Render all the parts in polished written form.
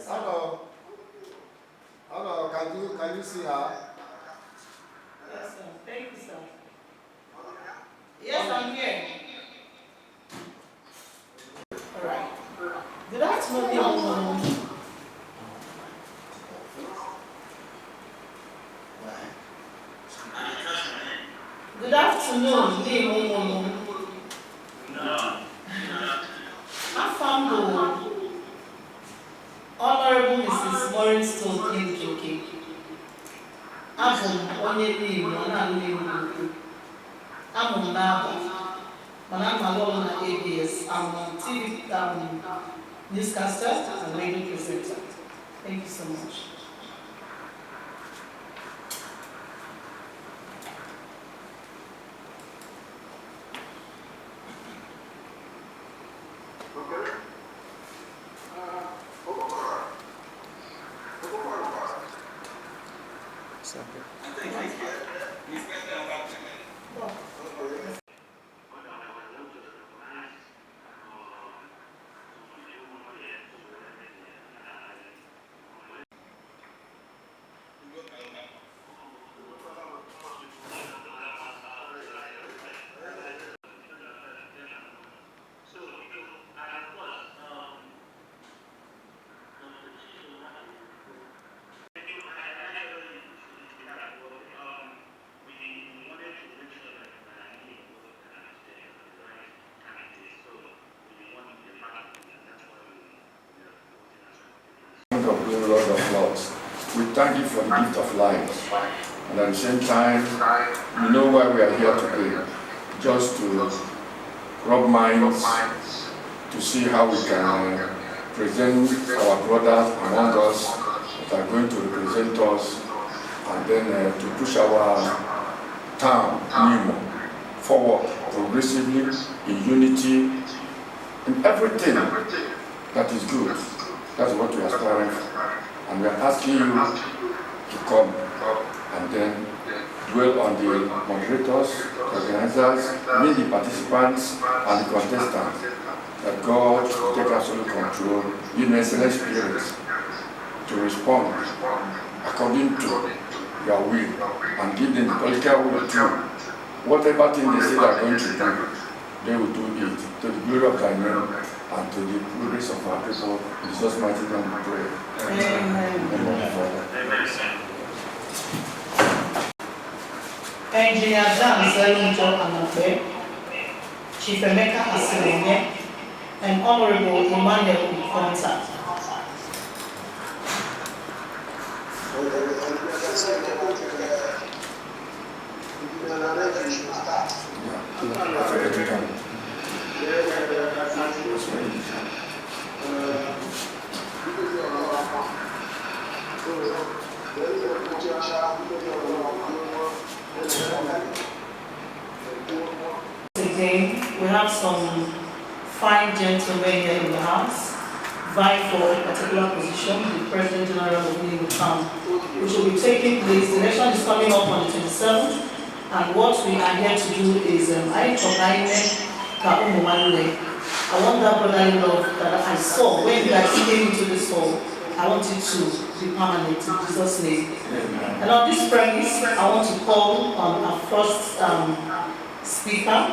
Hello. Hello, can you see her? Yes, sir. Thank you, sir. Yes, I'm here. All right. Good afternoon. Good afternoon. I found Honorable Mrs. Maureen Stone in Joking. I'm onye Igbo na Igbo. I'm on ABS. I'm a TV newscaster and radio presenter. Thank you so much. Of the Lord of Lords. We thank you for the gift of life. And at the same time, you know why we are here today. Just to rub minds, to see how we can present our brothers among us that are going to represent us, and then to push our town, NIMO, forward progressively, in unity, in everything that is good. That's what we are aspiring for. And we are asking you to come and then dwell on the moderators, organizers, meet the participants and the contestants. That God will take absolute control, in excellent spirit, to respond according to your will and give them the political will too. Whatever thing they say they are going to do, they will do it to the glory of thy name and to the progress of our people. In Jesus' mighty name we pray. Amen. Engineer Dan Zelunjo Anape, Chief Emeka Asilenye, and Honorable Emmanuel Contact. Again, we have some fine gentlemen here in the house vying for a particular position, the President General of NIMO Town, which will be taking place. The election is coming up on the 27th, and what we are here to do is I want that brotherly love that I saw when you guys came into this hall. I want it to be permanent in Jesus' name. And on this premise, I want to call on our first speaker,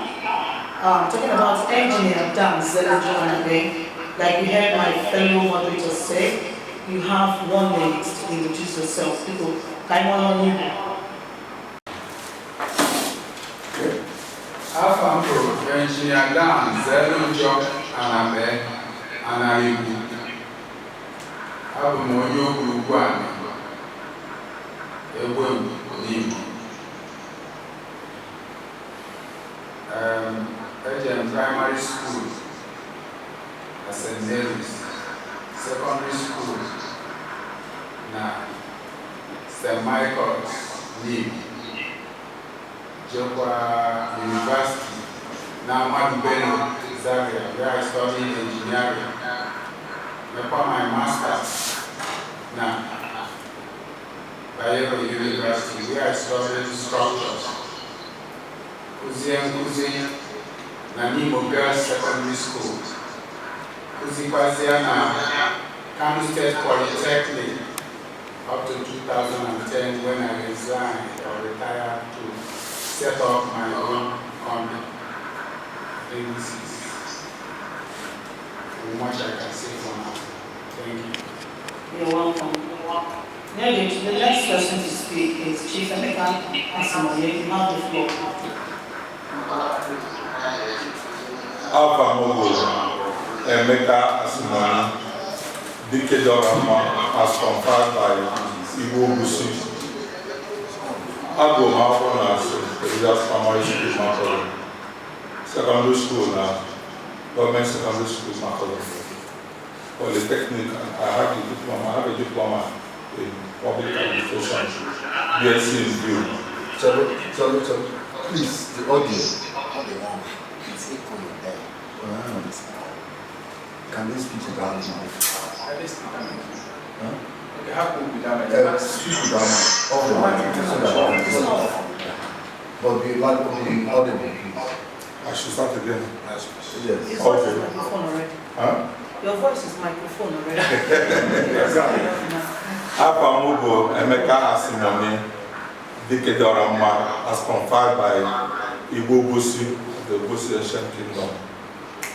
talking about Engineer Dan Zelunjo Anape. Like we heard my fellow moderator say, you have 1 minute to introduce yourself. People, on you. Afambo, Engineer Dan Zelunjo Anape, Anaribu. Abu Moyo Gurugwan, Ewe Nimo. Agent Primary School, St. Mary's, Secondary School, St. Michael's, Nimo. Jokwa University, now Madubeno, Zaria, where I studied engineering. Before my master's, now Bayero University, where I studied structures. Kuzi, NIMO Girls Secondary School. Kuzi Kwazia Kano State Polytechnic up to 2010 when I resigned or retired to set up my own company. I think this is much I can say for now. Thank you. You're welcome. Now, the next person to speak is Chief Emeka Asimoye. You have the floor. Alpha Mobile, Emeka Asimoye, Dikedorama, as conferred by Igbo Busi. Agbo Mafona, Religious Primary School, Makolo. Secondary School now, Government Secondary School, Makolo. Polytechnic, I have a diploma in Public Administration, BSc in view. Please, the audience. Can they speak to that now? Okay, how could we damage Speak to that now. But be like audible, please. I should start again. Yes. Your voice is microphone already. Huh? Your voice is microphone already. Alpha Mobile, Emeka Asimoye, Dikedorama, as conferred by Igbo Busi of the Busi Ancient Kingdom.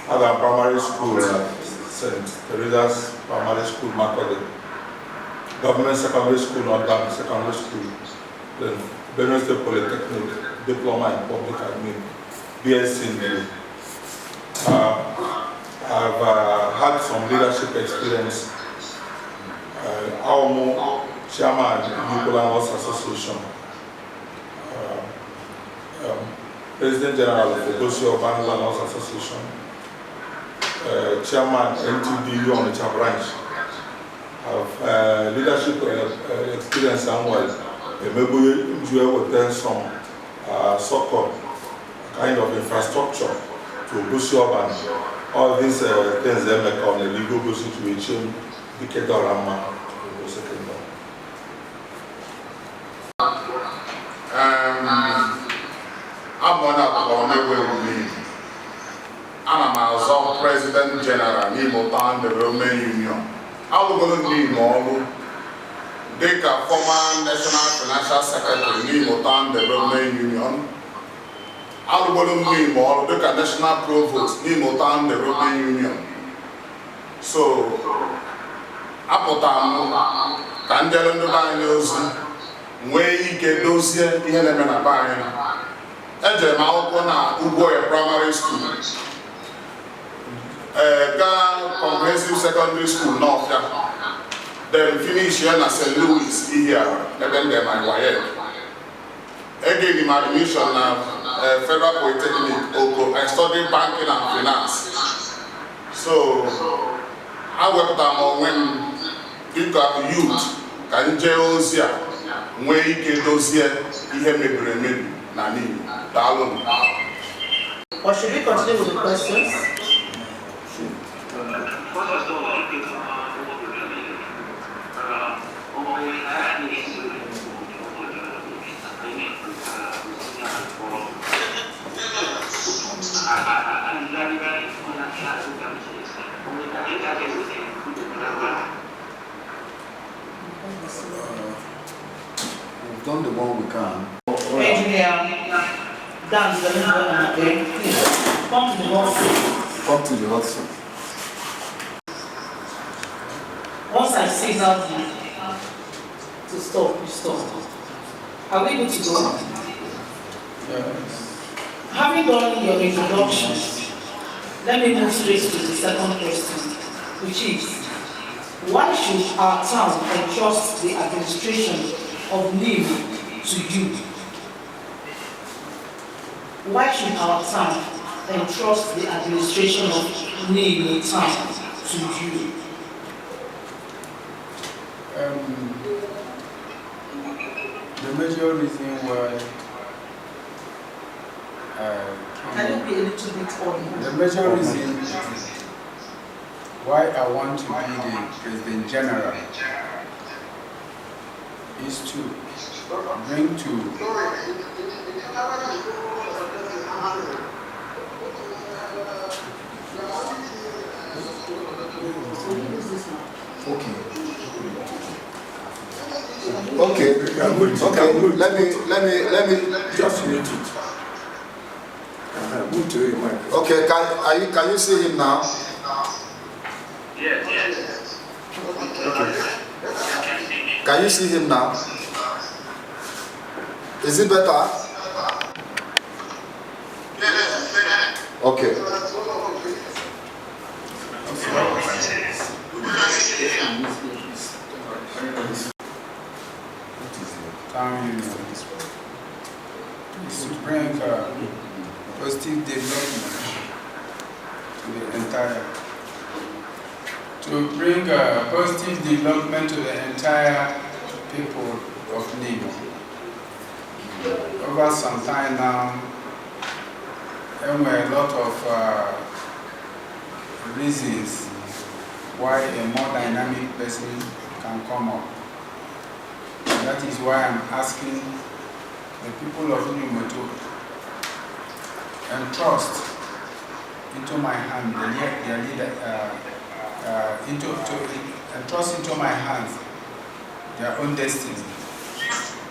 I have a primary school at St. Teresa's Primary School, Makole. Government Secondary School, Northern Secondary School. Then Benue State Polytechnic, Diploma in Public Admin, BSc in view. I've had some leadership experience. I'm chairman of the People and Works Association, President General of the Ogosi Urban Landlords Association, Chairman NTDU on the branch. I've leadership experience and well. Maybe you will then some soccer kind of infrastructure to Ogosi Urban. All these things they make on the legal situation, the Kedorama, Ogosi Kingdom. I'm one of the I'm President General NIMO TOWN DEVELOPMENT UNION. I'm going to NIMO. They are former National Financial Secretary NIMO TOWN DEVELOPMENT UNIon. I'm going to NIMO. They are National Provost NIMO TOWN DEVELOPMEN't UNION. So, apụtamu ka ndị ndị anyị ozi nwee ike dozie ihe na-eme na be anyị. Ejere m akwụkwọ na Ugboya Primary School, Comprehensive Secondary School n'Ọfịa, then finish here na St. Louis here, ebe ndị my WAEC. Again, my admission na Federal Polytechnic Oko. I studied banking and finance. So, I worked on when people are youth can jose nwee ike dozie ihe mebiri emebi na n'ihi. Daalụ. Or should we continue with the questions? We've done the one we can. Engineer, Dan, please come to the hot seat. Come to the hot seat. Once I signal you to stop, you stop. Are we good to go? Yes. Having done your introduction, let me move straight to the second question, which is, why should our town entrust the administration of NIMO to you? Why should our town entrust the administration of NIMO town to you? The major reason why Can you be a little bit audible? the major reason why I want to be the President General is to bring to Okay. Okay. Let me. Just mute it. Move to your mic. Okay. Can you see him now? Yes. Okay. Can you see him now? Is it better? Okay. Town Union is to bring positive development to the entire, positive development to the entire people of NIMO. Over some time now, there were a lot of reasons why a more dynamic person can come up. And that is why I'm asking the people of NIMO to entrust into my hand their leader, entrust into my hands their own destiny,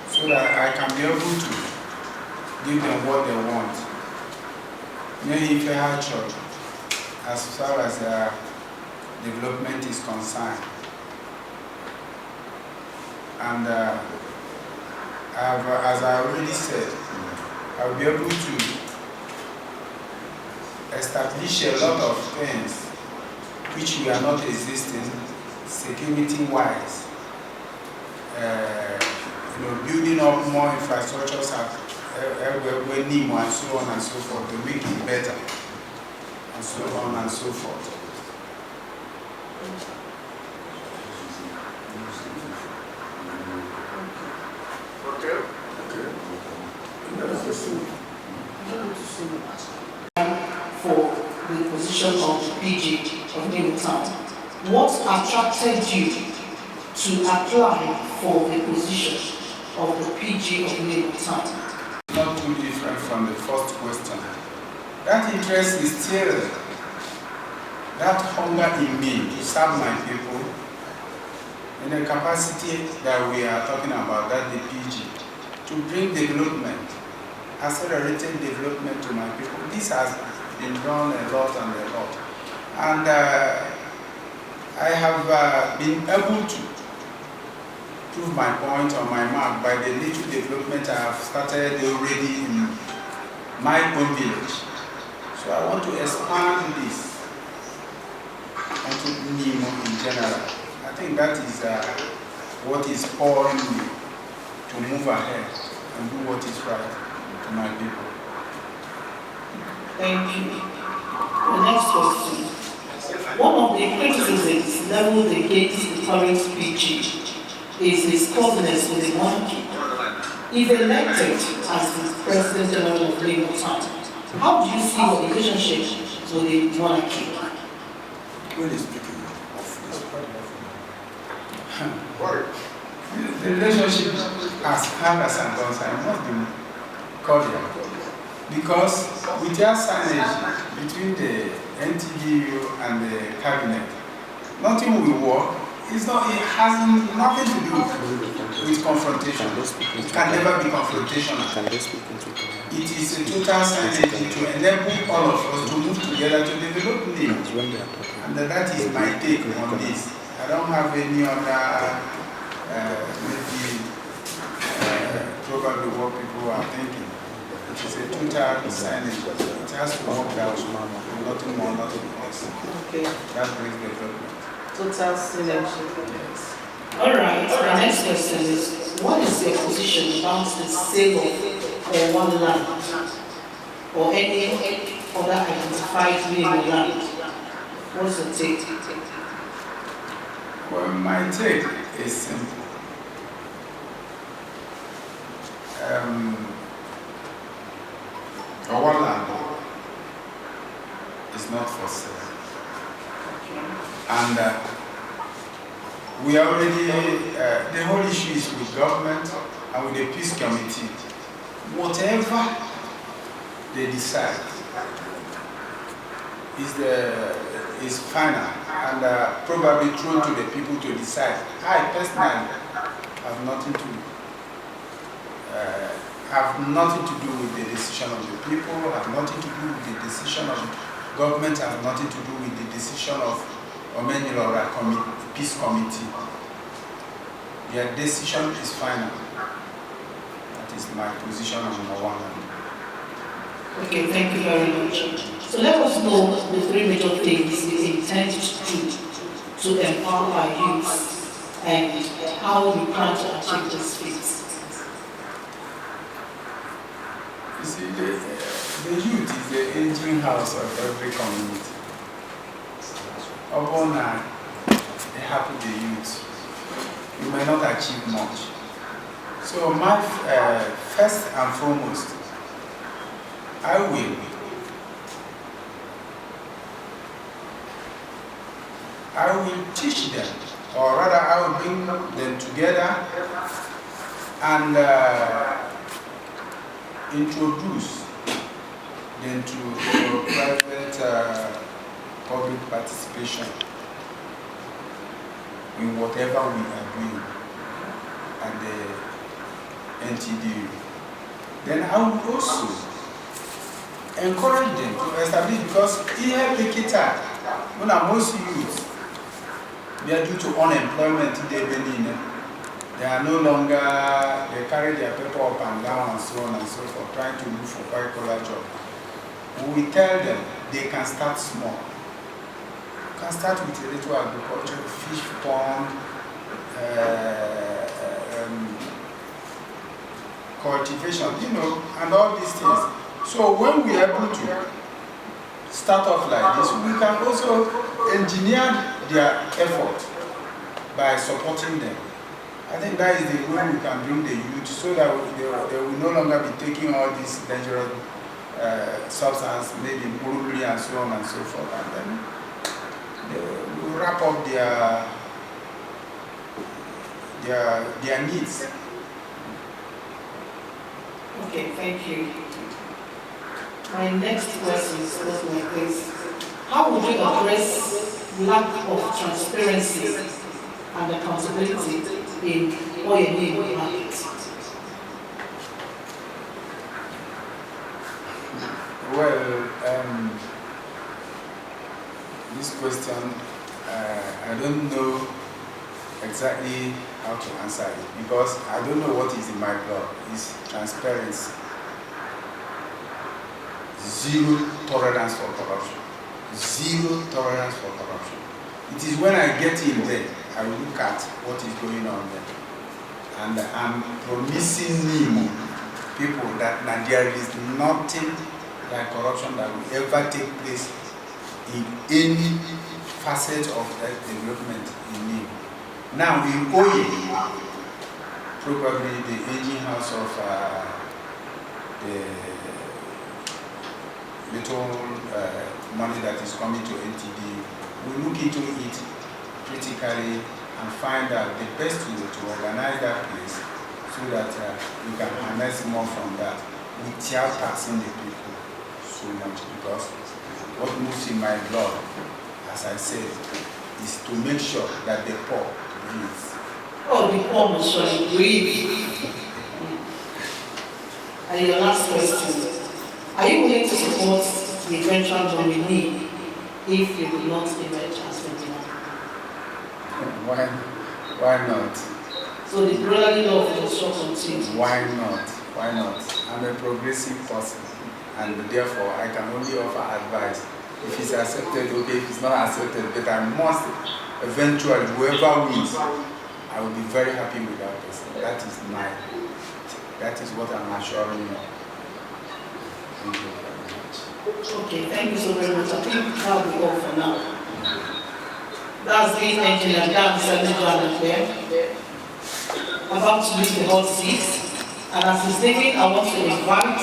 so that I can be able to give them what they want. Maybe if I have church, as far as development is concerned. And as I already said, I'll be able to establish a lot of things which we are not existing, security-wise. Building up more infrastructures at NIMO and so on and so forth to make it better, and so on and so forth. For the position of the PG of NIMO Town, what attracted you to apply for the position of the PG of NIMO Town? Not too different from the first question. That interest is still that hunger in me to serve my people in the capacity that we are talking about, that the PG, to bring development, accelerated development to my people. This has been done a lot and a lot. And I have been able to prove my point on my mark by the little development I have started already in my own village. So I want to expand this onto NIMO in general. I think that is what is pouring me to move ahead and do what is right to my people. Thank you. The next question. One of the criticisms leveled against the current PG is his closeness with the monarchy. If elected as the President General of NIMO Town, how do you see your relationship with the monarchy? When he's speaking of The relationship, as far as I'm concerned, must be cordial. Because with their signage between the NTDU and the cabinet, nothing will work. It has nothing to do with confrontation. It can never be confrontational. It is a total signage to enable all of us to move together to develop NIMO. And that is my take on this. I don't have any other, probably what people are thinking. It is a total signage. It has to work out, nothing more, nothing less. Okay. That brings development. Total synergy. All right. The next question is: what is your position about the sale of one land or any other identified NIMO land? What's the take? Well, my take is simple. Our land is not for sale. And we already, the whole issue is with government and with the peace committee. Whatever they decide is final. and probably thrown to the people to decide. I personally have nothing to do with the decision of the people, have nothing to do with the decision of the government, have nothing to do with the decision of Omenilora Peace Committee. Their decision is final. That is my position number one. Okay, thank you very much. So let us know the three major things we intend to empower our youth and how we plan to achieve this feat. You see, the youth is the engine house of every community. Upon a happy the youth, you may not achieve much. So my first and foremost, I will teach them, or rather I will bring them together and introduce them to private public participation in whatever we are doing at the NTDU. Then I will also encourage them to establish, because here Pikita, when most youth, they are due to unemployment in the Benin. They are no longer, they carry their paper up and down and so on and so forth, trying to look for white collar job. We tell them they can start small. You can start with a little agriculture, fish pond, cultivation, and all these things. So when we are able to start off like this, we can also engineer their effort by supporting them. I think that is the way we can bring the youth, so that they will no longer be taking all these dangerous substances, maybe burglary and so on and so forth, and then they will wrap up their needs. Okay, thank you. My next question is like this. How would you address lack of transparency and accountability in oil market? Well, this question, I don't know exactly how to answer it, because I don't know what is in my blood. It's transparency. Zero tolerance for corruption. Zero tolerance for corruption. It is when I get in there, I look at what is going on there. And I'm promising NIMO people that there is nothing like corruption that will ever take place in any facet of that development in NIMO. Now in oil, probably the engine house of the little money that is coming to NTDU, we look into it critically and find out the best way to organize that place so that we can harness more from that without taxing the people so much, because what moves in my blood, as I said, is to make sure that the poor breathe. Oh, the poor must surely breathe. And your last question. Are you willing to support the eventual nominee if you do not emerge as the winner? Why not? So the brotherly love will still continue. Why not? Why not? I'm a progressive person, and therefore I can only offer advice. If it's accepted, okay. If it's not accepted, but I must eventually, whoever wins, I will be very happy with that person. That is what I'm assuring you. Thank you very much. Okay, thank you so very much. I think that will be all for now. That's the engineer, Dan Senator there. About to leave the hot seat. And as he's leaving, I want to invite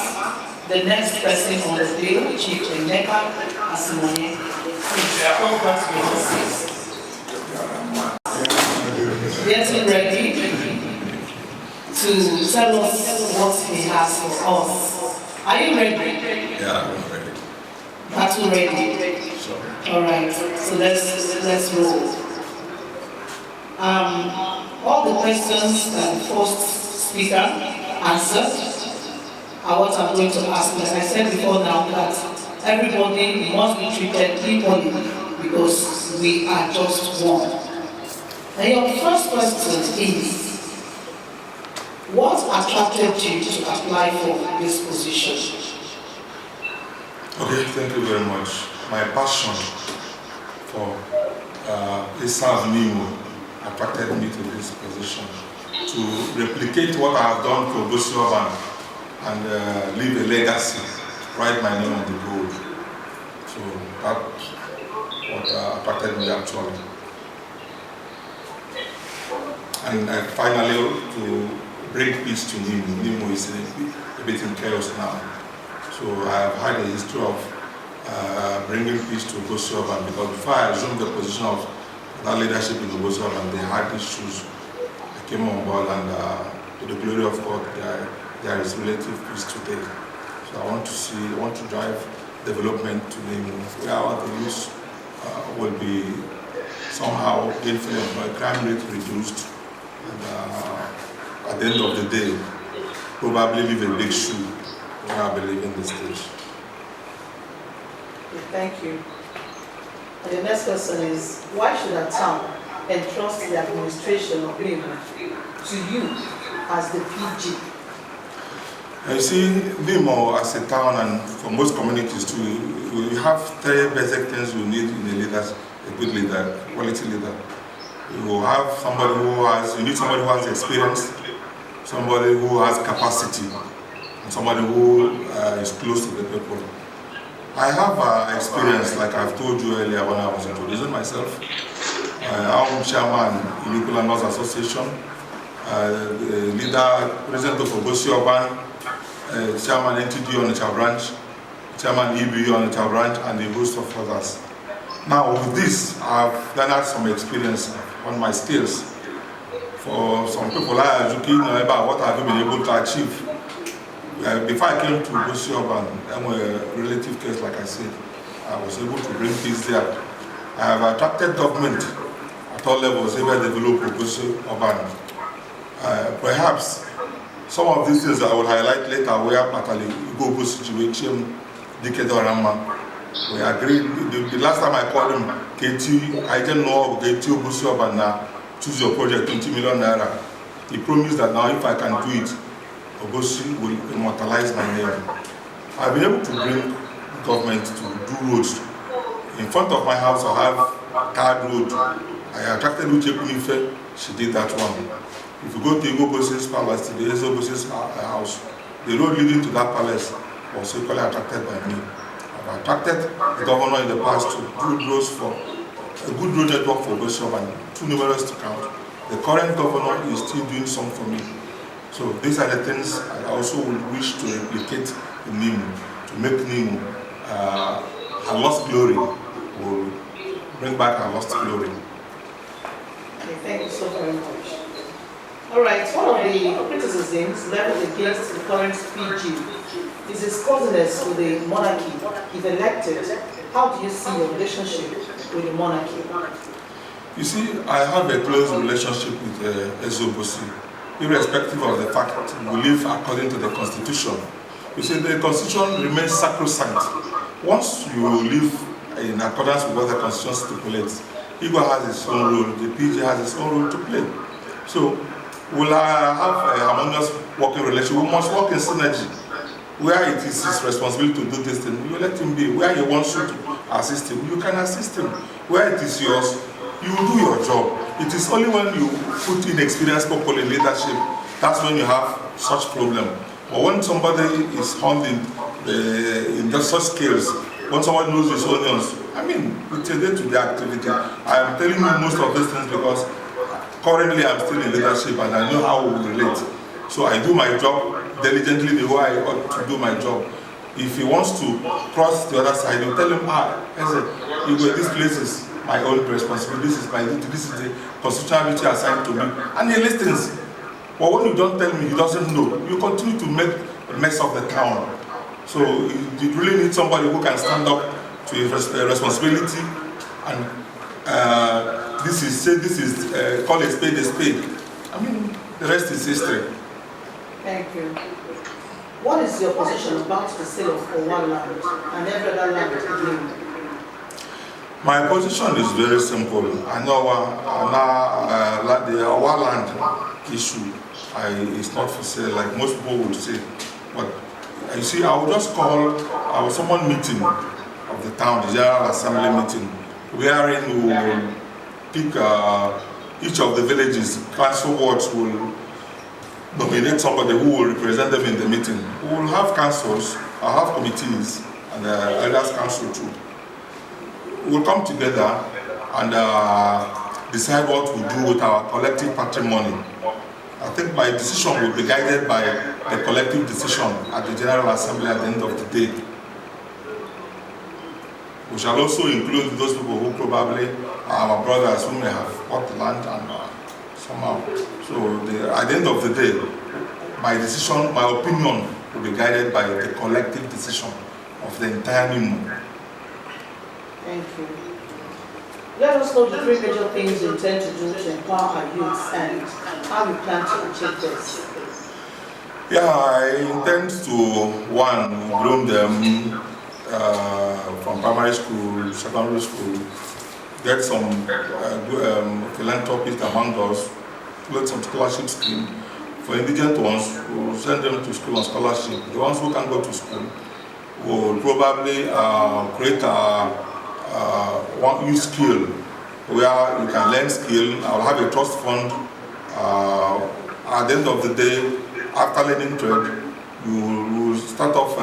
the next person on the bill, Chief Emeka Asimone. Please come back to your hot seat. Getting ready to tell us what he has for us. Are you ready? Yeah, I'm ready. Battle ready. Sure. All right, so let's roll. All the questions that the first speaker answered are what I'm going to ask. Like I said before now, that everybody must be treated equally because we are just one. And your first question is, what attracted you to apply for this position? Okay, thank you very much. My passion for NIMO attracted me to this position, to replicate what I have done for Obosi Urban and leave a legacy, write my name on the board. So that's what attracted me actually. And finally, to bring peace to NIMO. NIMO is a bit in chaos now. So I have had a history of bringing peace to Obosi Urban, because before I assumed the position of that leadership in Obosi Urban, they had issues. I came on board, and to the glory of God, there is relative peace today. So I want to drive development to NIMO, where the youth will be somehow gainfully employed, crime rate reduced, and at the end of the day, probably leave a big shoe where I believe in this stage. Thank you. And the next question is, why should a town entrust the administration of NIMO to you as the PG? You see, NIMO as a town, and for most communities too, we have three basic things you need in a leader, a good leader, a quality leader. You have somebody you need somebody who has experience, somebody who has capacity, and somebody who is close to the people. I have experience, like I've told you earlier when I was introducing myself. I'm chairman of the Local Nurse Association, president of Obosi Urban, chairman NTDU on the branch, chairman EBU on the branch, and a host of others. Now with this, I've garnered some experience on my skills. For some people, I was looking about what I've been able to achieve. Before I came to Obosi Urban, I'm a relative case, like I said. I was able to bring peace there. I have attracted government at all levels, ever develop Obosi Urban. Perhaps some of these things I will highlight later, where Patali Obosi situation, we agreed. The last time I called him, KT, I didn't know KT Obosi Urban now, choose your project, 20 million naira. He promised that now if I can do it, Obosi will immortalize my name. I've been able to bring government to do roads. In front of my house, I have Card Road. I attracted Uche Kunife, she did that one. If you go to Obosi's palace, the Obosi's house, the road leading to that palace was equally attracted by me. I've attracted the governor in the past to do roads for a good road network for Obosi Urban, too numerous to count. The current governor is still doing some for me. So these are the things I also would wish to replicate in NIMO, to make NIMO her lost glory, will bring back her lost glory. Okay, thank you so very much. All right, one of the criticisms leveled against the current PG is his closeness with the monarchy. If elected, how do you see your relationship with the monarchy? You see, I have a close relationship with Obosi, irrespective of the fact we live according to the Constitution. You see, the Constitution remains sacrosanct. Once you live in accordance with what the Constitution stipulates, Igbo has its own role, the PG has its own role to play. So, will I have a harmonious working relationship? We must work in synergy. Where it is his responsibility to do this thing, you let him be. Where he wants you to assist him, you can assist him. Where it is yours, you do your job. It is only when you put in experience people in leadership, that's when you have such problem. But when somebody is honed in such skills, when someone knows his onions, I mean, it's a day-to-day activity. I am telling you most of these things because currently I'm still in leadership and I know how we relate. So I do my job diligently the way I ought to do my job. If he wants to cross the other side, you tell him, this place is my own responsibility, this is my duty, this is the constitutional duty assigned to me. And he listens. But when you don't tell me, he doesn't know. You continue to make a mess of the town. So you really need somebody who can stand up to his responsibility, and this is call a spade a spade. I mean, the rest is history. Thank you. What is your position about the sale of one land and every other land again? My position is very simple. I know our land issue is not for sale, like most people would say. But you see, I will just call someone meeting of the town, the General Assembly meeting, wherein we will pick each of the villages, council wards will nominate somebody who will represent them in the meeting. We will have councils, I'll have committees, and elders council too. We will come together and decide what we do with our collective patrimony. I think my decision will be guided by the collective decision at the General Assembly at the end of the day. We shall also include those people who probably are our brothers who may have bought the land and somehow. So at the end of the day, my decision, my opinion will be guided by the collective decision of the entire NIMO. Thank you. Let us know the 3 major things you intend to do to empower our youths and how you plan to achieve this. Yeah, I intend to, one, groom them from primary school, secondary school, get some philanthropists among us, create some scholarship scheme. For indigent ones, we'll send them to school on scholarship. The ones who can go to school will probably create one new skill where you can learn skill. I'll have a trust fund. At the end of the day, after learning trade, you will start off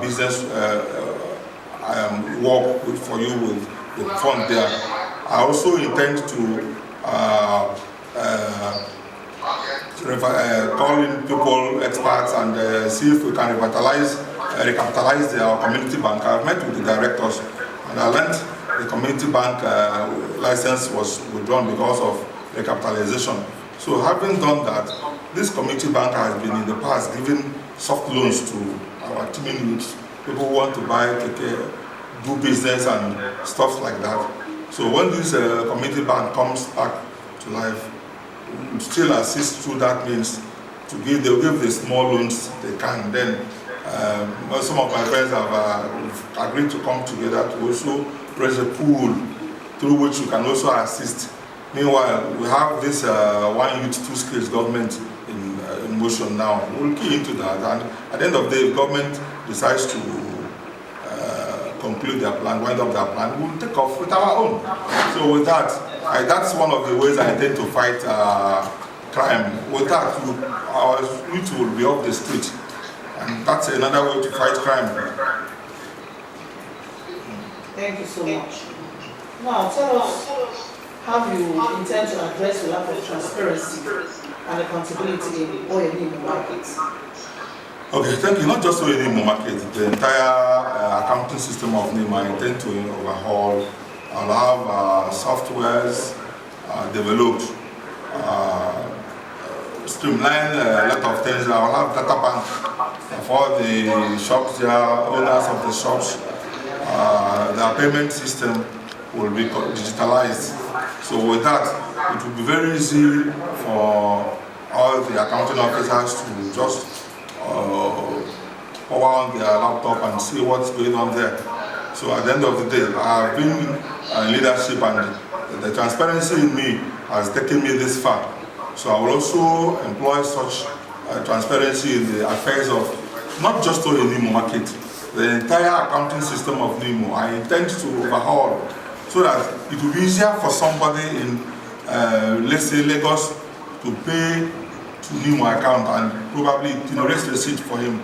business work for you with the fund there. I also intend to call in people, experts, and see if we can recapitalize our community bank. I've met with the directors, and I learned the community bank license was withdrawn because of recapitalization. So having done that, this community bank has been in the past giving soft loans to our teaming youths, people who want to buy, do business and stuff like that. So when this community bank comes back to life, we'll still assist through that means to give, they'll give the small loans they can. Then some of my friends have agreed to come together to also raise a pool through which we can also assist. Meanwhile, we have this one youth, two skills government in motion now. We'll key into that, and at the end of the day, if government decides to conclude their plan, wind up their plan, we'll take off with our own. So with that, that's one of the ways I intend to fight crime. With that, our youth will be off the street, and that's another way to fight crime. Thank you so much. Now, tell us how you intend to address the lack of transparency and accountability in the NIMO market. Okay, thank you. Not just NIMO market, the entire accounting system of NIMO I intend to overhaul. I'll have softwares developed, streamline a lot of things. I'll have data bank for the shops, the owners of the shops. Their payment system will be digitalized. So with that, it will be very easy for all the accounting officers to just power on their laptop and see what's going on there. So at the end of the day, I have been in leadership, and the transparency in me has taken me this far. So I will also employ such transparency in the affairs of not just the NIMO market, the entire accounting system of NIMO. I intend to overhaul so that it will be easier for somebody in, let's say, Lagos to pay to NIMO account and probably raise the receipt for him.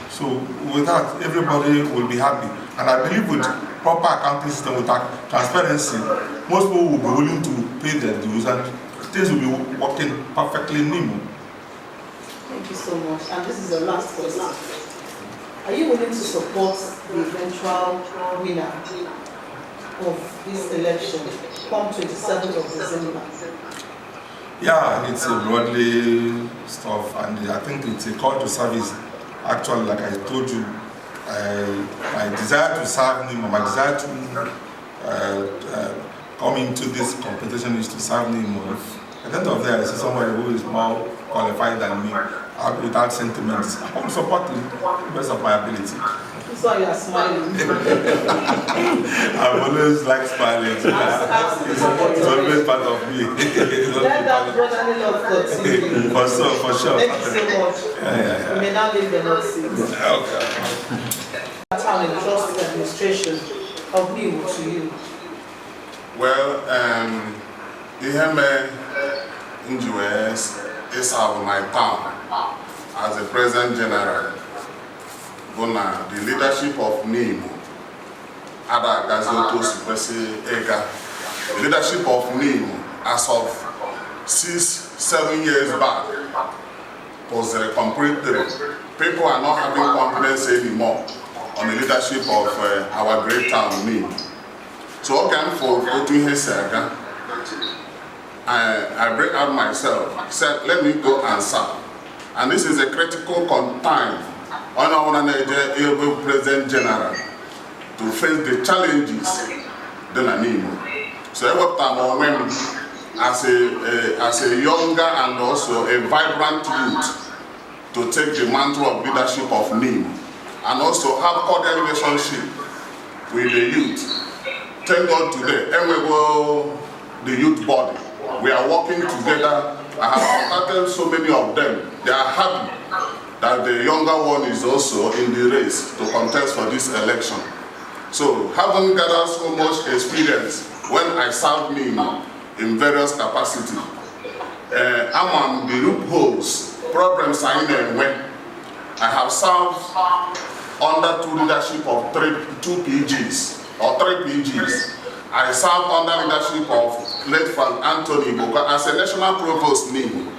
So with that, everybody will be happy. And I believe with proper accounting system, with transparency, most people will be willing to pay their dues and things will be working perfectly in NIMO. Thank you so much. And this is the last question. Are you willing to support the eventual winner of this election come 27th of December? Yeah, it's a broadly stuff, and I think it's a call to service. Actually, like I told you, my desire to serve NIMO, my desire to come into this competition is to serve NIMO. At the end of the day, I see somebody who is more qualified than me, without sentiments. I will support him to the best of my ability. So you are smiling. I've always liked smiling. It's always part of me. Let that brotherly love continue. For sure. Thank you so much. Yeah. You may now leave the Lord seat. Okay. Town entrust the administration of NIMO to you. Well, ihe mee nji wee serve my town as a President General bụ na the leadership of NIMO adagazi otu o si kwesị ịga. The leadership of NIMO as of 6-7 years back was completely. People are not having confidence anymore on the leadership of our great town NIMO. So okay, for otu ihe si aga, I bring out myself, said let me go and serve. And this is a critical time on our EBU President General to face the challenges than NIMO. So every time I went as a younger and also a vibrant youth to take the mantle of leadership of NIMO and also have cordial relationship with the youth. Thank God today, and we go the youth body. We are working together. I have contacted so many of them. They are happy that the younger one is also in the race to contest for this election. So, having gathered so much experience when I served NIMO in various capacities, among the loopholes, problems I have served under two leadership of two PGs or 3 PGs. I served under leadership of late Frank Anthony Boka as a national provost NIMO.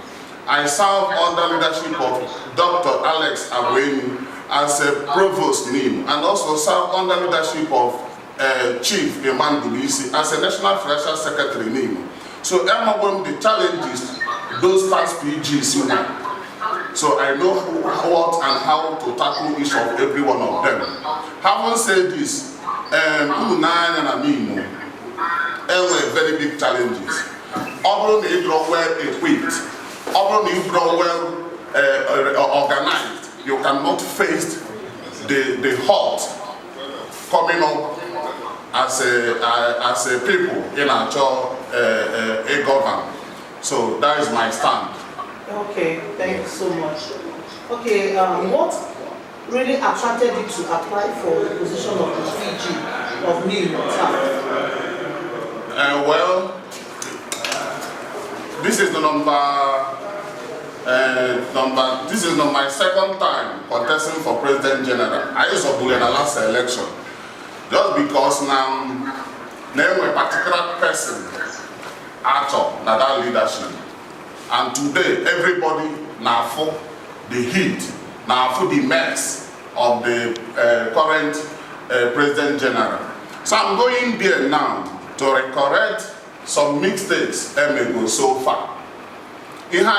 I served under leadership of Dr. Alex Abweni as a provost NIMO, and also served under leadership of Chief Iman Dubisi as a national financial secretary NIMO. So among the challenges those past PGs now. So I know what and how to tackle each of every one of them. Having said this, NIMO very big challenges. Although they are well equipped, although they are well organized, you cannot face the hot coming up as a people in a government. So that is my stand. Okay, thank you so much. Okay, what really attracted you to apply for the position of the PG of NIMO town? Well, this is the this is not my second time contesting for President General. I used to do in the last election. Just because now a particular person out of that leadership. And today, everybody now for the heat, now for the mess of the current President General. So I'm going there now to correct some mistakes I may go so far. We know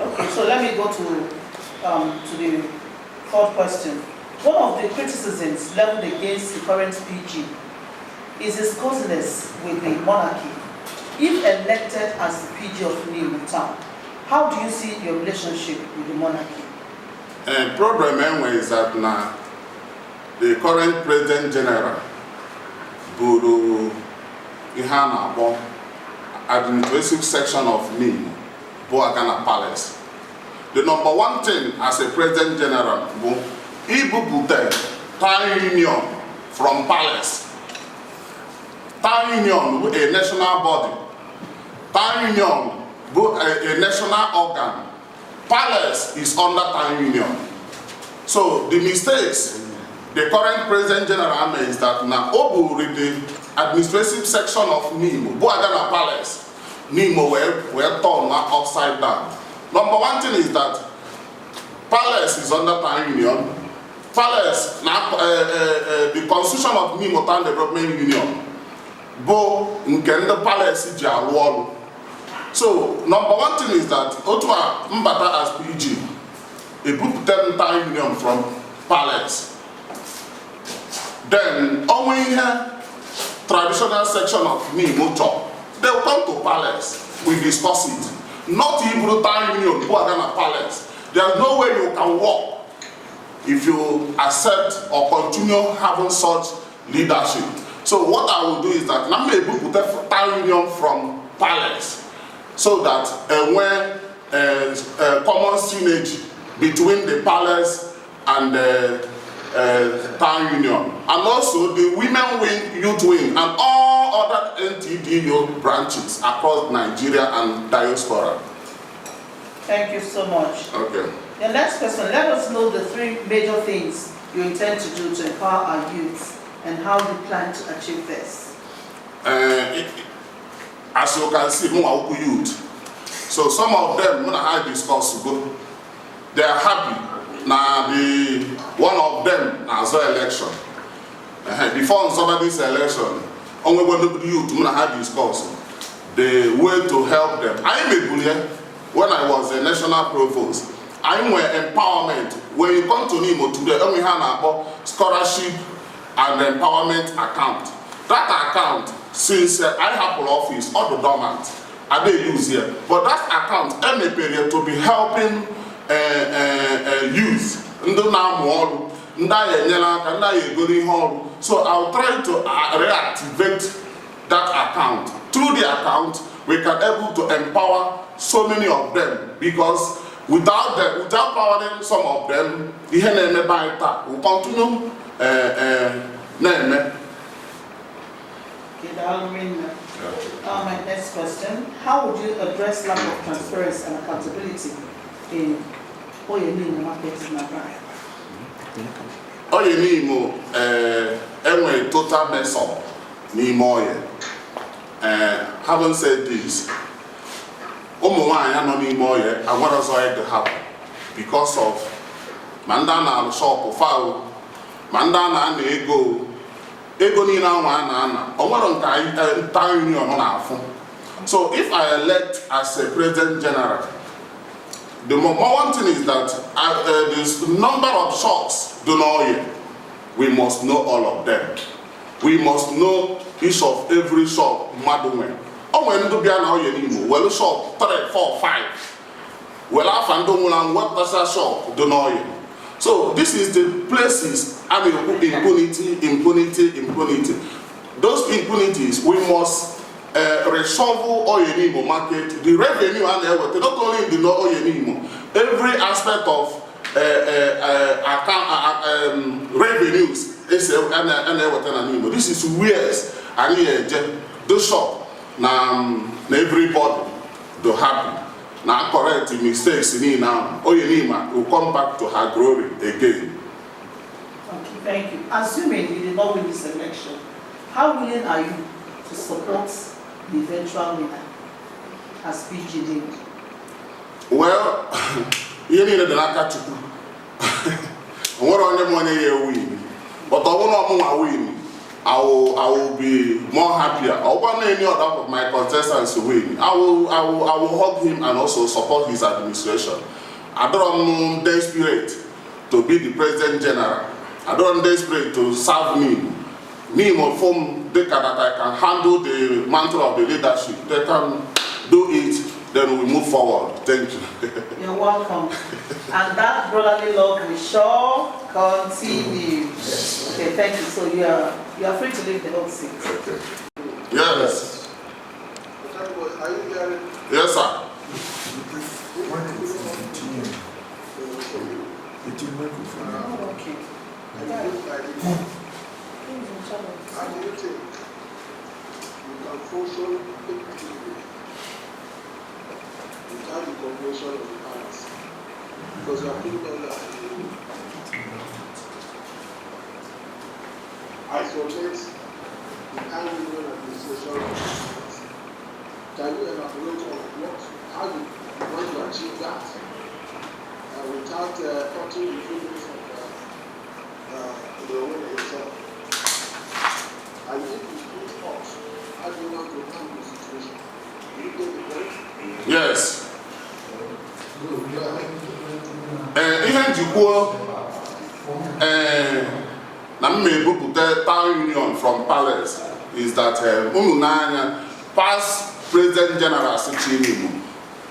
Okay, so let me go to the third question. One of the criticisms leveled against the current PG is his coziness with the monarchy. If elected as the PG of NIMO town, how do you see your relationship with the monarchy? The problem is that now the current President General, Buru Ihana, administrative section of NIMO, Boagana Palace. The number one thing as a President General, EBU Town Union from Palace. Town Union, a national body. Town Union, a national organ. Palace is under Town Union. So the mistakes the current President General is that now Obu with the administrative section of NIMO, Boagana Palace. NIMO were torn upside down. Number one thing is that Palace is under Town Union, Palace, the constitution of NIMO Town Development Union, bo nkende Palace ji arụ ọrụ. So number one thing is that otu a mbata as PG, a group 10 town union from Palace. Then only here traditional section of NIMO Town, they will come to Palace. We discuss it. Not EBU Town Union who are gonna Palace. There's no way you can walk if you accept or continue having such leadership. So what I will do is that now maybe put a town union from Palace, so that when common synergy between the Palace and the town union, and also the women wing, youth wing, and all other NTDU branches across Nigeria and diaspora. Thank you so much. Okay. The next question, let us know the 3 major things you intend to do to empower our youth and how you plan to achieve this. As you can see, more youth. So some of them, when I discuss, they are happy. Now one of them has an election. Before somebody's election, only when the youth, when I discuss, the way to help them. I am a bullion. When I was a national provost, I am empowerment. When you come to NIMO today, we have a scholarship and empowerment account. That account, since I have an office, all the dormant, I dey use here. But that account, any period to be helping youth. So I'll try to reactivate that account. Through the account, we can able to empower so many of them, because without powering some of them, the will continue My next question, how would you address lack of transparency and accountability in NIMO market in Nigeria? NIMO, a total mess up NIMO. Having said this, I want us to happen because of Mandana shop file, Mandana and ego ni na wana na town union on. So if I elect as a president general, the more one thing is that the number of shops do not yet. We must know all of them. We must know each of every shop. Oh, when do be now you well shop 3, 4, 5. Well, I found what shop do not yet. So this is the places I mean impunity. Those impunities we must reshuffle NIMO market, the revenue and everything, not only the NIMO, every aspect of revenues is and everything. This is where I need the shop now everybody do happy. Now correct mistakes in now NIMO will come back to her glory again. Okay, thank you. Assuming you did not win this election, how willing are you to support the eventual winner as PG? Well, you need a catch. What on the money you win, but I will not win. I will be more happier. I want any other of my contestants to win. I will hug him and also support his administration. I don't desperate to be the president general. I don't desperate to serve me. NIMO form that I can handle the mantle of the leadership. They can do it. Then we move forward. Thank you. You're welcome. And that brotherly love will sure continue. Okay, thank you. So you are free to leave the whole seat. Okay. Yes. Are you hearing? Yes, sir. Okay. How do you think you can function effectively without the cooperation of the parents? Because you are putting on that isolate the town union administration of the parents. Can you elaborate on how you want to achieve that without touching the feelings of way yourself. And if you put us, how do you want to handle the situation? Do you get the point? Yes. Ihe njikwa na m na-ebupụta town union from palace is that unu n'anya past president general Chinyelu,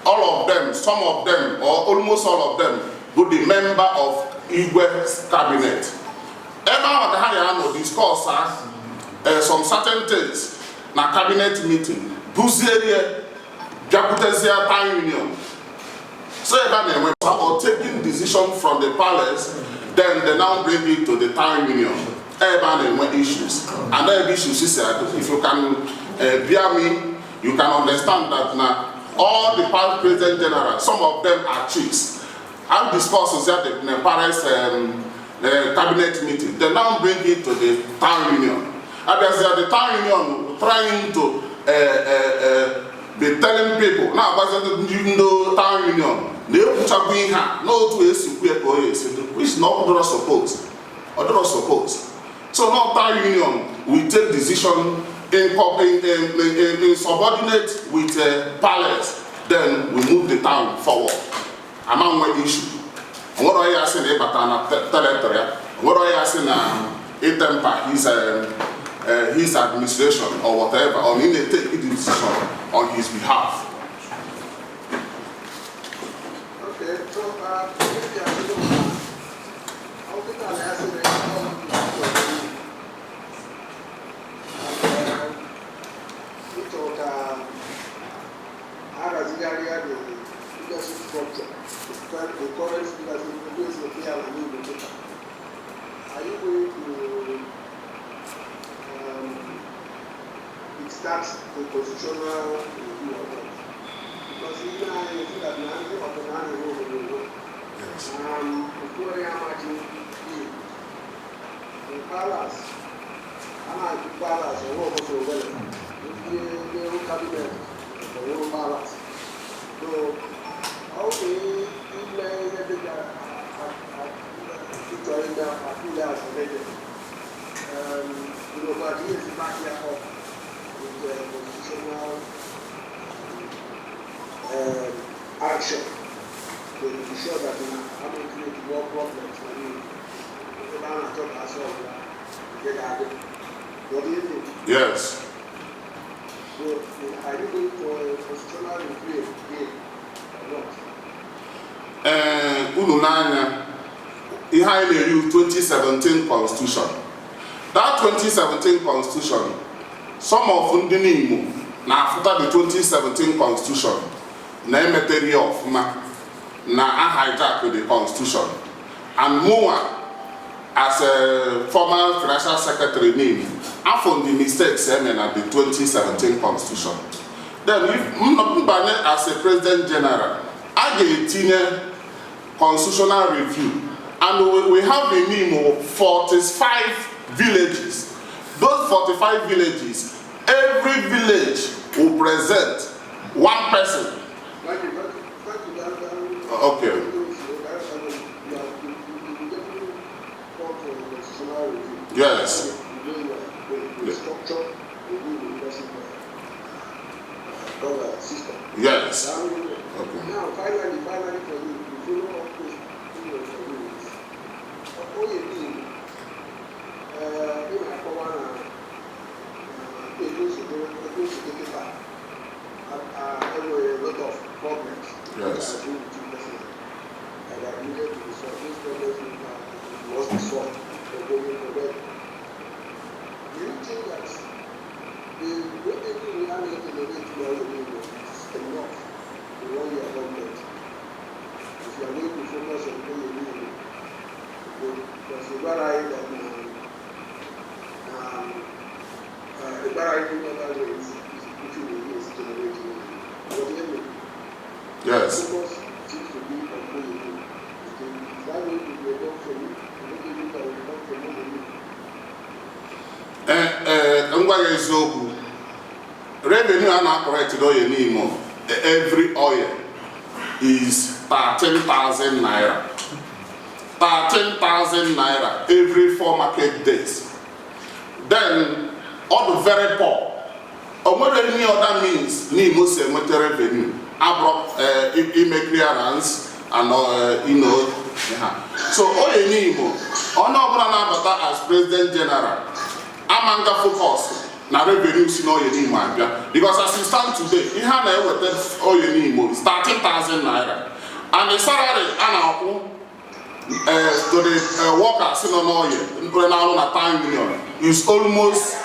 all of them, some of them, or almost all of them, were the member of Igwe's cabinet. Ebe ahụ ka ha ya discuss some certain things na cabinet meeting, buzie bịakwutezie town union. So or taking decision from the palace, then they now bring it to the town union. Issues. And then issues is if you can bear me, you can understand that now all the past president general, some of them are chiefs. I've discussed at the Paris cabinet meeting. They now bring it to the town union. And as the town union trying to be telling people, now you know town union, they put a green hand, no to which is not supposed. So now town union we take decision in subordinate with palace, then we move the town forward. Among my issue. And what I ask in the territory, what I ask in his administration or whatever, or in take a decision on his behalf. Okay, so leadership structure, the current leadership, the are you going to start the constitutional review of that? Because you know, I think that the before I am actually in palace, and I do palace, or what was well, the cabinet, the whole palace. So, okay, but he is back here with the constitutional action to be sure that we are able to create more problems. What do you think? Yes. So, are you going for a constitutional review again or not? Unu n'anya ihe anyị na-eri 2017 constitution. That 2017 constitution, some of ndị n'Imo na-afụta the 2017 constitution na-emetere ya ọfụma na hijack the constitution. And more as a former financial secretary n'Imo, I found the mistakes in the 2017 constitution. Then if Mbane as a president general, I ga-etinye constitutional review, and we have in Imo 45 villages. Those 45 villages, every village will present one person. Okay. Yes. Yes. Okay. Now, finally for you, you follow up with all you need. A lot of problems. Yes. And I needed to solve these problems was the solved. Do you think that the way we are making the way to our is enough for 1 year government? If you are going to focus on what you need, because the barrier that the barrier in other ways is pushing the years generating. What do you mean? Yes. Focus seems to be on what you do. Is that going to be a work for you? What do you think that will come from what you do? Ngwa ya eziokwu, revenue a na-correct oil n'Imo every oil is 13,000 naira. 13,000 naira every 4 market days. Then, all the very poor, or any other means, NIMO say revenue, abrupt clearance, and yeah. So, all you NIMO, as President General, I'm under focus. Na revenue si no yeni mabia because as we stand today ihe na ewete oyeni Igbo is 13,000 naira and the salary ana to the workers in no ye na 10 million is almost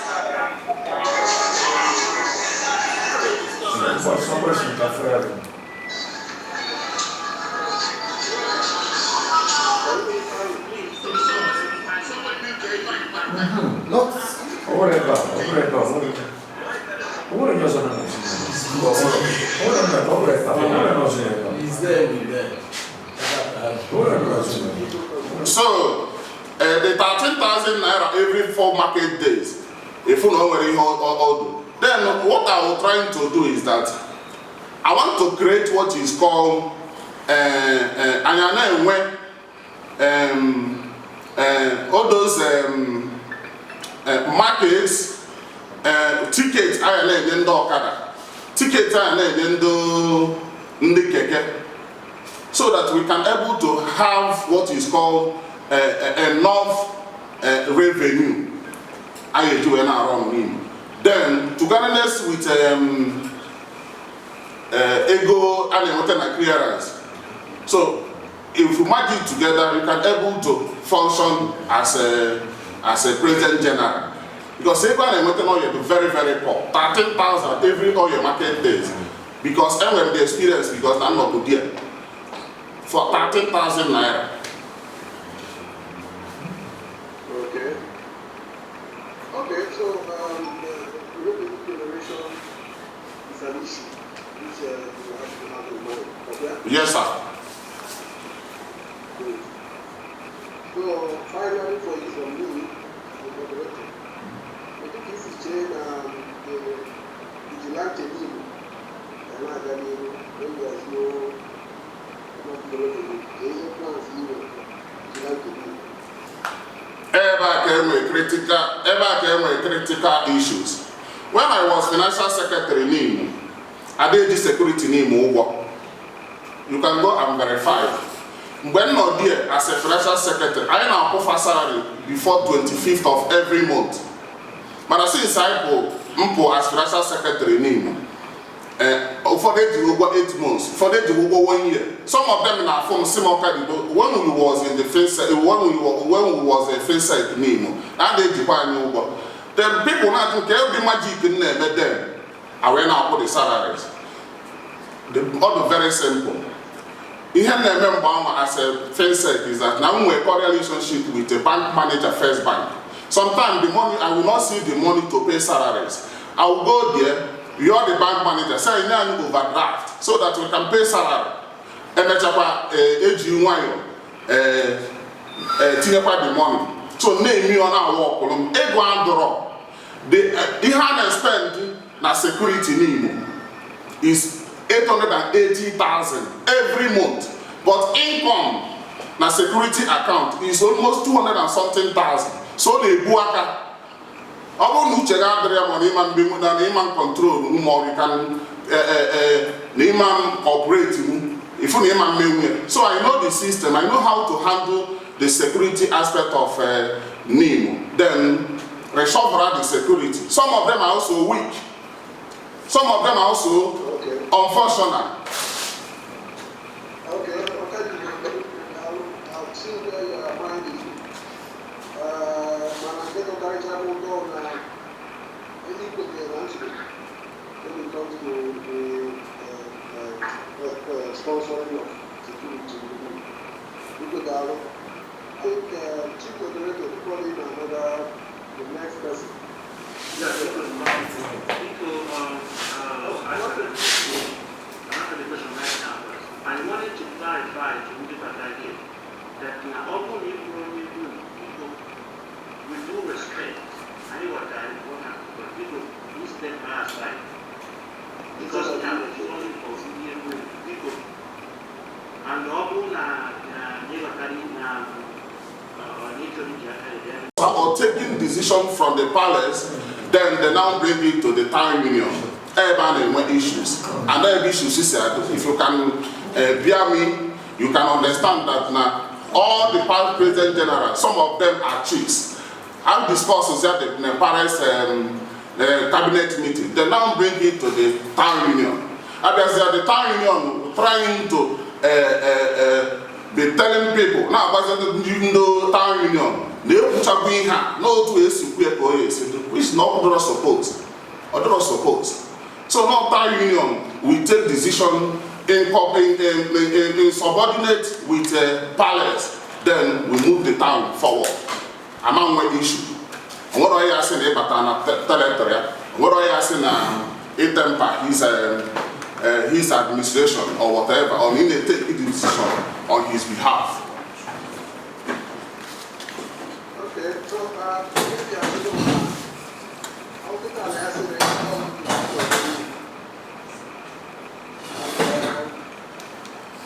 So, the 13,000 naira every 4 market days, if you know where you hold, then what I was trying to do is that I want to create what is called all those markets, tickets I need in the tickets I need in the keke, so that we can able to have what is called enough revenue. I do an around. Then togetherness with ego and clearance. So if we merge it together, we can able to function as a president general. Because everyone is very, very poor. 13,000 every all your market days. Because I have the experience because I'm not good here. For 13,000 naira. Okay. Okay, so the revenue generation is an issue which you have to have in mind. Okay? Yes, sir. Good. So finally for you from me, the moderator, I think this is Jane the vigilante team. And I got you when there's no revenue. Any plans you vigilante team. Ever came with critical issues. When I was financial secretary NIMO, I did the security NIMO. You can go and verify. When not there as a financial secretary, I now offer salary before 25th of every month. But I see inside as financial secretary NIMO. For they do over 8 months, for they do over 1 year. Some of them in our form similar when we was in the face when we was a face at NIMO, and they define over. Then people now think there be magic in there, but then I went out for the salaries. All very simple. You have to remember as a face is that now we have a relationship with the bank manager, First Bank. Sometimes the money I will not see the money to pay salaries. I will go there. You are the bank manager, say you need overdraft so that we can pay salary. And that's why the money. So name me on our work. The hand spend na security NIMO is 880,000 every month, but income na security account is almost 200 and something thousand. So the buaka. I won't check out the man being with an man control, more we can name operate if you name. So I know the system, I know how to handle the security aspect of NIMO. Then reshuffle the security. Some of them are also weak. Some of them are also unfunctional. Okay, I'll see where your mind is. When it comes to the sponsoring of security, I think Chief Moderator will call in the next person. Yes, I wanted to answer the question right now. I wanted to clarify to Mr. Daniel that all people with due respect, I know what I want, but people who stand by our side. Because now it's only for senior people. And all who are decision from the palace, then they now bring it to the town union. Everybody issues. And every issues is if you can bear me, you can understand that now all the past president general, some of them are chiefs. I've discussed at the Paris cabinet meeting. They now bring it to the town union. And as the town union trying to be telling people, now you know town union, they are being here, no two ways to which is not supposed. So now town union we take decision in subordinate with palace, then we move the town forward. Among my issue. And what are you asking about territory? What are you asking his administration or whatever, or in a take decision on his behalf? Okay, so maybe I should know. How did I ask you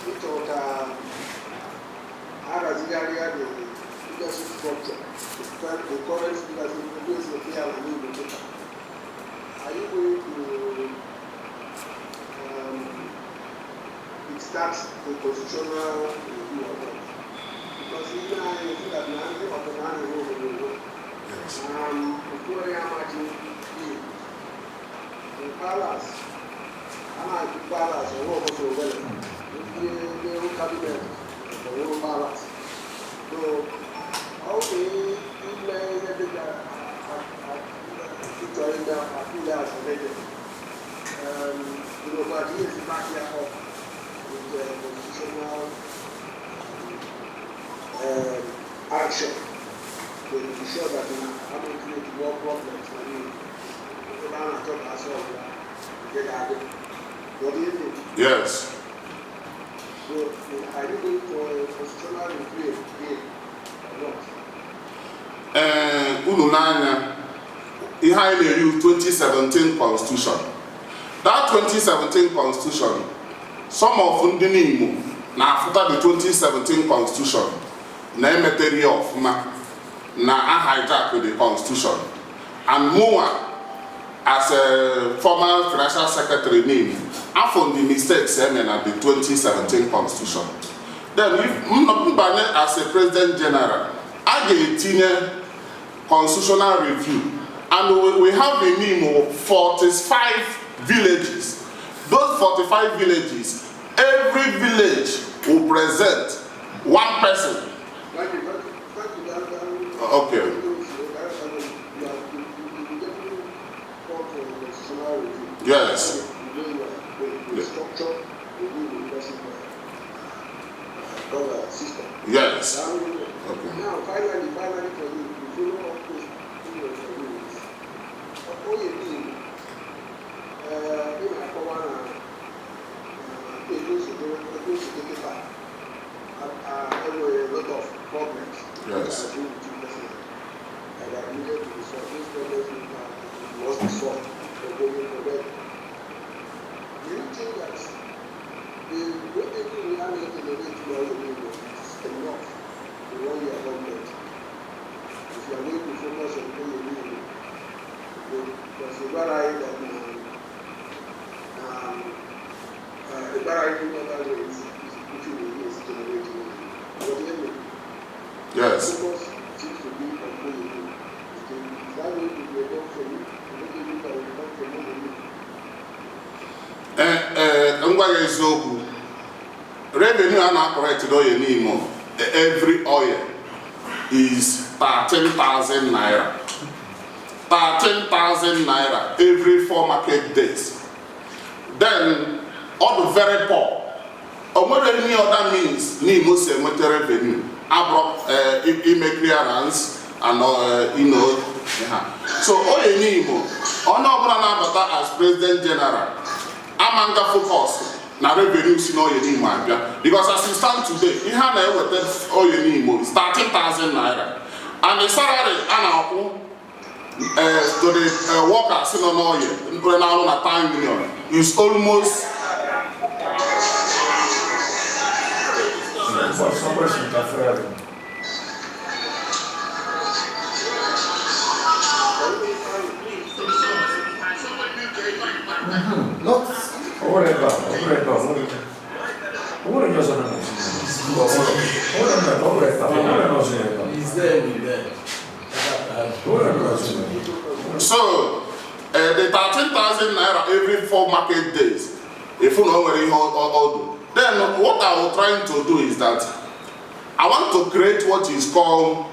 we talk how does the leadership structure, the current leadership is the clear and new data. Are you going to start the constitutional review of that? Because even I think that nothing of the man is over. Before I am actually in palace, I'm at the palace or what was over the cabinet, the whole palace. So, how do you play the but he is back here with the constitutional action to be sure that we are able to create more problems than you. The man I talk as well, get at it. What do you think? Yes. So, are you going for a constitutional review again or not? Ununanya, he had a 2017 constitution. That 2017 constitution, some of NTDU, now after the 2017 constitution, na emeteri of na hijack the constitution. And more, as a former financial secretary name, I found the mistakes at the 2017 constitution. Then if Mbane as a president general, I get a constitutional review, and we have a NIMO 45 villages. Those 45 villages, every village will present one person. Okay. Yes. Yes. Okay. Now, finally, for you, you follow up this all you need. I for one, a lot of problems. Yes. And I needed to solve these problems must be solved for going for them. Do you think that the way they do reality in the way to know is enough for 1 year government? If you are going to focus on what you need, because the barrier that the barrier in other ways is pushing the years generating. What do you mean? Yes. Focus seems to be on what you do. Is that going to be a goal for you? What do you think that will come from what you do? Revenue and correct oil NIMO every oil is 13,000 naira. 13,000 naira every 4 market days. Then all the very poor. Or what any other means NIMO say revenue. Abrupt clearance and So oil NIMO on as President General. Amanga focus na revenue si no yeni mabia because as we stand today he had a with all you need is 13,000 naira and the salary anaku to the workers in no year now na time million is almost So, the 13,000 naira every 4 market days, if you know where you hold, then what I was trying to do is that I want to create what is called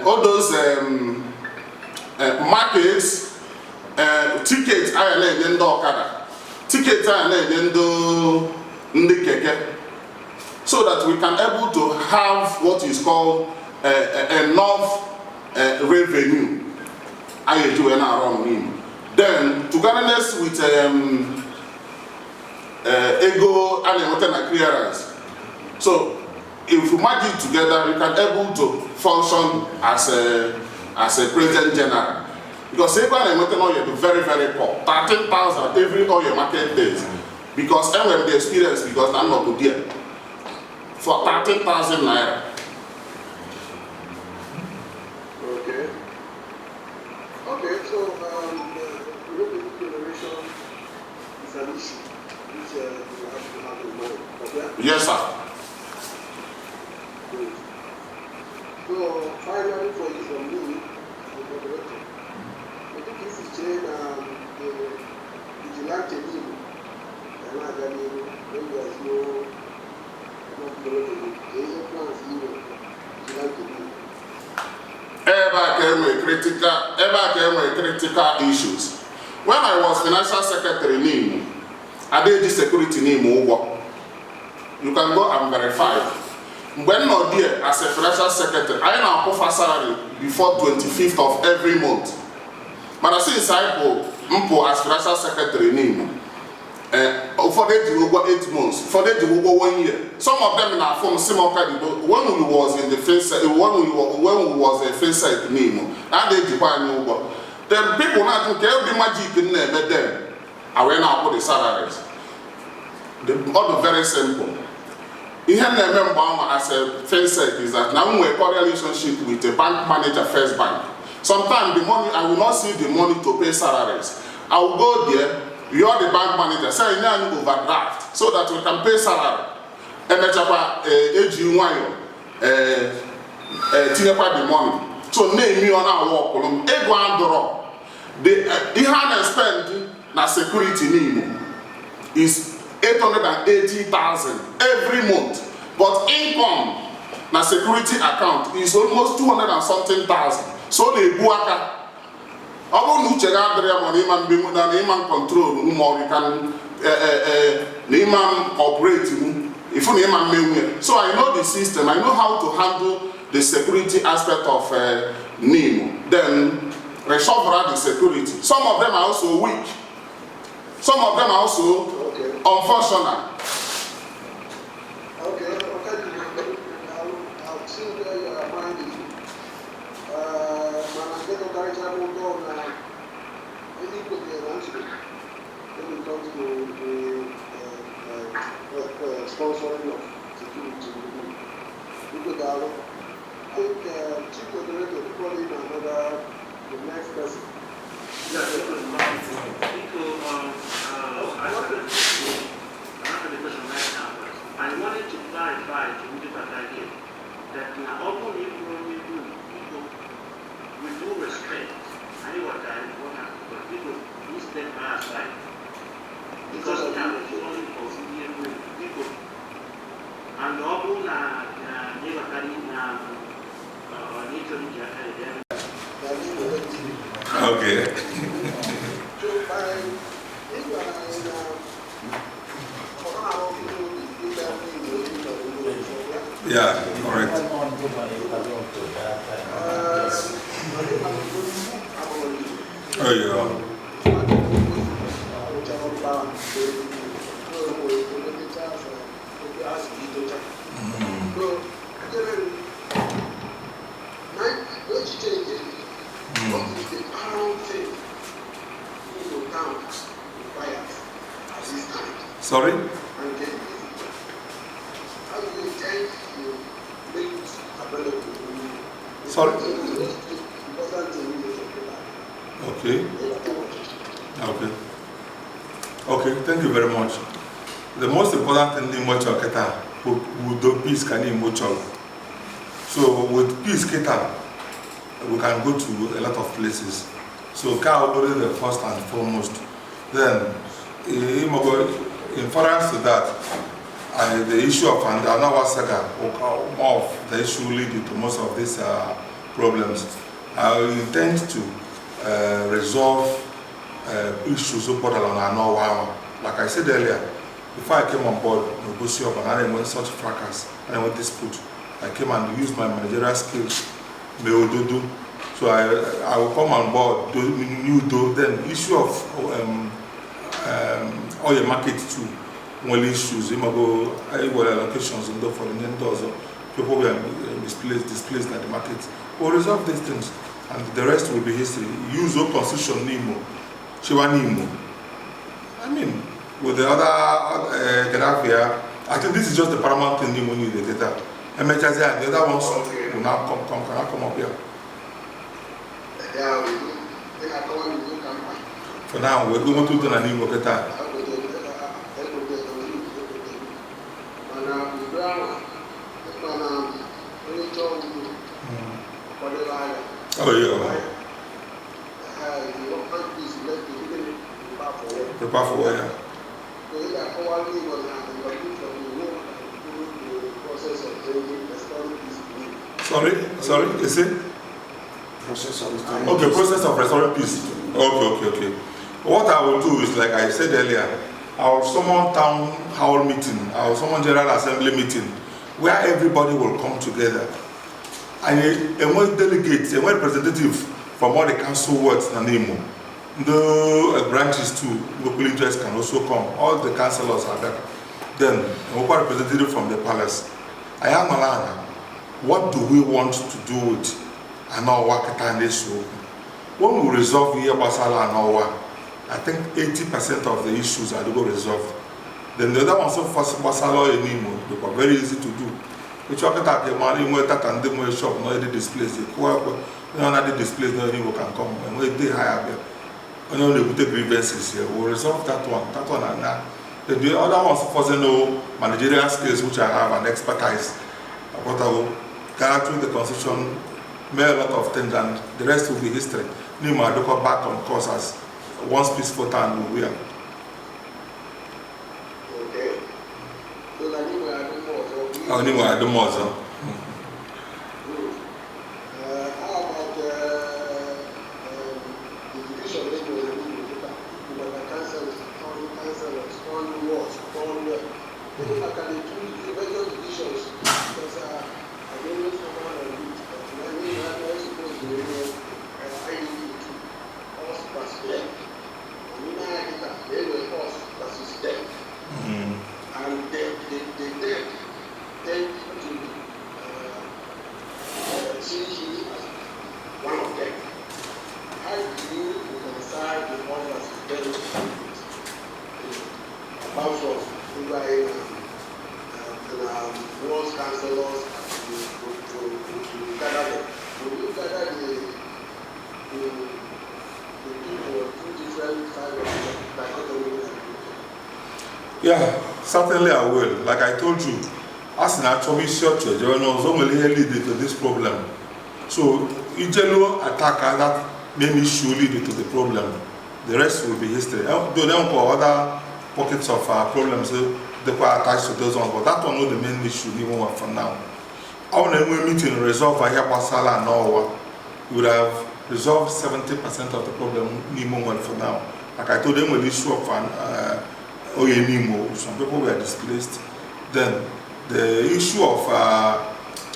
all those markets, tickets I in the Okada, tickets I in the keke, so that we can able to have what is called enough revenue. I do an around. Then togetherness with ego and clearance. So if we merge it together, we can able to function as a president general. Because ego and oil is very, very poor. 13,000 every oil market days. Because I have the experience, because I'm not good there. For 13,000 naira. Okay. Okay, so the European generation is an issue which you have to have in mind. Okay? Yes, sir. Good. So finally, from me, the moderator, I think this is Jane the vigilante NIMO. And I got when there is no plans vigilante NIMO. Ever came with critical issues. When I was financial secretary NIMO, I did the security NIMO. You can go and verify. When not there as a financial secretary, I now offer salary before 25th of every month. But I see inside as financial secretary NIMO. For they do over 8 months, for they do over 1 year. Some of them in our form when we was in the face, when we was a face at NIMO, and they define over. Then people now think every magic in there, but then I went out for the salaries. All very simple. You have to remember as a face is that now we have a relationship with the bank manager, First Bank. Sometimes the money, I will not see the money to pay salaries. I will go there. You are the bank manager, say you need to overdraft so that we can pay salary. And that's why the money. So name me on our work. The hand spend na security NIMO is 880,000 every month, but income na security account is almost 200 and something thousand. So the buaka. I won't check out the man being with an imam control, more we can imam operate if you imam. So I know the system, I know how to handle the security aspect of NIMO. Then reshuffle the security. Some of them are also weak. Some of them are also unfunctional. Okay, I'll see where your mind is. When it comes to the sponsoring of security, I think Chief Moderator will call in the next person. Yes, I wanted to clarify to Mr. that now open with due respect, I know what I want, but people use them as like because they have only for people and all never carrying Okay. Yeah, correct. Oh, yeah. Sorry? Sorry? Okay. Okay. Okay, thank you very much. The most important thing in NIMO Keta would do peace can NIMO. So with peace Keta, we can go to a lot of places. So Car is the first and foremost. Then in furtherance to that, the issue of another saga more of the issue leading to most of these problems. I intend to resolve issues on like I said earlier, before I came on board, and I didn't want such fracas, I didn't want dispute. I came and used my managerial skills, so I will come on board, then issue of oil market too, one issues, allocations and for the vendors, people were displaced at the market. We'll resolve these things, and the rest will be history. Use of constitution NIMO. I mean, with the other Gaddafi, I think this is just the paramount thing NIMO need the data. MHS and the other ones will now come up here. For now, we're going to do the NIMO data. Oh yeah. Prepare for where? Sorry, is it? Process of restoring Okay, process of restoring peace. Okay. What I will do is, like I said earlier, I will summon town hall meeting, I will summon general assembly meeting, where everybody will come together. And one delegate, one representative from all the council wards in NIMO. The branches too, local interests can also come. All the councillors are there. Then, a representative from the palace. I am Alana. What do we want to do with Anowa Katanesu? When we resolve here Basala Anowa, I think 80% of the issues are to go resolved. Then the other ones of Basala and NIMO, they were very easy to do. Which are the money and the shop, no any displays. Another displays, no NIMO can come. And when they hire them, and only with the grievances here, we'll resolve that one and that. Then the other ones for no managerial skills which I have and expertise. What I will guarantee the constitution, made a lot of things, and the rest will be history. NIMO will go back on course as once peaceful time will be. Okay. So NIMO will do more. How about the division of the councillors, on wards, on the two major divisions, because I don't know someone on it, but I mean, I'm supposed to us plus them. They were us versus them. And they tend to see you as one of them. How do you reconcile the one versus them? About us, wards councillors to gather them. Will you gather the people of two different sides of the dichotomy? Yeah, certainly I will. Like I told you, as an actually church, you know, only lead to this problem. So, Ijelo attack that main issue lead to the problem. The rest will be history. Though then for other pockets of problems, they were attached to those ones, but that one not the main issue even for now. Our meeting resolve here Pasala and Norwa would have resolved 70% of the problem NIMO for now. Like I told them, with the issue of NIMO, some people were displaced. Then the issue of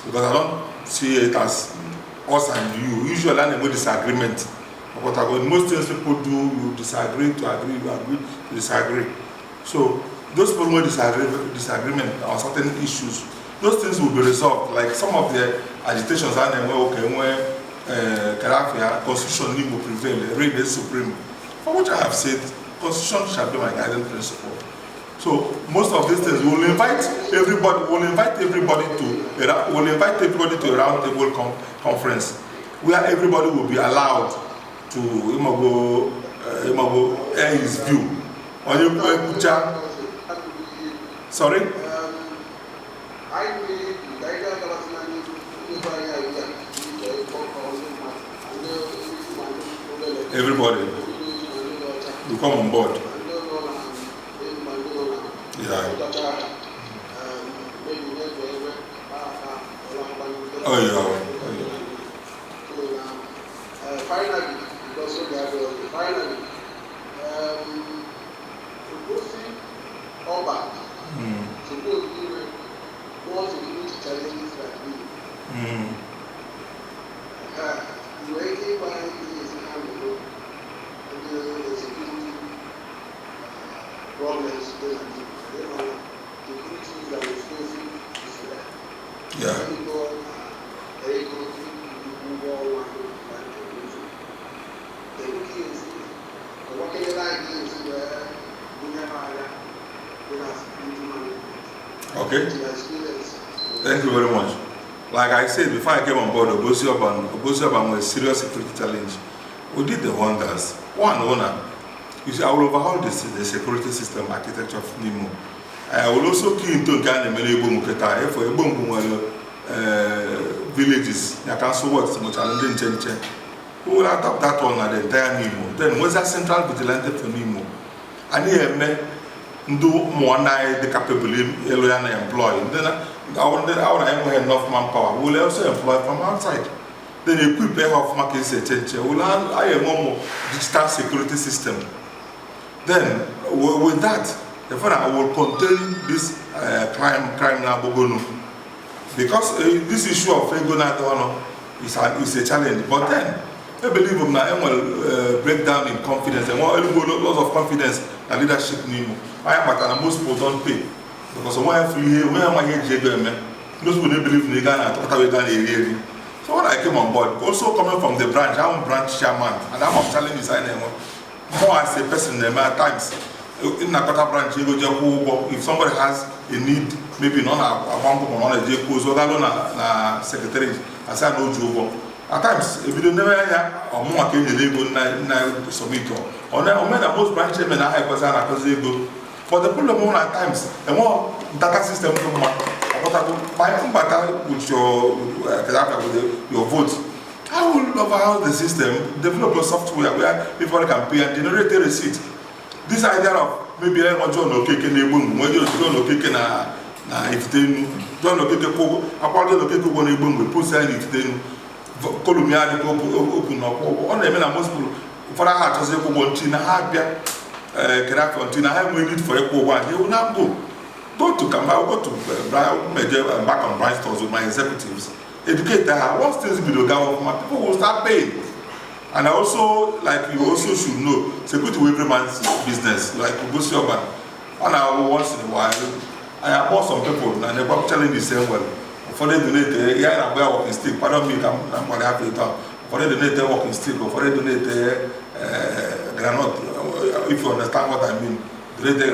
because I don't see it as us and you. Usually, there is disagreement. But most things people do, you disagree to agree, you agree to disagree. So those people with disagreement on certain issues, those things will be resolved. Like some of the agitations are where constitution will prevail, reign is supreme. For which I have said, constitution shall be my guiding principle. So most of these things we'll invite everybody to a round table conference where everybody will be allowed to his view. Onye kwucha. Sorry? Everybody will come on board. Yeah. Oh yeah. Finally, because we have finally, Oba, suppose we more security challenges like me. Waiting by is handled and the security problems they are the issues that we're facing is there. Yeah. Okay. Thank you very much. Like I said before I came on board, Obosi Urban was a serious security challenge. We did the wonders. One owner. You see, I will overhaul the security system architecture of NIMO. I will also key into Ghana for villages. I can so what so much challenging. We will adopt that one at the entire NIMO. Then what's that central vigilante for NIMO? And here do more the capable employee. Then I want to have enough manpower. We will also employ from outside. Then equip a half market change. We will have a more digital security system. Then with that, therefore I will contain this crime now because this issue of is a challenge. But then I believe break down in confidence and lots of confidence and leadership NIMO. I am but most people don't pay because when I those who don't believe in Ghana. So when I came on board, also coming from the branch, I'm branch chairman and I'm of challenge design more as a person at times. In Nakota branch, if somebody has a need, maybe not a secretary, I say no job. At times, if you don't never or more can you label submit or most branch chairman I have. But the problem at times, the more data system from my own battle with your votes. I will overhaul the system, develop a software where people can pay and generate a receipt. This idea of maybe I want John Okeke Nebung, when you're John Okeke na if then John Okeke Kogo, apart from Okeke Kogo Nebung, we put sign if then Columia open up. On the most people, for a heart as a Kogontina, Habia, Kerafontina, I have need for a Kogo, they will not go. Go to Kamba, go to back on Brian stores with my executives. Educate them. Once things be the government, people will start paying. And I also, like you also should know, security with every man's business, like Obosi Urban. And I once in a while, I have bought some people and they're telling the same well. For them to donate, yeah, I'm wear walking stick. Pardon me, I'm going to have it out. For them to donate walking stick, or for them to donate granite, if you understand what I mean. Donate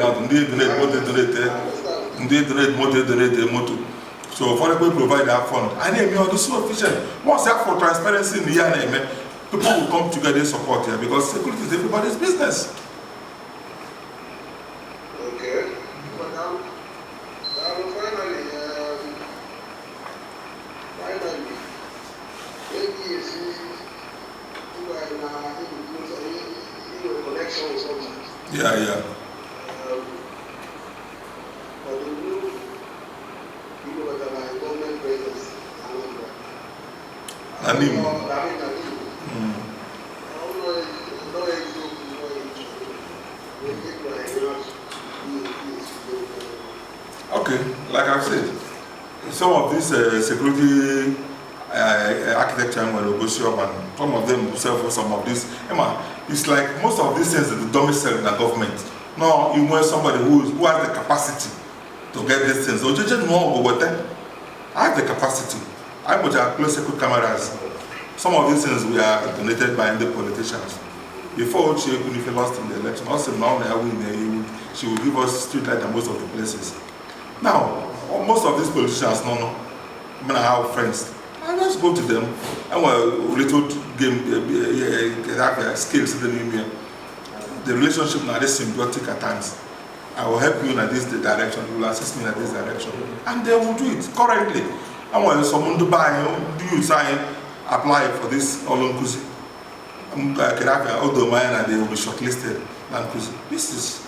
motor. So for the people provide that fund, and then you are so efficient. Once you have for transparency in the year, people will come together and support here because security is everybody's business. Okay. But now finally, in connection with something. Yeah. But the new that my government presence and NIMO. Okay, like I've said, some of these security architecture and Obosi Urban, some of them serve for some of this. It's like most of these things that the domicile in the government. Now you want somebody who has the capacity to get these things. I have the capacity. I put our close security cameras. Some of these things we are donated by the politicians. Before she lost in the election, also now she will give us street light in most of the places. Now, most of these politicians I have friends. I just go to them and little game skills in the the relationship now is symbiotic at times. I will help you in this direction, you will assist me in this direction. And they will do it correctly. And when someone do you sign, apply for this all-inclusive? Although and they will be shortlisted. This is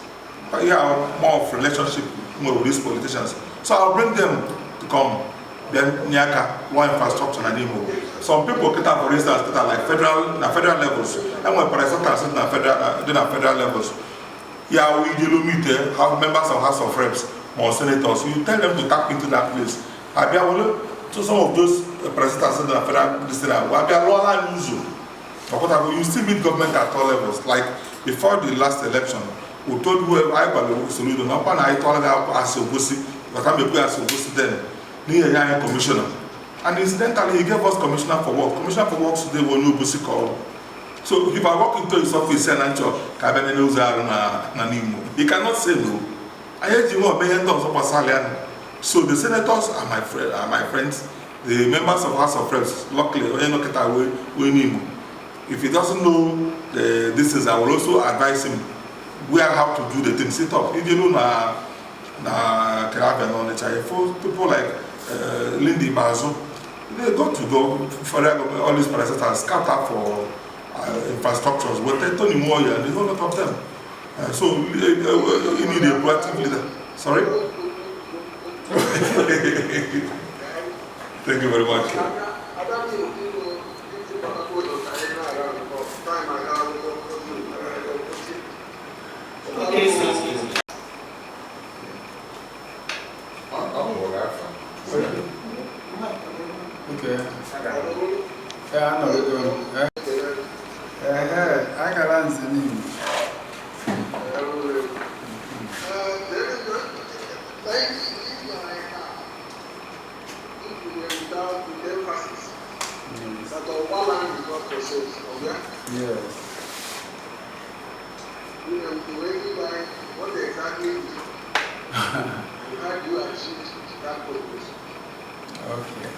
more of relationship with these politicians. So I'll bring them to come. Then Nyaka, more infrastructure and NIMO. Some people get up, for instance, that are like federal levels. And when presidents are federal levels, yeah, we do meet have members of House of Reps or senators. You tell them to tap into that place. So some of those presidents that are federal you still meet government at all levels. Like before the last election, we told whoever I solution, not one I told them as a bussy, but I'm a as a bussy then. Commissioner. And incidentally, he gave us commissioner for work. Commissioner for work today will new bussy call. So if I walk into his office and I he cannot say no. I heard you want so the senators are my friends. The members of House of Reps, luckily, if he doesn't know this is, I will also advise him where how to do the thing. Sit up. If you know people like Lindy Bazo, they got to go for all these places and scout out for infrastructures, but they don't more and a whole lot of them. So you need a proactive leader. Sorry? Thank you very much. Okay. Yeah, I know. I can answer him. Yes. What exactly how do you achieve that purpose? Okay.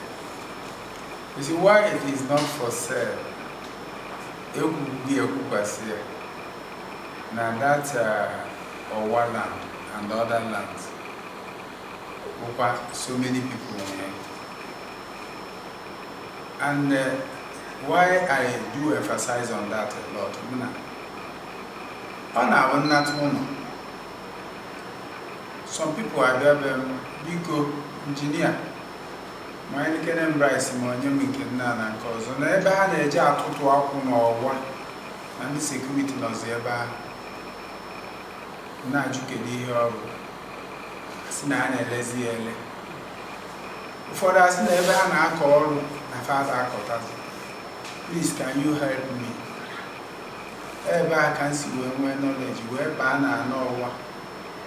You see why it is not for sale? It could be a kupasi. Now that Owa land and other lands, so many people here. And why I do emphasize on that a lot, on our not some people are there, big engineer. My can embrace him on your making none cause on ever had a job to walk on or one and the security knows ever. Now you can hear Snana lazy. For us, never an alcohol, my father caught. Please, can you help me? Ever I can see when knowledge where banner no one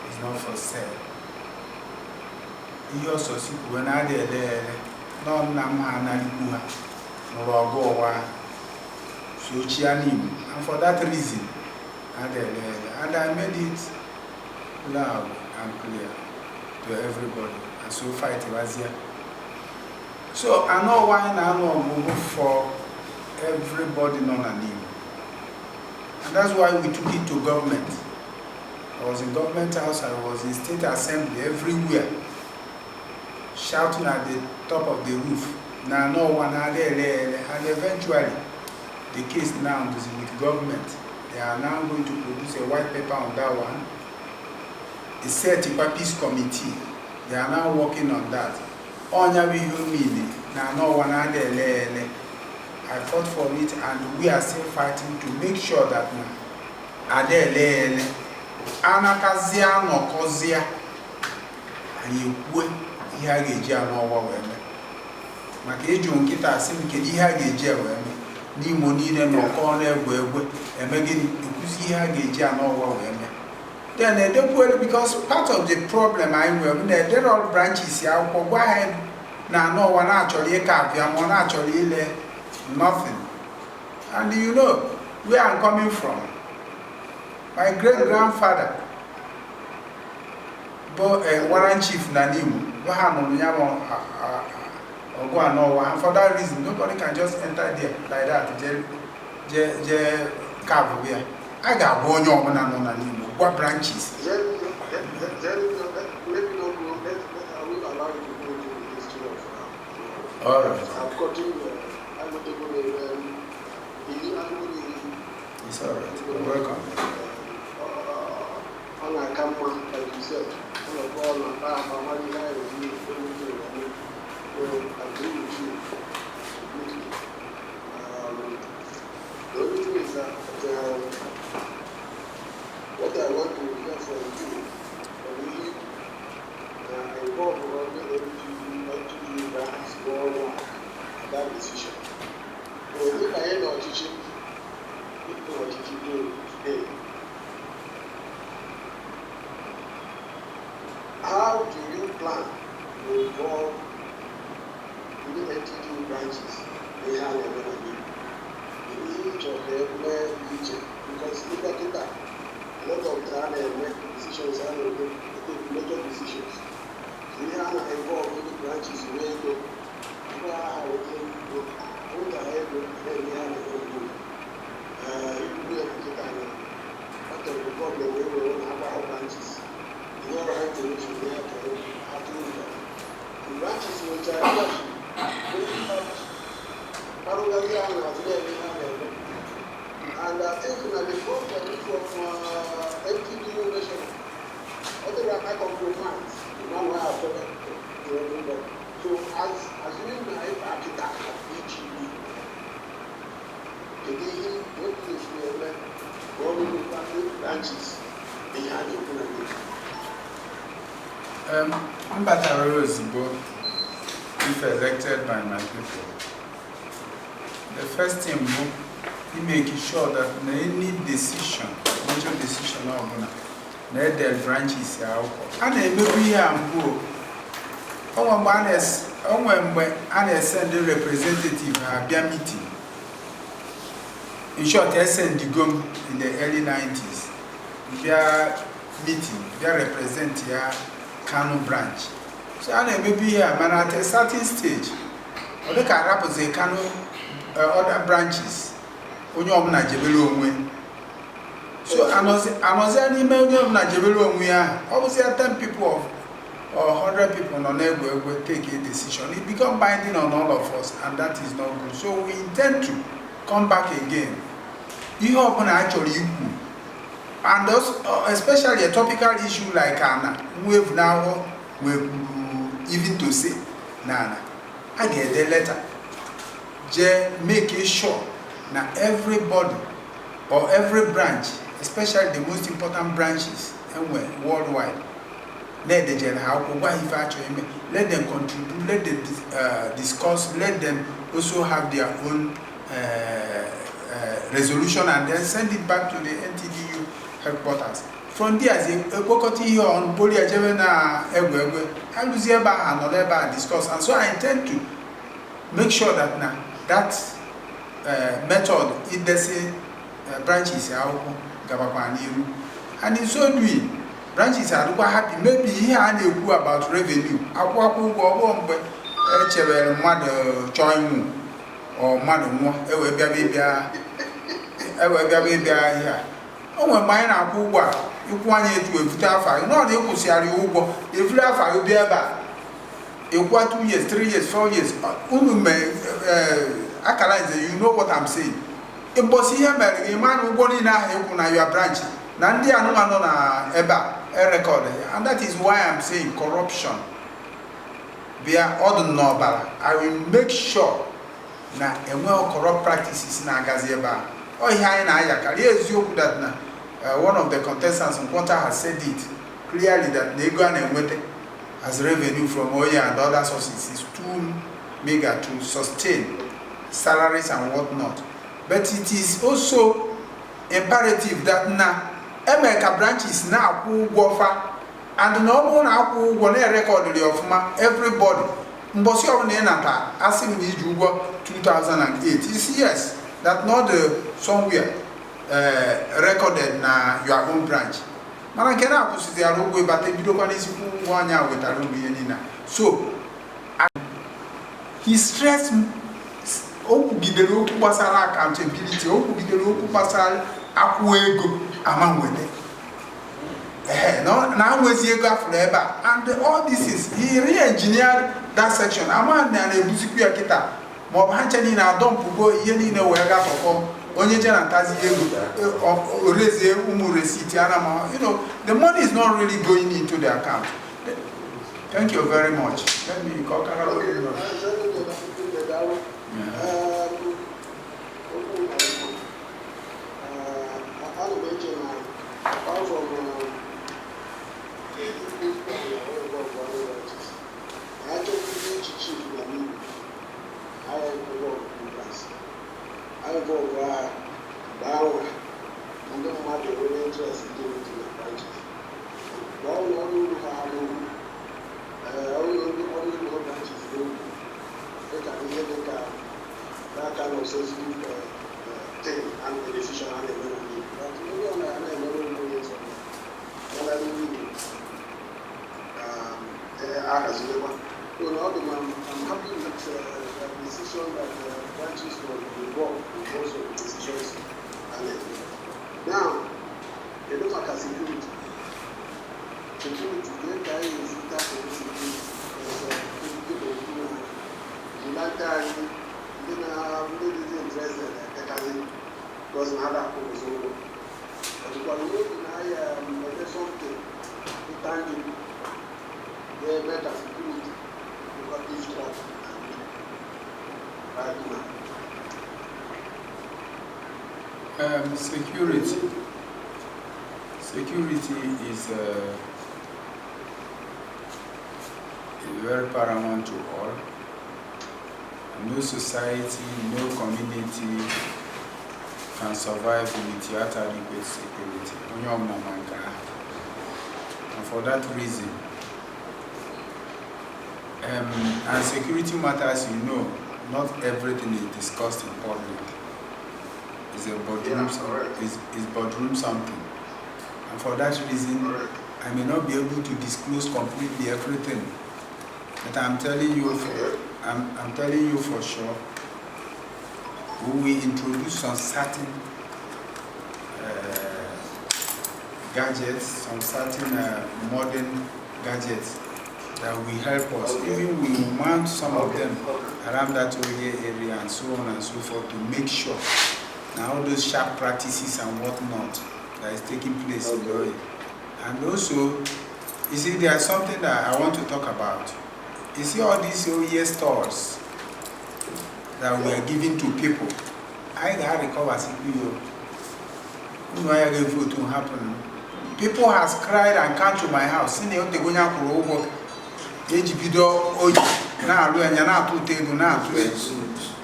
is not for sale. You also see when I did no Namana Rogoa, so Chianim, and for that reason, I did and I made it loud and clear to everybody, and so fight was here. So I know why I know move for everybody non and NIMO. And that's why we took it to government. I was in government house, I was in state assembly, everywhere, shouting at the top of the roof. Now no one had there, and eventually the case now is with government. They are now going to produce a white paper on that one. A certified peace committee. They are now working on that. Now no one had there. I fought for it, and we are still fighting to make sure that Adele Anakazia no Kozia and you would Yagija no women. Makajun Kita Simke Yagija women, Nimonina no corner where and Megan Yagija no women. Then they don't well because part of the problem I will there are branches here. Why now no one actually can't one actually nothing. And you know where I'm coming from. My great grandfather, Warren Chief Nanimu, and for that reason, nobody can just enter there like that. I got one young man on an email. What branches? Then maybe not go. I will allow you to go into the history of. All right. I've got to. I'm going to go to. It's all right. You're welcome. On a camera, like you said, on a ball, on a bar, on one line, and you agree with you. The only thing is that what I want to hear from you, really involve the NTDU guys worldwide that decision. So if I end up teaching people what to do today, how do you plan to involve the NTDU branches in how they're going to be in each of their region? Because look at that. A lot of time they make decisions and they take major decisions. So we have to involve the branches where you go. What the hell do we have to do? If we have to get out of the problem, we will have our branches. You never have to mention we have to do that. The branches which are actually and I think that the problem from NTDU National, other than I compromise, the one where I feel so as you know, I architect of EGB, the day what is the one of the branches they had to I'm Batara Rosibo, if elected by my people. The first thing we make sure that any decision, major decision of the branches are and maybe here and go. When send the representative have meeting. In short, they send the gum in the early 90s. Their meeting, they represent here Kano branch. So I may be here, man, at a certain stage. Or they can represent Kano other branches. Only of Najebelo win. So I was an email of Najebelo. We are obviously 10 people or 100 people on there will take a decision. It becomes binding on all of us, and that is not good. So we intend to come back again. You open actually equal. And those, especially a topical issue like Anna, we've now even to say, Nana, I get the letter. Just making sure that everybody or every branch, especially the most important branches worldwide, let them let them contribute, let them discuss, let them also have their own resolution and then send it back to the NTDU headquarters. From there, a Bokoti here on Bolia Jevena Egwe, I will see about and discuss. And so I intend to make sure that now that method, it does say branches are and in so doing, branches are quite happy. Maybe here and they go about revenue. I walk over mother join or mother more, here. Oh, when mine are poor, you want it to a fire. No, they will see a Ugo. If you have a beer, you want 2 years, 3 years, 4 years. You know what I'm saying. In Bosia, a man who got in your branch. Nandi Anumana Eba, a record. And that is why I'm saying corruption. We are all the noble. I will make sure that a well corrupt practices in Agazieba. Oh, here that one of the contestants in Quanta has said it clearly that they go and wait as revenue from oil and other sources is too mega to sustain salaries and whatnot. But it is also imperative that now America branches now who go far and no one who will record of everybody. Mbosi of Nenata asking me to go 2008. It's yes. That not somewhere recorded na your own branch. Man, I cannot put the Arogo, but the Bidokan is 1 year with Arogo. So, he stressed, oh, be the local Basara accountability, oh, be the local Basara akwego amangwele. No, now we see go forever, and all this is he re-engineered that section. Aman and a music kita. Mo hanchani na don pugo yeni na wega for onye jana tazi oreze umu receipt anama. You know, the money is not really going into the account. Thank you very much. Let me call Carol. that kind of sensitive thing and the decision and the memory. But maybe on the memory is on the so now I'm happy with the decision that branches will involve in most of the decisions. And now, they look at security. Security, the guy is that security. That guy, really interested because another was over. But when you deny something, you can't do the better security because this job Security is very paramount to all. No society, no community can survive without adequate security. And for that reason, and security matters, you know, not everything is discussed in public. It's a boardroom, it's boardroom something. And for that reason, I may not be able to disclose completely everything. But I'm telling you, I'm telling you for sure, we will introduce some certain gadgets, some certain modern gadgets that will help us. Even we will mount some of them around that area and so on and so forth to make sure now all those sharp practices and whatnot that is taking place in the way. And also, you see, there's something that I want to talk about. You see all these OES stores that we are giving to people. I got recovered CPU. To happen. People has cried and come to my house. Seen they go now for over. HBO oji na alu enya na atutego na atue.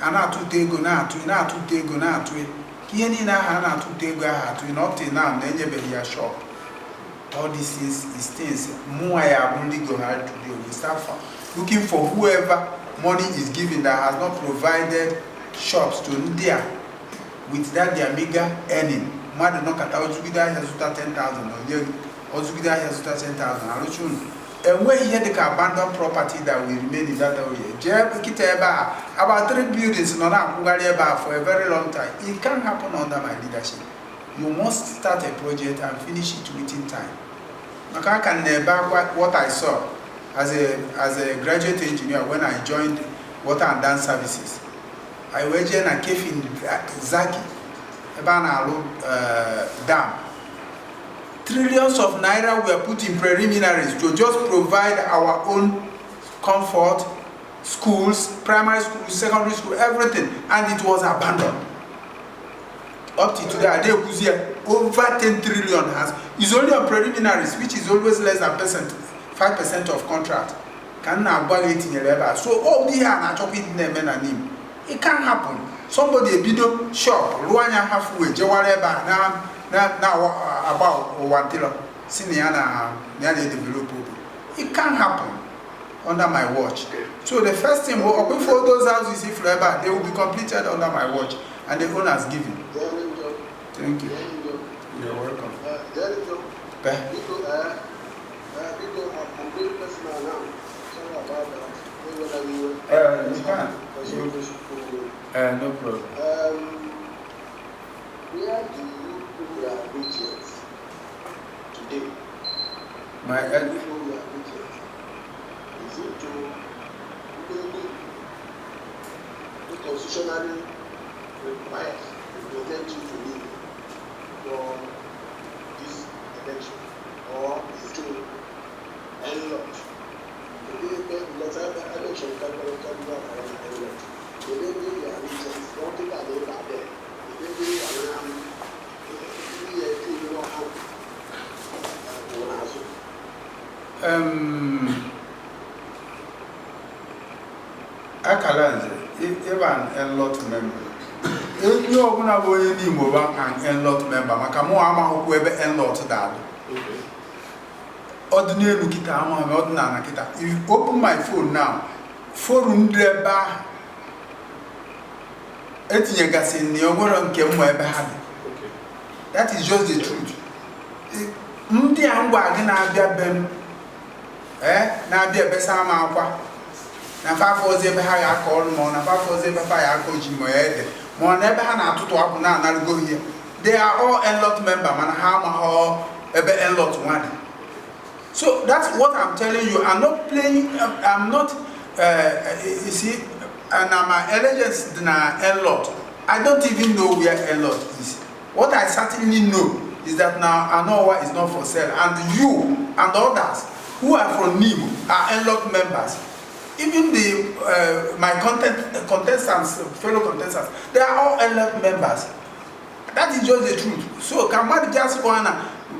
Ana atutego na atue na atutego na atue. Kiye ni na ha na atutego ha atue not till now na enye be ya shop. All these things is things more I only go hard to do. We start looking for whoever money is given that has not provided shops to India with that their meager earning. Mother no kata ozugida has 10,000 or ozugida has 10,000. And where here the abandoned property that will remain in that area. About 3 buildings for a very long time. It can't happen under my leadership. You must start a project and finish it within time. I can never what I saw as a graduate engineer when I joined Water and Dance Services. I went in a cave in Zaki, Dam. Trillions of naira were put in preliminaries to just provide our own comfort, schools, primary schools, secondary school, everything, and it was abandoned. Up to today, over 10 trillion is only on preliminaries, which is always less than 5% of contract. Can now buy it in a so all the are talking them and him. It can't happen. Somebody a video shop, Luanya halfway, Jawareba now about 1 kilo. Siniana nearly developed. It can't happen under my watch. So the first thing before those houses if forever, they will be completed under my watch and the owners given. Thank you. You're welcome. I'm very personal now. Sorry about that. You can. No problem. Where do you we are rejects today? My People we are rejects. Is it to the constitutionally requires to present you to me for this election, or is it to unlock? Because I election can go for an unlock. The way we are rejects, don't think that they are there. The way we are around, we are doing no harm. Akalanze, even a lot member. If you are going to go in Moba and a lot member, Makamama, whoever a lot that. Ordinary Kita, ordinary Kita. If you open my phone now, 400 bar. Etiagasin, the Ogoran came where that is just the truth. Mdi angwa gina bia bem na bia besa ma akwa na fa foze be ha ya call mo na fa foze be fa ya ko ji mo ede mo na be ha na atoto abu na na go here. They are all Enlot member man ha ma ho ebe Enlot one. So that's what I'm telling you. I'm not playing, I'm not you see, and my allegiance na Enlot. I don't even know where Enlot is. What I certainly know is that now Anowa is not for sale, and you and others who are from NIMO are Enlot members. Even the my contestants, fellow contestants, they are all Enlot members. That is just the truth. So can one just go on?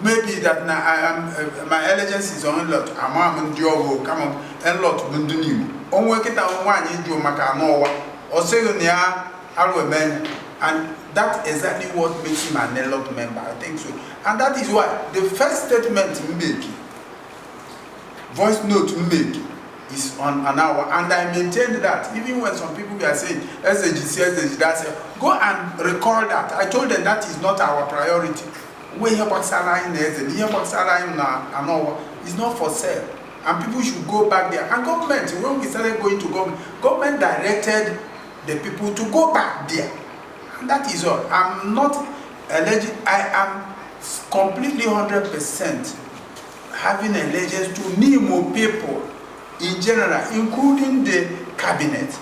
Maybe that now I am my allegiance is on Enlot. I'm Diogo, come on, Enlot Bundunim. On work it on one in Jomaka Anowa or Segunia Alwemen, and that's exactly what makes him an Enlot member. I think so. And that is why the first statement to make, voice note to make, is on an hour. And I maintained that even when some people were saying SAG, that's go and recall that. I told them that is not our priority. We have Saline is not for sale. And people should go back there. And government, when we started going to government directed the people to go back there. And that is all. I'm not alleged, I am completely 100% having allegiance to NIMO people in general, including the cabinet.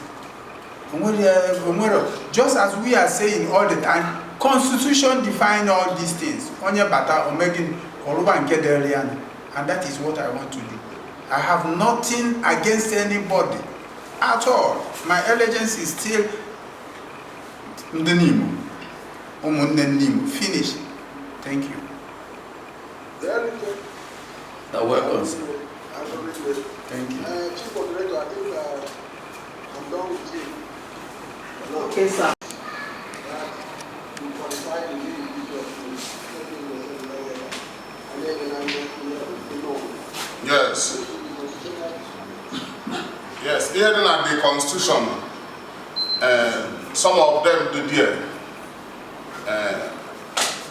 Just as we are saying all the time, Constitution defines all these things. And that is what I want to do. I have nothing against anybody at all. My allegiance is still the NIMO. Finish. Thank you. Welcome. Thank you. Chief Moderator, I think I'm done with you. Okay, sir. You qualify the individual Yes. Yes, here at the Constitution, some of them did here.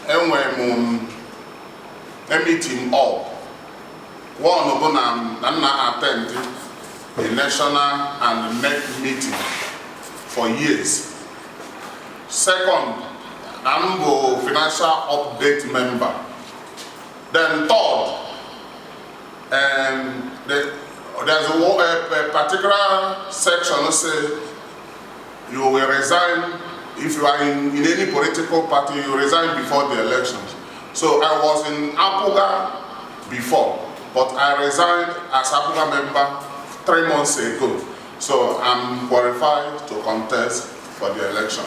And when a meeting up, one of them attend the national and the NEC meeting for years. Second, I'm a financial update member. Then third, there's a particular section that says you will resign if you are in any political party. You resign before the elections. So I was in Apuga before, but I resigned as Apuga member 3 months ago. So I'm qualified to contest for the election.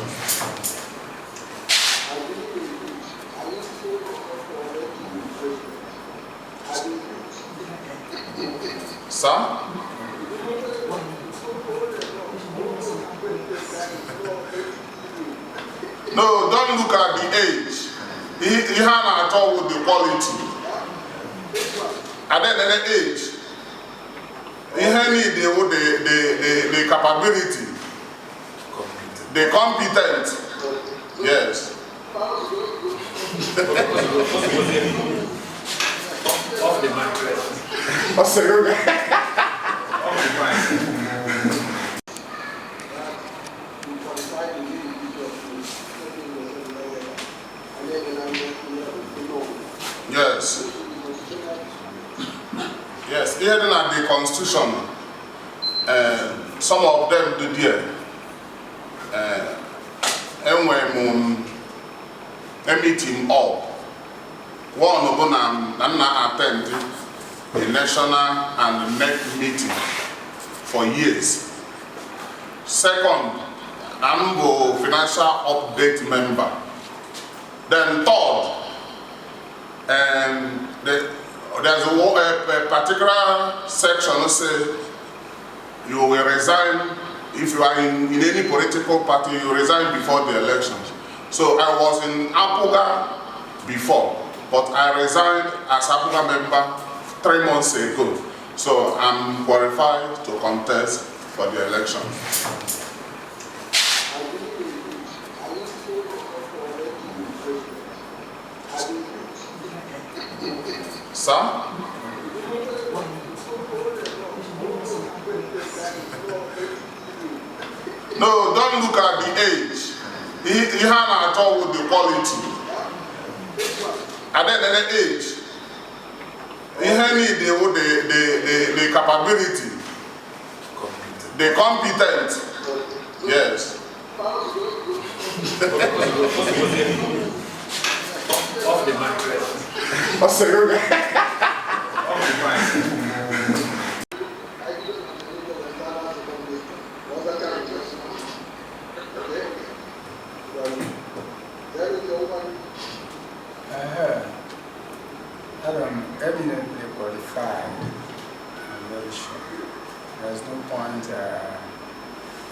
Sir? No, don't look at the age. He had at all with the quality. At the age, he need the capability, the competent. Yes. Off the mic. Oh, sorry. here at the Constitution, some of them do there. And when a meeting all, one of them attend the national and NEC meeting for years. Second, I'm a financial update member. Then third, there's a particular section that says you will resign if you are in any political party. You resign before the elections. So I was in Apuga before, but I resigned as Apuga member 3 months ago. So I'm qualified to contest for the election. Sir? No, don't look at the age. He had at all with the quality. At the age, he need the capability, the competent. Yes. Off the mic. Off the mic. I'm eminently qualified. I'm very sure. There's no point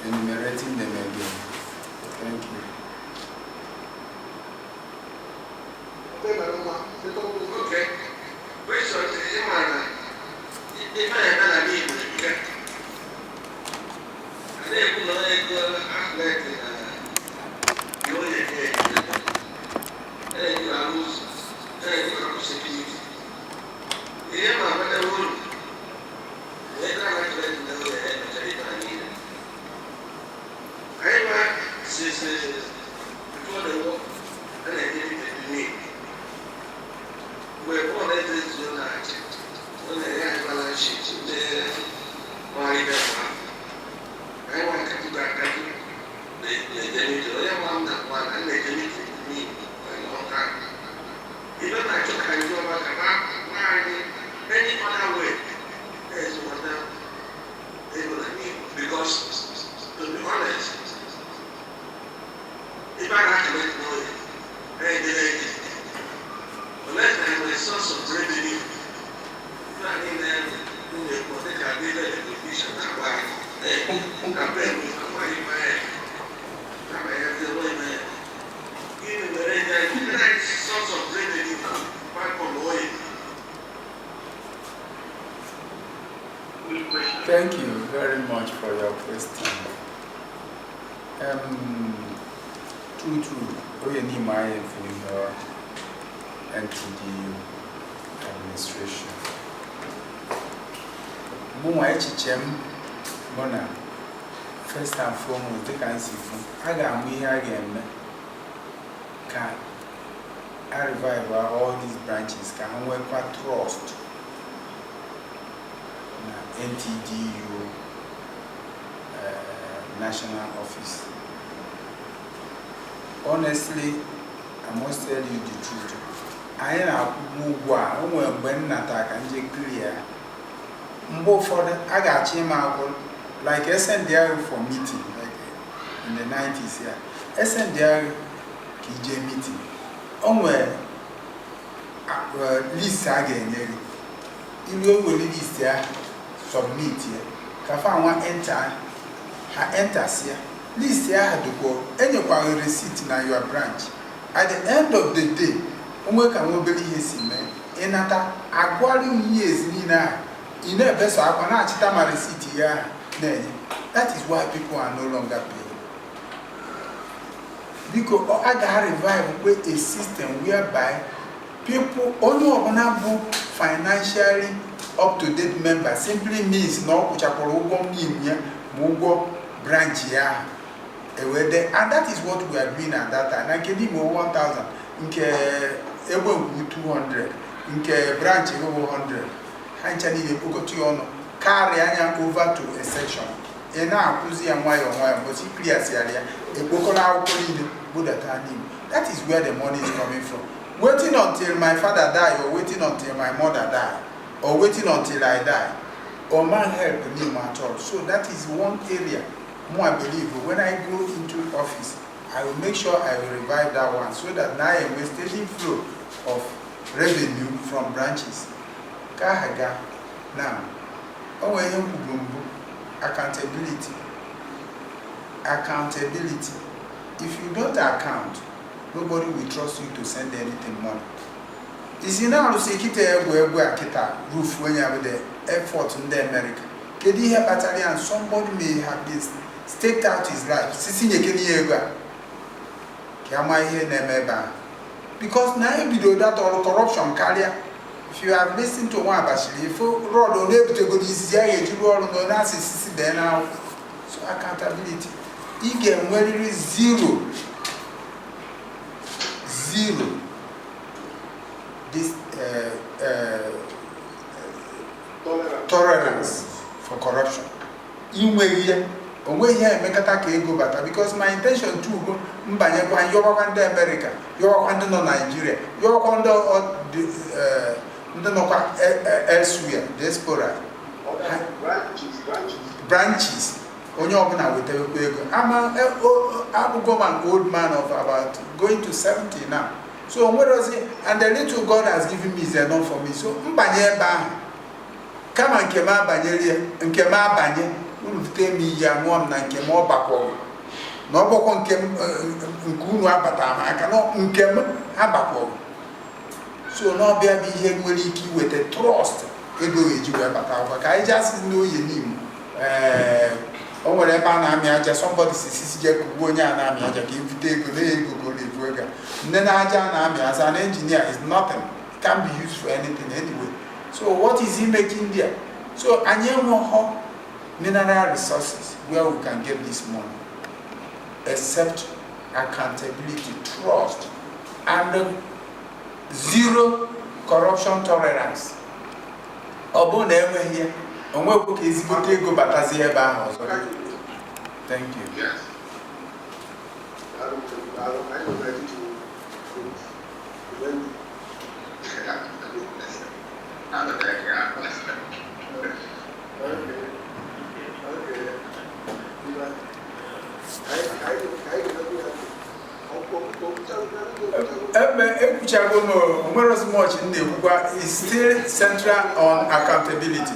enumerating them again. Thank you. Okay. Question is, before the war, and I did it in me. We're born at this united. When I had balance sheet, I want to do that. They need to learn that one and they need to me for a long time. Even I took a job at any other way, there's what they will need. Because, to be honest, if I had to make money, unless I have a source of revenue, I mean, the political leader, the politician, I pay me for money, I have the way, man. Even the source of revenue, back on the way. Thank you very much for your question. True. We need my for NTDU administration. Mona, first and foremost, the council. I got me again. I revive all these branches. Can work for trust. NTDU National Office. Honestly, I must tell you the truth. I am when attack and clear. I got him out like SNDR for meeting, like in the 90s. Yeah, SNDR KJ meeting. Where list again, you will list here, submit here. Kafa one enters here. List here had to go. Any receipt in your branch. At the end of the day, we can mobile his man. In a quarter years, Nina. In a best, I cannot check my receipt here. That is why people are no longer paying. Because I got revive with a system whereby people only have financially up to date members simply means no branch here. And that is what we are doing at that time. I give him 1,000, in 200, in branch 100. Hanchani de Pocotiono, carry over to a section. And now, Pussy and why or why, but he clears the area, a Bocola Buddha. That is where the money is coming from. Waiting until my father die, or waiting until my mother die, or waiting until I die, or man help me at all. So that is one area. More I believe when I go into office, I will make sure I will revive that one so that now I am a steady flow of revenue from branches. Kahaga. Now, accountability. Accountability. If you don't account, nobody will trust you to send anything money. Is in our secretary where roof when you have the effort in the America. Kedi here battalion, somebody may have this staked out his life. Sisi nyekeni because now you do that or corruption carrier. If you have listened to one Bashiri, if you roll on able to go this year, you roll on the Nancy there now. So accountability. He can very zero. This tolerance for corruption. Because my intention too, you're America, you're under Nigeria, you're under elsewhere, diaspora. Branches. I'm an old man of about going to 70 now. So what does it? And the little God has given me is enough for me. So come and Kema Banyeria and Kema Banye. Tell me ya mom na nke mo bakwo no boko nke nkunu abata ma aka no nke abakwo so no bia bi ihe nwere iki with a trust ego eji we bata ka I just know ye nim o nwere ebe na ami aja somebody sisi je ku onya na ami aja ka invite ego na ego go le buega nne na aja na ami as an engineer is nothing, can be used for anything anyway. So what is he making there? So anyone mineral resources where we can get this money, except accountability, trust, and zero corruption tolerance. Thank you. Yes. I don't know ready to is still central on accountability.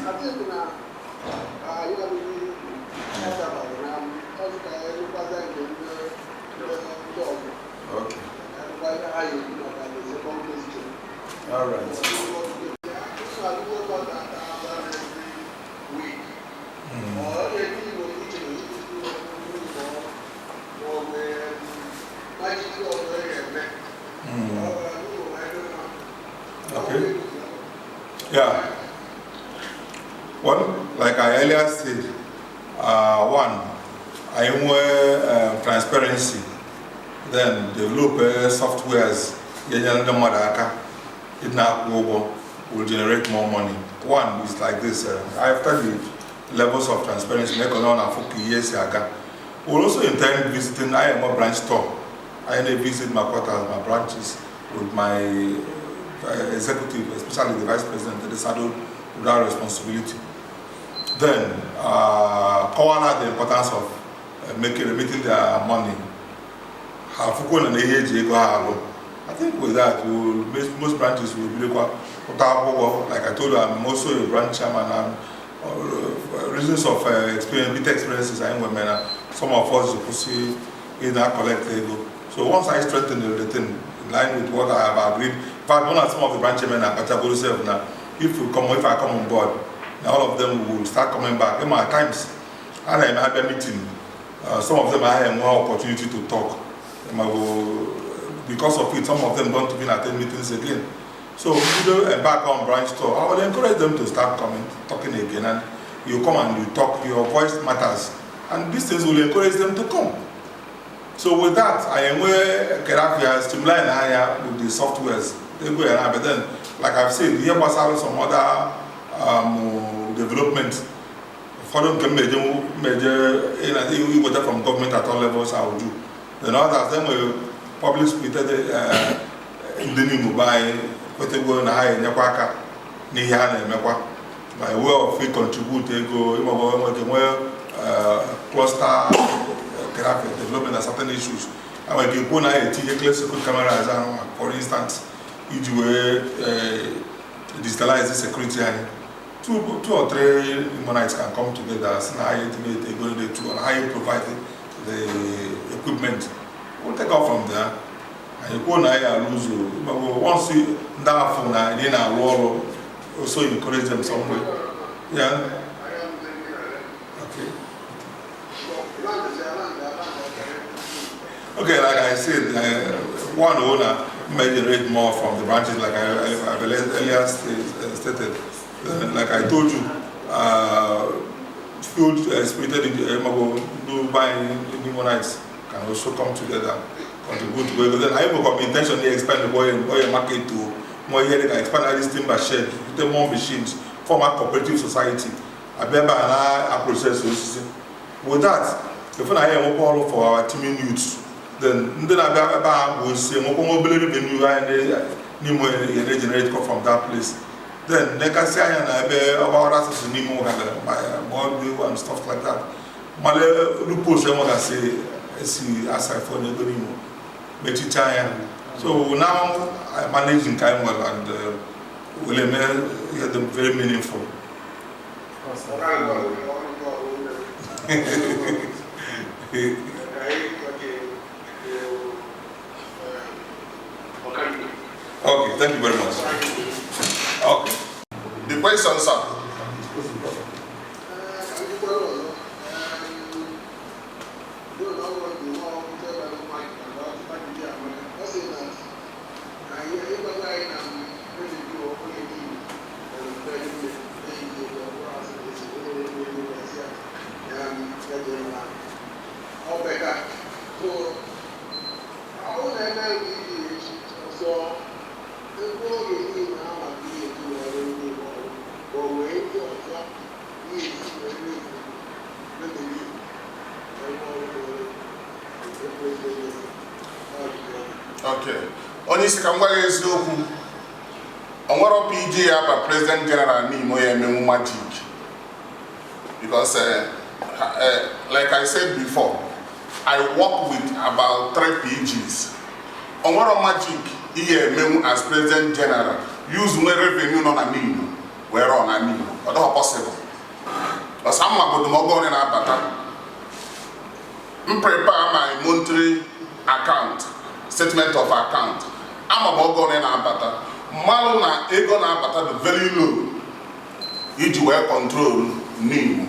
Okay. All right. Okay. Yeah. Well, like I earlier said, one, I am transparency. Then develop softwares. Will generate more money. One is like this. After the levels of transparency, years ago, we also intend visiting IMO branch store. I visit my quarters, my branches with my executive, especially the vice president, the saddle with that responsibility. Then, call out the importance of remitting their money. I think with that, most branches will be like I told you, I'm also a branch chairman. Reasons of experience, bit experiences, some of us pursue in that collective. So once I strengthen the thing in line with what I have agreed, in fact, one of some of the branch chairmen at Pachagolo self now, if I come on board, now all of them will start coming back. At times, and I have a meeting. Some of them I have more opportunity to talk. Because of it, some of them don't even attend meetings again. So if you embark on branch store, I will encourage them to start coming, talking again, and you come and you talk, your voice matters, and these things will encourage them to come. So with that, I am where Kerafia streamline with the softwares. They go around, but then, like I've said, here was some other development. Foreign can major in from government at all levels, I will do. Then others then will public spirited in the NIMO by what they go in high in Yakwaka, Nihana, Mekwa. By way of free contribute, they go cluster therapy, development of certain issues. And when you go now, a classical cameras, for instance, if you digitalize the security, two or three monarchs can come together and how you intimate they go into two and how you provide the equipment. We'll take off from there. And you go now and lose you. But once you down from now, then I will also encourage them some way. Yeah. Okay. Okay, like I said, one owner may generate more from the branches, like I earlier stated. Like I told you, field spirited buying NIMO nights can also come together, contribute together. Then I will intentionally expand the boy market to more here. They can expand this timber shed, put more machines, form a cooperative society. I remember a process. With that, if I am all for our teaming youths, then I will say mobility venue and NIMO generate from that place. Then they can say about us in NIMO and stuff like that. Male lupus can say aside for NIMO. So now I'm managing time well and will hear them very meaningful. Okay, thank you very much. Okay. The question, sir. Okay. Only Sikangwa is looking. On what of PG about President General NIMO magic. Because, like I said before, I work with about 3 PGs. On what of magic, as President General, use my revenue on a NIMO. We're on a NIMO. But not possible. But some of them are going in a battle. Prepare my monthly account. Statement of account. I'm about going in a battle. Malona Egon Abata the very low. You will control NIMO.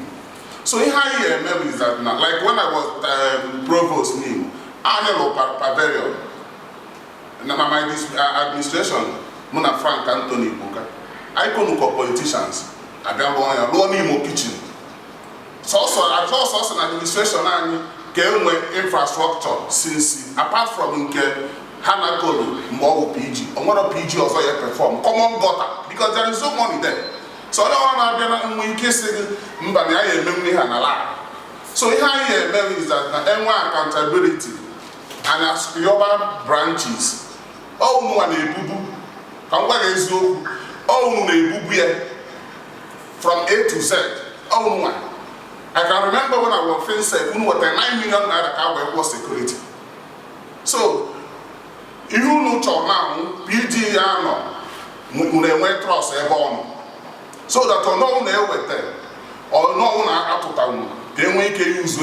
So in how you maybe is that now? Like when I was provost NIMO, annual pavilion. Now my administration, Mona Frank Anthony Buka. I couldn't call politicians. I got one NIMO kitchen. So also I also an administration and infrastructure since apart from Hanakolo, more PG, or what a PG also perform, common gutter, because there is no money there. So I don't want to be so here is that NY accountability and as global branches, oh no one a boo from A to Z, oh no one. I can remember when I was finished, what a 9 million naira was security. So if you know now, PG trust so that no one with them or no one out of town, then we can use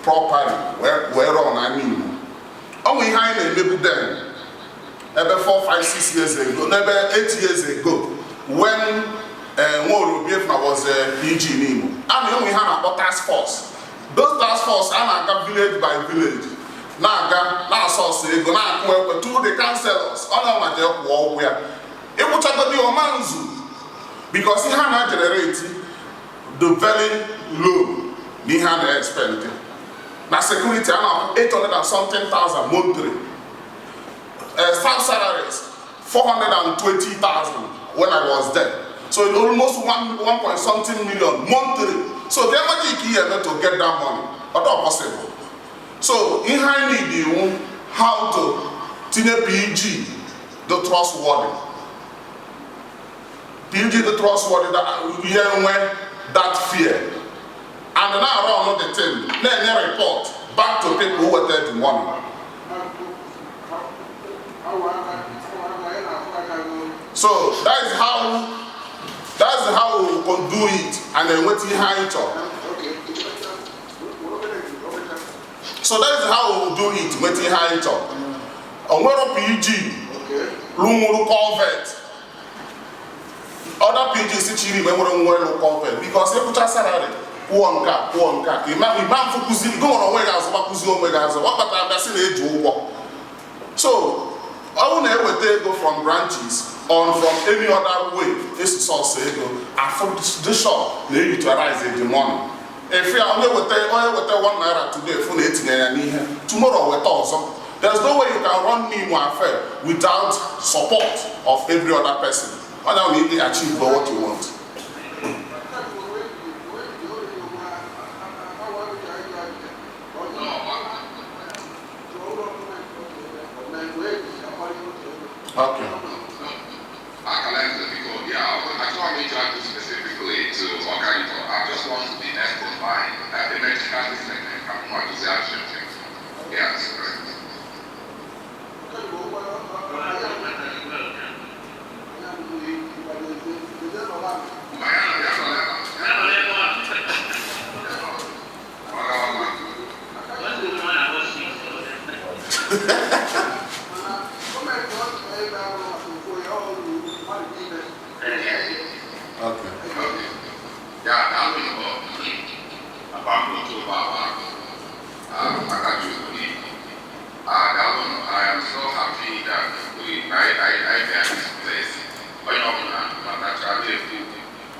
properly where on I mean. Only high maybe then, about 4, 5, 6 years ago, never 8 years ago, when was PG NIMO. And we had a task force. Those task force are village by village. Now source go now to the councillors. All of my job where it would have to be a manzu because he had generate the very low he had expended. Now security now 800 and something thousand monthly. Staff salaries 420,000 when I was there. So it's almost 1 point something million monthly. So the magic here to get that money, but not possible. So in high need you how to PG the trustworthy. PG the trustworthy that here when that fear. And now around the thing, then they report back to people who were there the money. So that's how we can do it, and then what he high top. So that is how we do it, what he high top. And where PG, Lumuru convert. Other PGs actually remember where convert because they put a salary. One car. Imam Fukuzi go on away as Wakuzi Omega, what but I'm saying they do work. So I will never go from branches on from any other way. This is also go and from the shop they utilize the money. If you are only with ₦1 today for 18 naira, tomorrow with also. There's no way you can run NIMO affair without support of every other person. And now you can achieve what you want. Okay. I can't reach out specifically to Organico. I just want to be next in line at the next segment of monetization. Yes. I am so happy that I get this place. And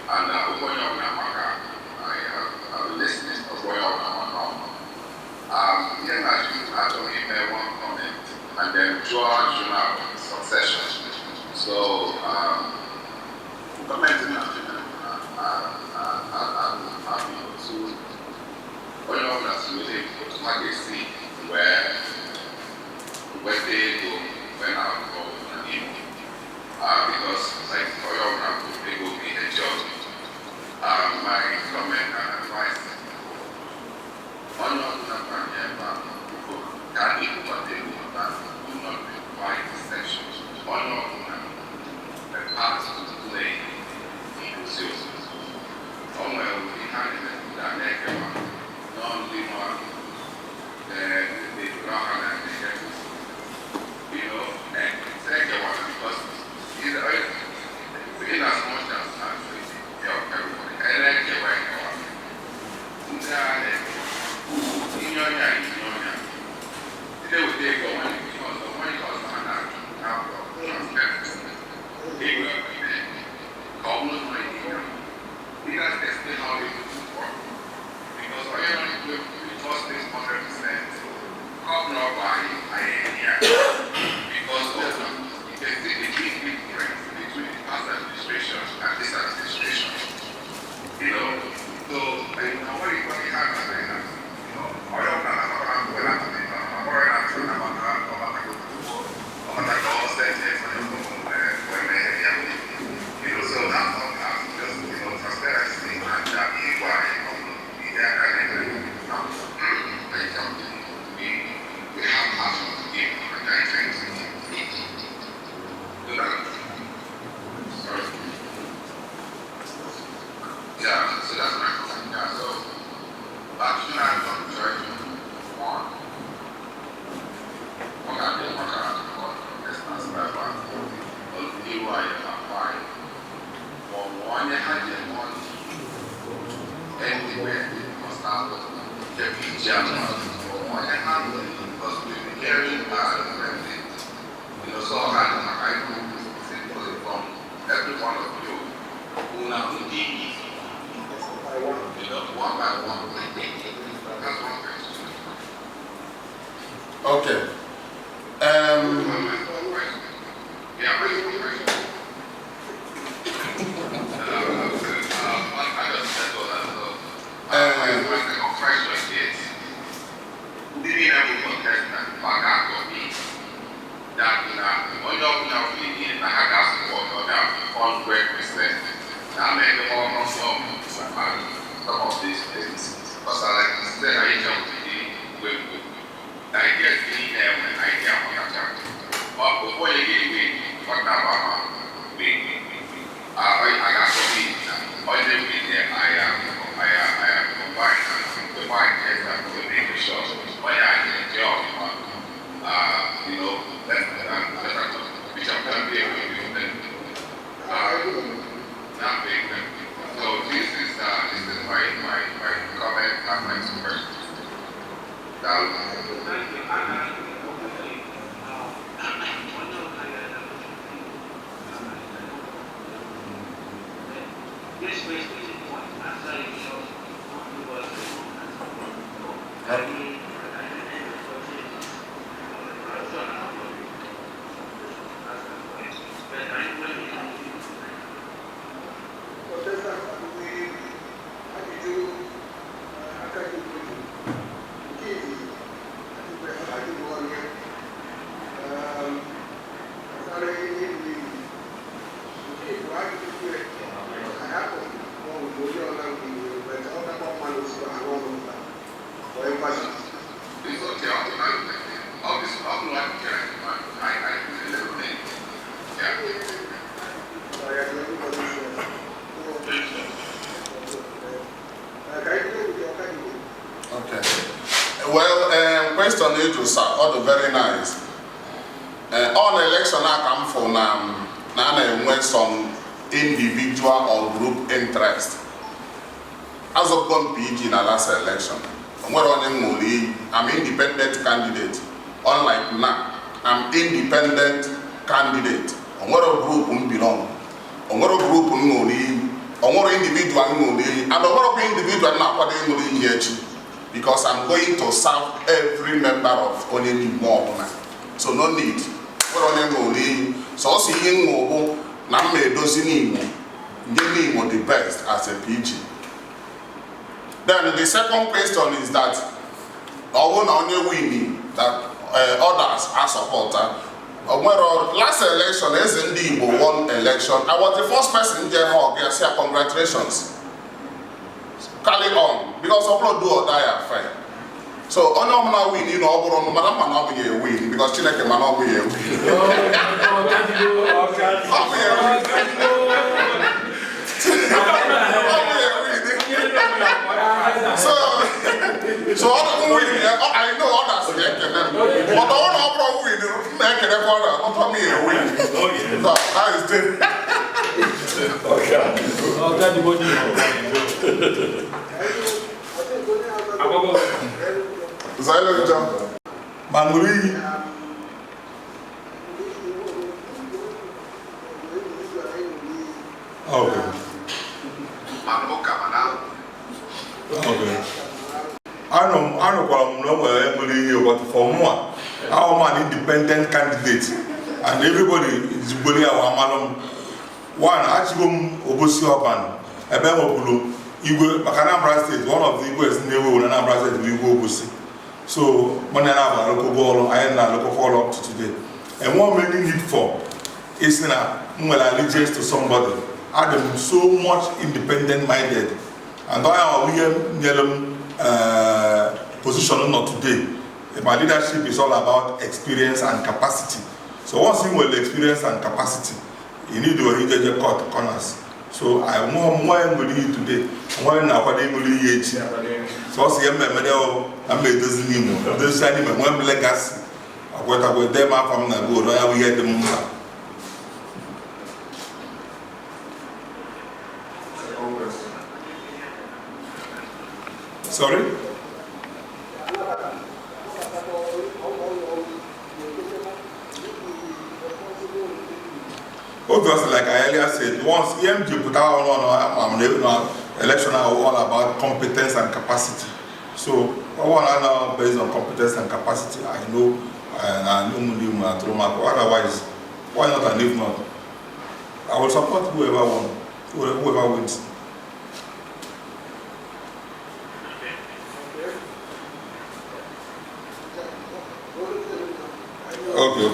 I have listened to I only made one comment and then George, succession. So, commenting on where they go when I go because like for your they will be a job. My comment and advice on your can even what they do not require distinction. On your the part to play inclusive. Somewhere behind that neck non-linear then they do not have that and second one because in as much as everybody and then get right now. Today we take the money because the money costs now they will be there. Common money because that's the how they work. Because I am trust this 100%. Come not by because there's a big difference between the past administration and this administration. So what you have is I don't so that's all just transparency and we have passion to give and I think yeah, so that's my question. Yeah, so action items on the church one. So I from every one of you who now need one by one. That's one question. Okay. Yeah, I made them all some of these things. Because like I said, I jump to the way I get in there when I get on that. But before you get away, what about me? I got to be on the way there. I am combined the white and the neighbor shows. When I get a job, you know, which I'm going to be able to do. Not big. So this is my comment and my question. This was the point. I said it shows who was Question you sir, all very nice. On election I come for now when some individual or group interest. As of one PG in the last election, I'm independent candidate. Unlike now, I'm independent candidate. What a group belong. What a group what individual and what individual now because I'm going to serve every member of NIMO. So no need. So also NIMO the best as a PG. Then the second question is that only winning that others are supporter. Last election NTDU won election. I was the first person in general to say congratulations. Carry on, because of not do or die affair. So, on not win, you know, Madam Manobi a win, because Chineke Manobi a win. So I know others get them. But the one of win, make it a me a win. So, that is it. Manguri. Okay. Okay. I know but for more, I'm an independent candidate, and everybody is bullying our malum. One, Achigum Obosi Oban, Ebemopulu, Igwe, Makanambra State, one of the Igwes never will Anambra State will Igwe Obosi. So, Manana, local ball, I am not local follow up to today. And what many need for is allegiance to somebody. I am so much independent minded. And I am position not today. My leadership is all about experience and capacity. So, once you will experience and capacity, you need to engage cut corners. So I want more today. More now what they will so I made this Nimo. This animal, one legacy. What I will them up from the good. I will get the moon. Sorry? Obviously, like I earlier said, once EMG put out on election are all about competence and capacity. So, all now based on competence and capacity, I know otherwise, why not and if not? I will support whoever wins. Okay.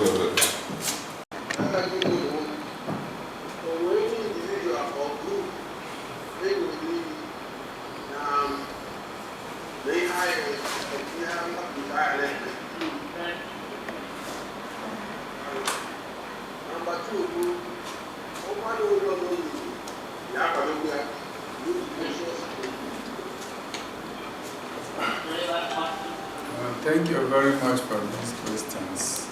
Thank you very much for these questions.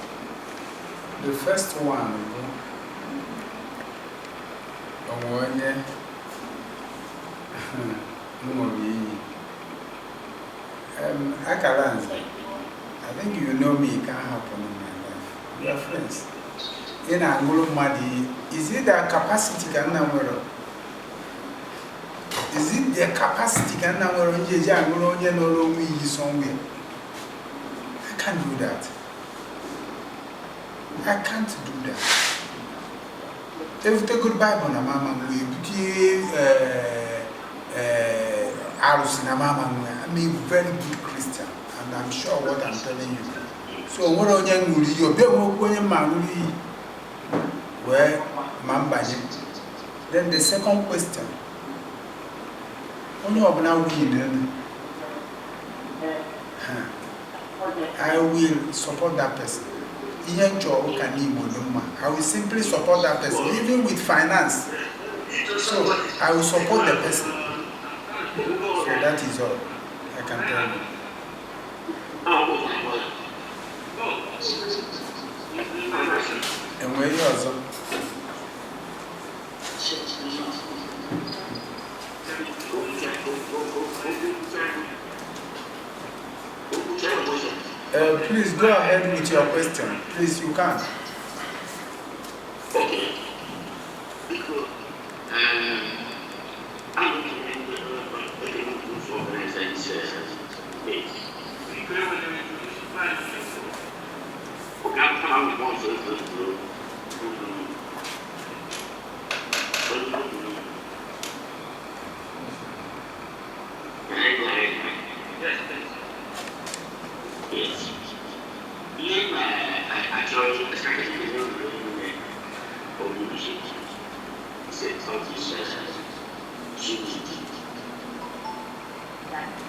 The first one, Akalanza, I think you know me, it can't happen in my life. We are friends. In Angulo Madi, is it the capacity can number? Is it the capacity can number on Jangulo no me somewhere? I can't do that. I can't do that. If the good Bible, Mama, we give Arus in Mama, I'm a very good Christian, and I'm sure what I'm telling you. So, what on you, you're where Mamba. Then the second question. When you have now win, I will support that person. I will simply support that person, even with finance. So I will support the person. So that is all I can tell you. And where you also? Please go ahead with your question. Please, you can. Okay. Because I'm yes. I actually started to do leadership. Said something she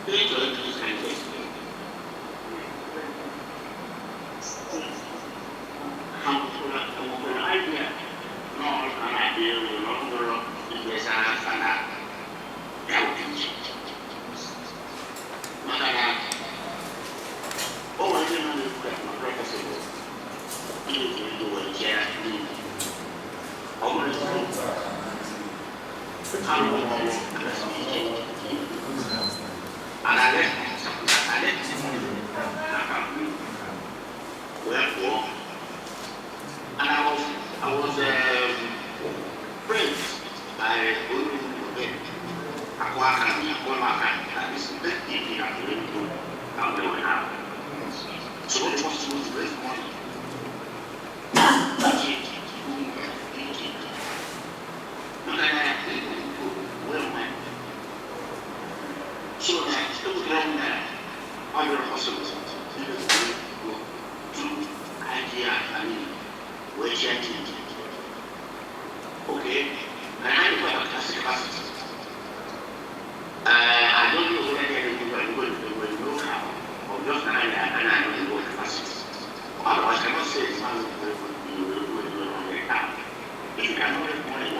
they don't do this kind of thing. An idea, not an idea, no, is a fan. Oh, I didn't know my breakfast was eating to a chair. And I was friends by so what was to raise money? So that it was long there. Under hospitals, to idea, I mean, where she had okay, and I know about capacity. I don't know whether I'm going to know how, or just and I don't know capacity. Otherwise, I cannot say it's not if you cannot make money,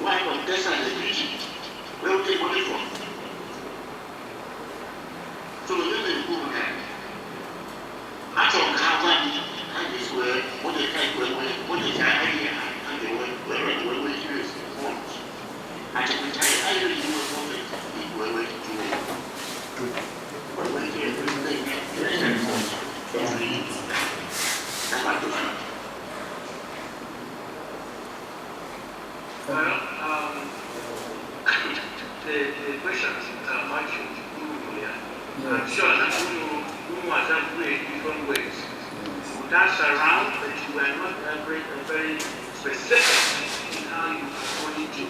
why not test and the preaching? Where will take money from? So you may go there. I don't have money, and this way, what they take what they say, and they will use funds. I can tell you, I really do a profit. When the questions are much here. I'm sure that you was that way in different ways. That's around, but you are not very specific in how you are going to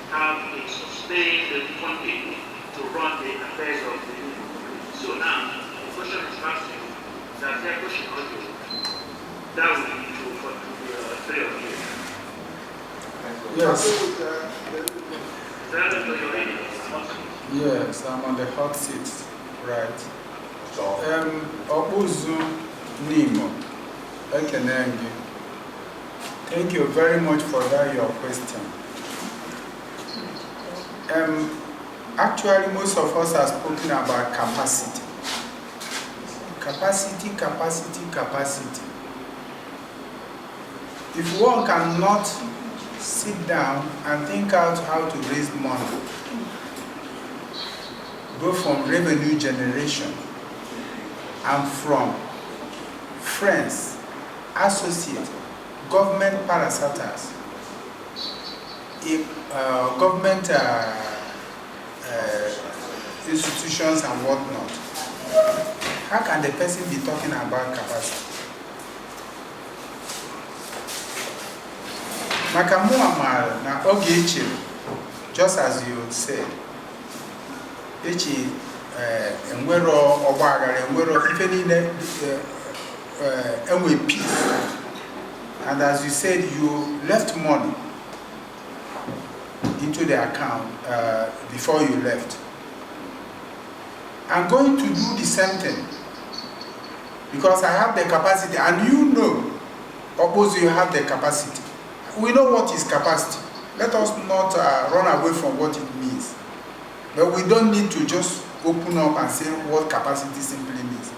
have a sustained funding to run the affairs of the community. So now, the question is asking, that their question also, that would be true for the three of you. Yes. Is that what you're reading? Yes, I'm on the hot seat. Right. Obuzu NIMO. Thank you very much for that, your question. Actually, most of us have spoken about capacity. Capacity. If one cannot sit down and think out how to raise money, both from revenue generation and from friends, associates, government parastatals, government institutions and whatnot, how can the person be talking about capacity? Makamuamal na oge just as you said, enwero ogbagara, enwero ife niile enwe peace, and as you said, you left money into the account before you left. I'm going to do the same thing because I have the capacity, and you know, suppose you have the capacity. We know what is capacity. Let us not run away from what it means. But we don't need to just open up and say what capacity simply means.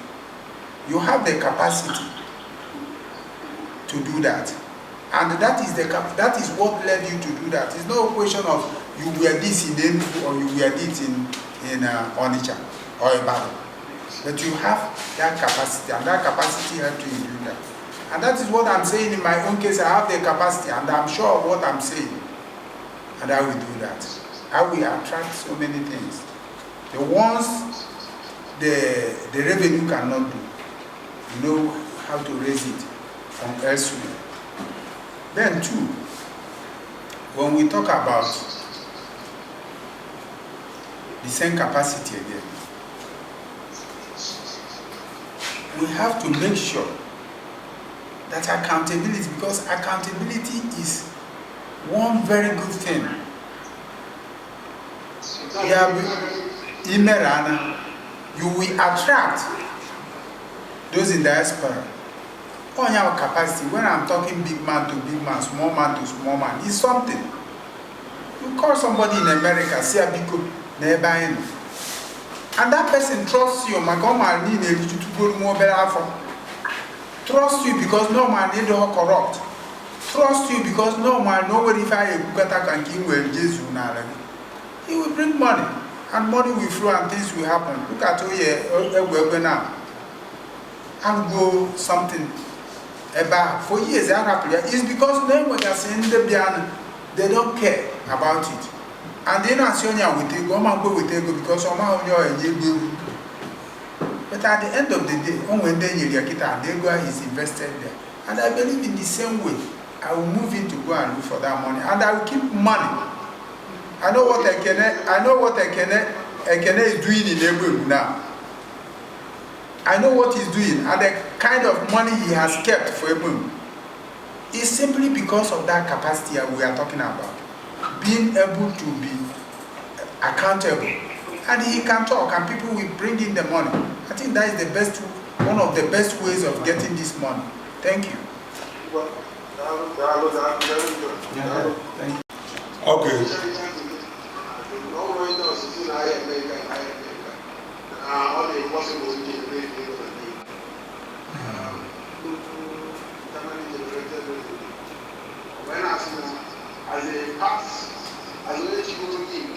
You have the capacity to do that. And that is what led you to do that. It's no question of you were this in Enugu or you were this in Onitsha or Ibadan. But you have that capacity, and that capacity helped you do that. And that is what I'm saying in my own case. I have the capacity, and I'm sure of what I'm saying. And I will do that. I will attract so many things. The ones the revenue cannot do, you know how to raise it from elsewhere. Then two, when we talk about the same capacity again, we have to make sure that accountability, because accountability is one very good thing. You will attract those in diaspora. On your capacity, when I'm talking big man to big man, small man to small man, it's something. You call somebody in America, say a big nearby, and that person trusts you. My God, need to go more better. Trust you because no man need to corrupt. Trust you because no man nobody can kill with Jesus. He will bring money, and money will flow and things will happen. Look at now. And go something about for years. It's because then when they're saying they don't care about it. And then as you know, we go with ego because but at the end of the day, when they ego is invested there. And I believe in the same way, I will move in to go and look for that money. And I will keep money. I know what Ekene is doing in Ebu now. I know what he's doing and the kind of money he has kept for Ebu. It's simply because of that capacity we are talking about. Being able to be accountable. And he can talk and people will bring in the money. I think that is the best, one of the best ways of getting this money. Thank you. Thank you. Okay. As a pass, as a way to go to give,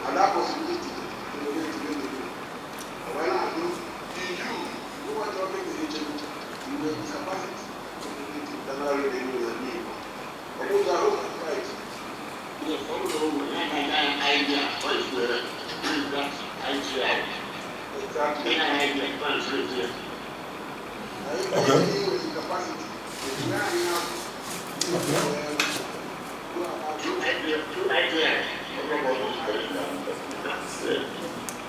and that possibility to do. When I do, you want to make the agent, you will be capacity to generate the need. But those are all right. Yes, also, we have an idea, what is the idea? Exactly. An idea, translate. Okay. Capacity.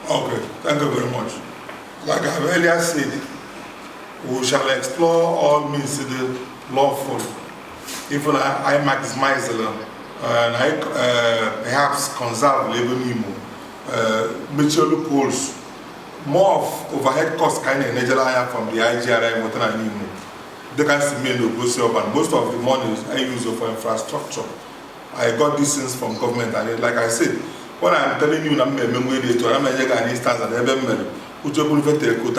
Okay, thank you very much. Like I've earlier said, we shall explore all means the lawful, even I maximize them, and I perhaps conserve labor NIMO major loopholes, more of overhead costs kind of higher from the IGRI and NIMO. They can see me in the most of the money I use for infrastructure. I got these things from government, and like I said, when I'm telling you, I'm an instance and I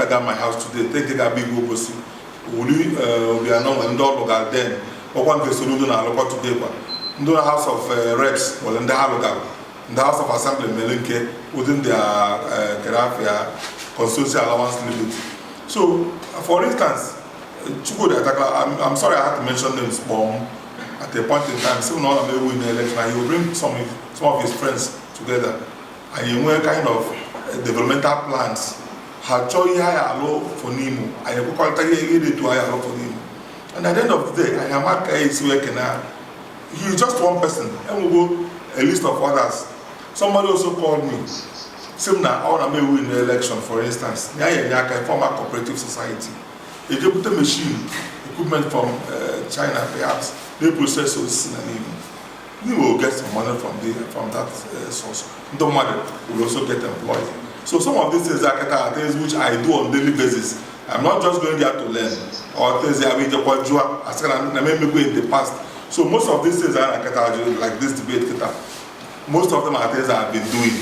got my house today, take a big Obosi. We are not in the then, but one person who don't know today. In the House of Reps, well, in the House of Assembly, Melinke, within their constituency allowance limit. So, for instance, I'm sorry I had to mention names, but at a point in time, still not able in the election, and he will bring some of his friends together, and he will kind of developmental plans. Hachoyi higher low for NIMO, I have called to higher low for NIMO. And at the end of the day, I am at he is just one person, and we go a list of others. Somebody also called me. Similar, I want to win the election, for instance. Nyaka, former cooperative society. If they put a machine, equipment from China, perhaps, they process those in you will get some money from that source. No matter, will also get employed. So some of these things are things which I do on a daily basis. I'm not just going there to learn, or things that I in the past. So most of these things are like this debate. Most of them are things that I've been doing,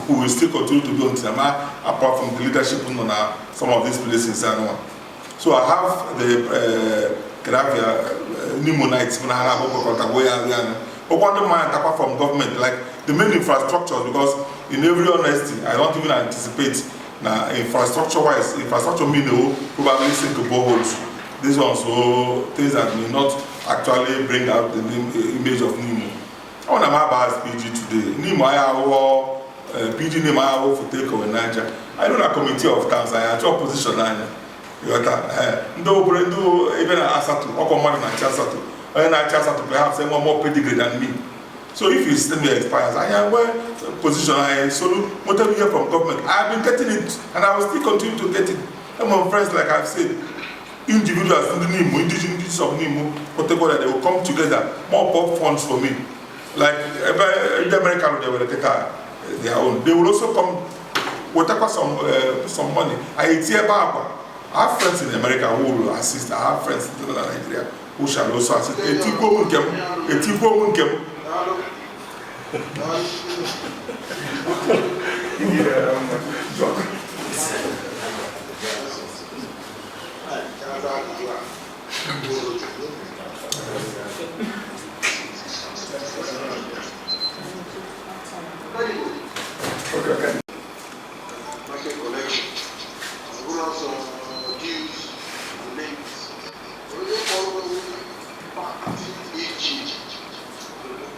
who will still continue to do until apart from the leadership on some of these places and on. So I have the NIMO nights when I have but one of my apart from government, like the main infrastructure, because in every honesty, I don't even anticipate now infrastructure-wise, infrastructure mean probably sink boreholes. These ones, so things that may not actually bring out the image of NIMO. I want to have PG today. NIMO, I have PG name I have for take over Niger. I don't a committee of towns. I have opposition line. You got even Asatu, or command and Chasatu. And I just have to perhaps say one more pedigree than me. So if his tenure expires, I am well position. I solo whatever you hear from government. I've been getting it, and I will still continue to get it. And my friends, like I've said, individuals in the NIMO, indigenous of NIMO, whatever, they will come together, more pop funds for me. Like the American, they will take their own. They will also come, whatever some money. I have friends in America who will assist. I have friends in Nigeria who shall also assist. Okay. Market collection, as well as dues and liens. We don't follow each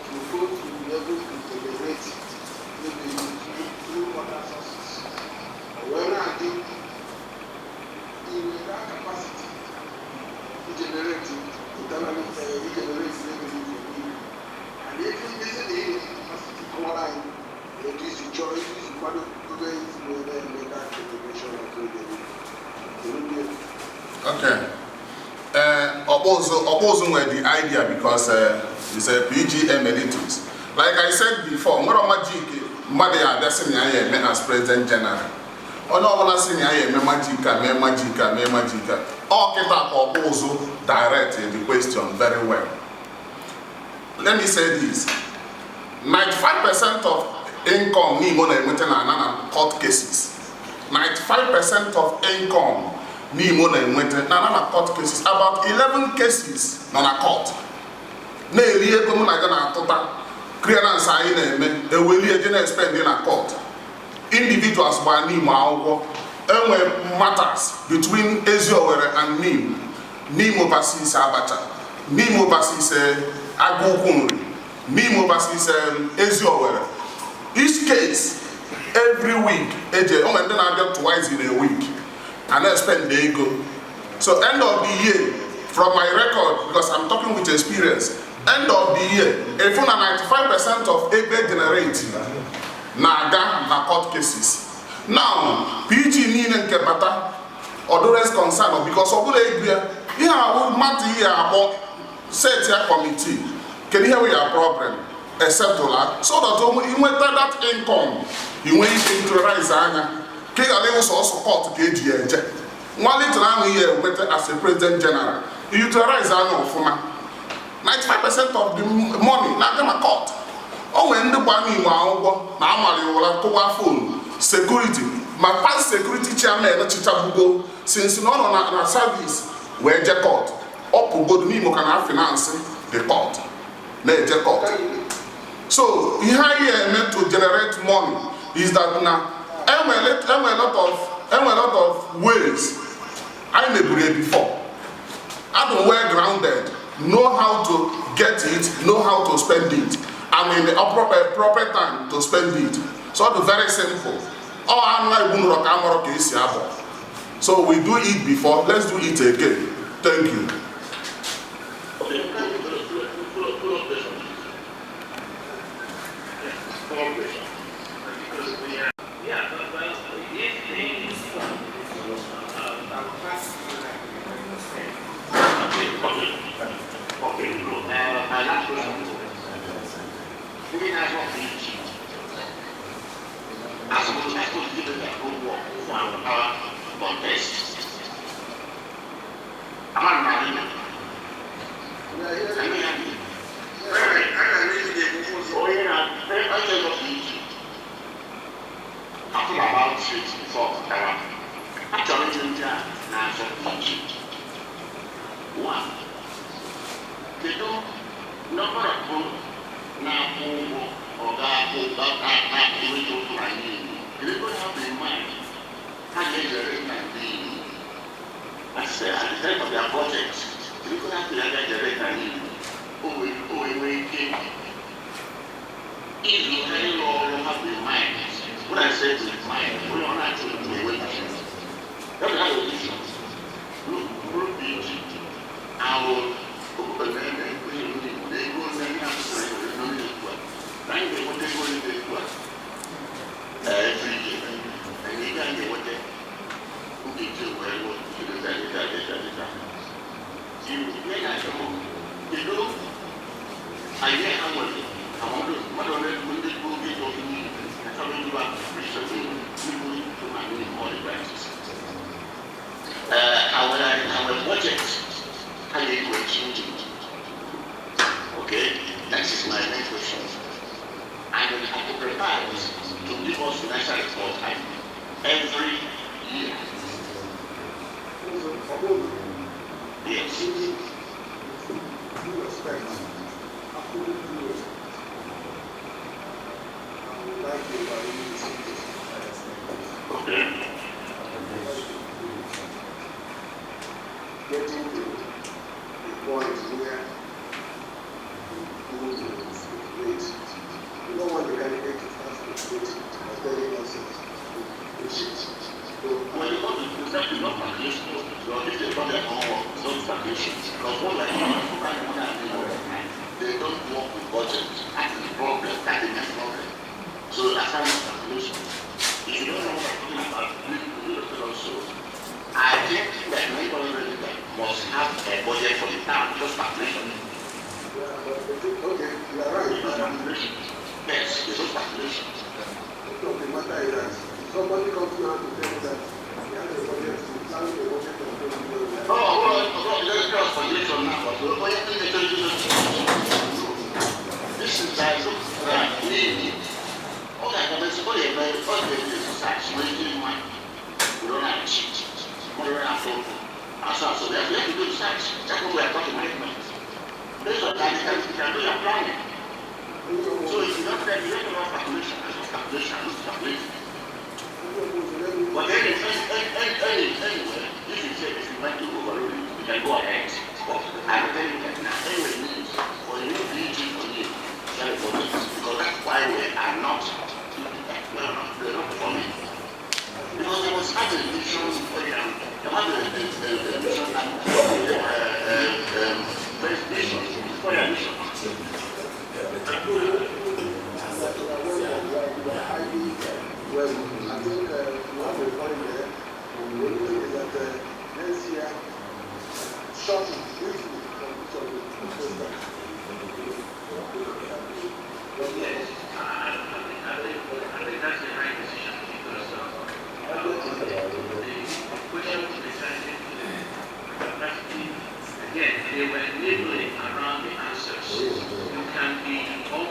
to go to level to generate maybe through other sources. However, I think in that capacity, we generate internally, we generate revenue for me. And if we visit the capacity to align, it is a choice, it is one of the ways we make that contribution to the Okay. Opposing with the idea because it's a PG emeritus. Like I said before, Madia Destiny as President General. Honorable Senior, Magica. All Kita Opozo directed the question very well. Let me say this 95% of income NIMO na court cases. 95% of income NIMO na court cases. About 11 cases na court. Na eliye komu na gana atuta. Clearance ayi na eme. Eweli eje na spend in a court. Individuals by NIMO awo. Enwe matters between Eziowere and NIMO. NIMO versus Abacha. NIMO versus Agokunri. NIMO versus Eziowere. Each case, every week, and then I get twice in a week, and I spend the ego. So end of the year, from my record, because I'm talking with experience, end of the year, if 95% of EBU generate na court cases. Now, PG Ninen Kebata, or the rest concerned, because of the EBU, matter here about set your committee. Can you hear your problem? settle so that you nweta that income you nwere ike interiorize anya ka ị ghara ịwụsọ support ka eji ya eje nwalitere ahụ ihe nweta as a president general interiorize anya ọfụma 95% of the money na-aga na court o nwere ndị gba n'Imo akwụkwọ na amara ụra kụwa fonu security ma past security chairman chichabugo since na ọ nọ na service wee je court ọ pụgodo n'Imo ka na finance the court na-eje court. So ihe anyị eme to generate money is that na enwere a lot of ways I meburu before. I'm well grounded, know how to get it, know how to spend it, and in the proper time to spend it. So it's very simple. So we do it before, let's do it again. Thank you.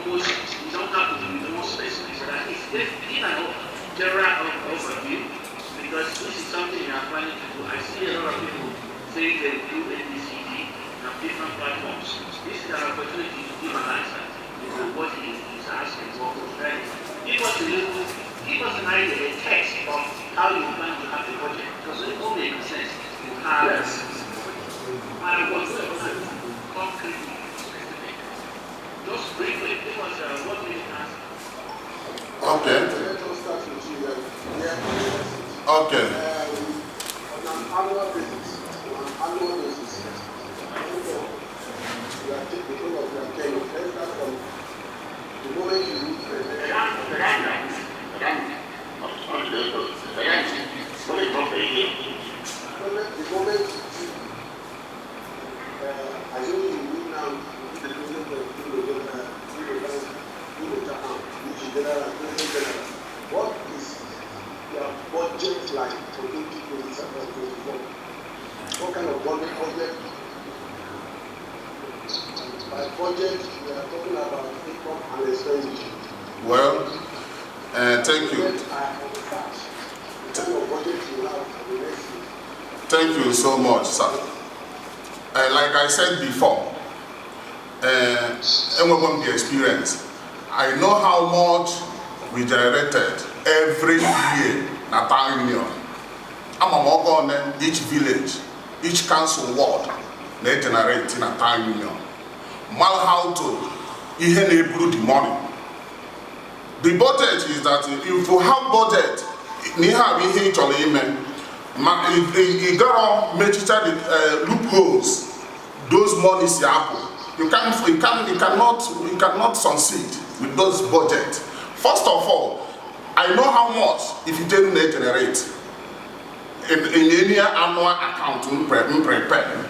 almost, you don't have to be more specific, but at least give an general overview, because this is something you are planning to do. I see a lot of people saying they do NDCD on different platforms. This is an opportunity to give an answer to what he is asking for. Give us an idea, a text of how you plan to have the budget, because it all makes sense. Concrete, just briefly, give us what we ask. Okay. Let us start with you. Okay. On an annual basis, we are taking because of your tenure. Let's start from the moment you reach the moment I know you will now the president of what is your budget like for 2024? What kind of budget? By budget, we are talking about income and expenditure. Well, thank you. Thank you so much, sir. Like I said before, everyone the experience. I know how much we generated every year na town union. I'm on each village, each council ward, they generate in a town union. Mal how to even able the money. The budget is that if you have budget, you have you got to loopholes. Those monies you have. You cannot succeed with those budget. First of all, I know how much if you didn't generate in any annual account we prepare.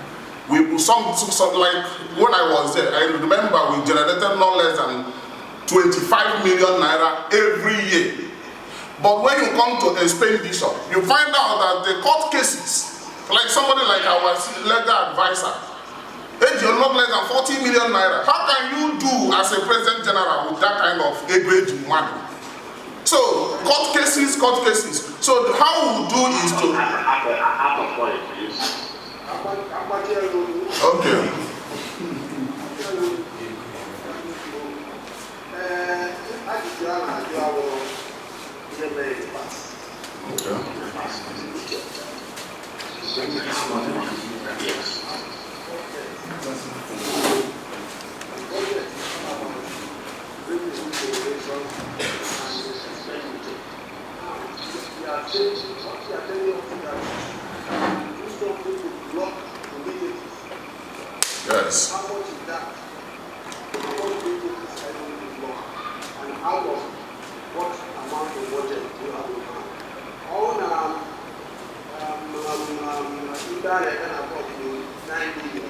We some like when I was there, I remember we generated no less than 25 million naira every year. But when you come to expenditure, you find out that the court cases, like somebody like our legal advisor, it's not less than 40 million naira. How can you do as a president general with that kind of average money? So court cases. So how we do is to okay. Yes. How much is that? And out of what amount of budget you have in hand? On indirect and about 9 million.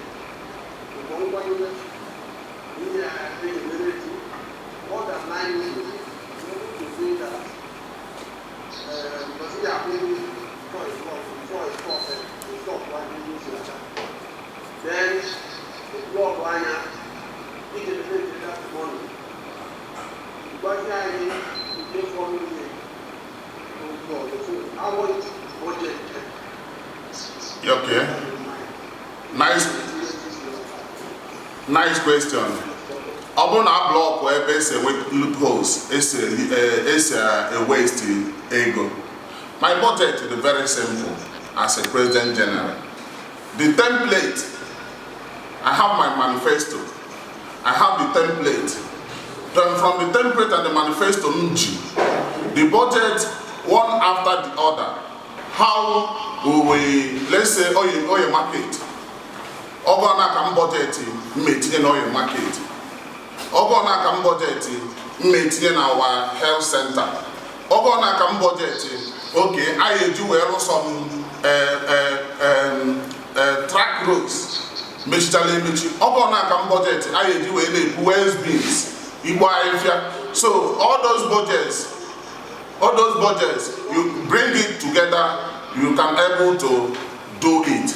More than 9 million. You need to say that because we are paying before it's profit, it's not one million. Then the law of Anya, he generated that money. But I you pay 4 million. So how much budget? Okay. Nice question. Upon our block where there's a loopholes, it's a waste ego. My budget is very simple as a president general. The template, I have my manifesto. I have the template. Then from the template and the manifesto, the budget one after the other. How will we, let's say, oil market. Ogona can budget maintain oil market. Ogona can budget maintain our health center. Ogona can budget, okay, I do some track roads. Ogona can budget, I do any West beans. So all those budgets, you bring it together, you can able to do it.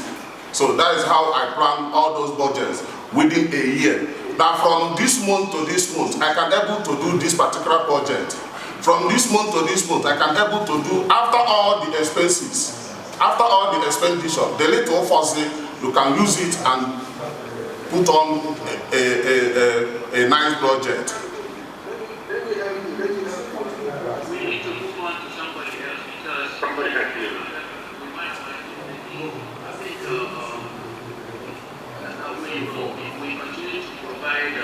So that is how I plan all those budgets within a year. that from this month to this month, I can able to do this particular project. From this month to this month, I can able to do, after all the expenses, after all the expenditure, the little fuzzy, you can use it and put on a nice project. We need to move on to somebody else because somebody has to. We might want to. I think if we continue to provide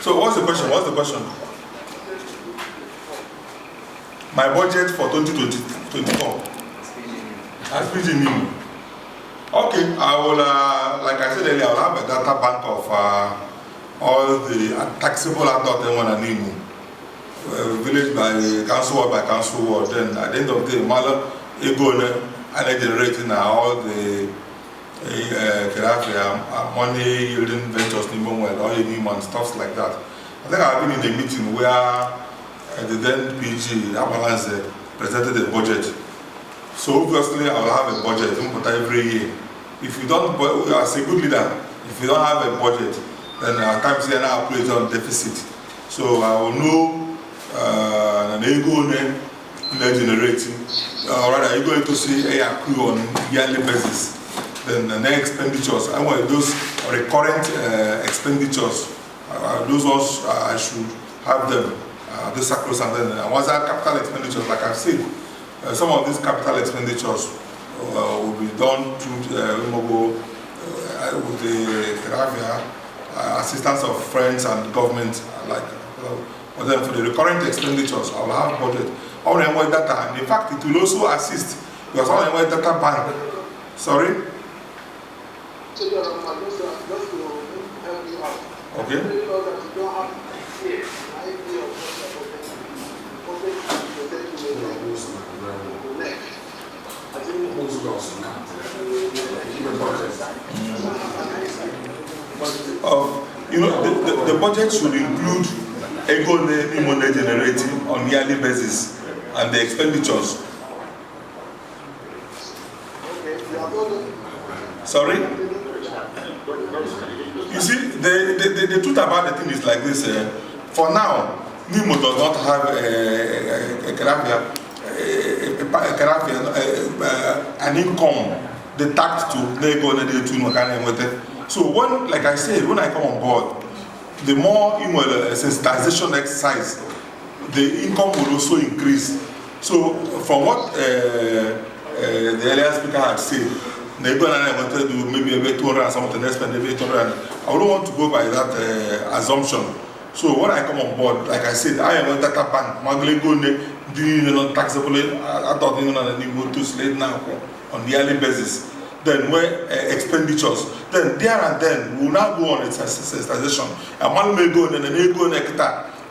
So what's the question? What's the question? My budget for 2024. Aspirants NIMO. Okay, I will, like I said earlier, I will have a data bank of all the taxable adult and NIMO. Village by council ward. Then at the end of the day, Mala Egone and generating all the money yielding ventures NIMO or NIMO and stuff like that. I think I've been in a meeting where the then PG Abalance presented a budget. So obviously I will have a budget every year. If you don't, as a good leader, if you don't have a budget, then at times you are operating on deficit. So I will know an ego generating, or rather, you're going to see a accrue on yearly basis. Then the next expenditures, I want those recurrent expenditures, those ones I should have them, the sacrosanct. And once I capital expenditures, like I've said, some of these capital expenditures will be done through with the assistance of friends and government alike. But then for the recurrent expenditures, I will have budget. I will enjoy data, and in fact, it will also assist because I will enjoy data bank. Sorry? So just to help you out. Okay. Because you don't have an idea of what the next. I think you know, the budget should include NIMO generating on yearly basis and the expenditures. Sorry? You see, the truth about the thing is like this. For now, NIMO does not have an income detached to. So when, like I said, when I come on board, the more sensitization exercise, the income will also increase. So from what the earlier speaker had said, I wanted to do maybe a 200 and something, next spend maybe 800. I don't want to go by that assumption. So when I come on board, like I said, I am a data bank. Magli go do taxable. I thought NIMO to slate now on yearly basis. Then where expenditures, then there and then we will now go on its sensitization. And one may go and then they go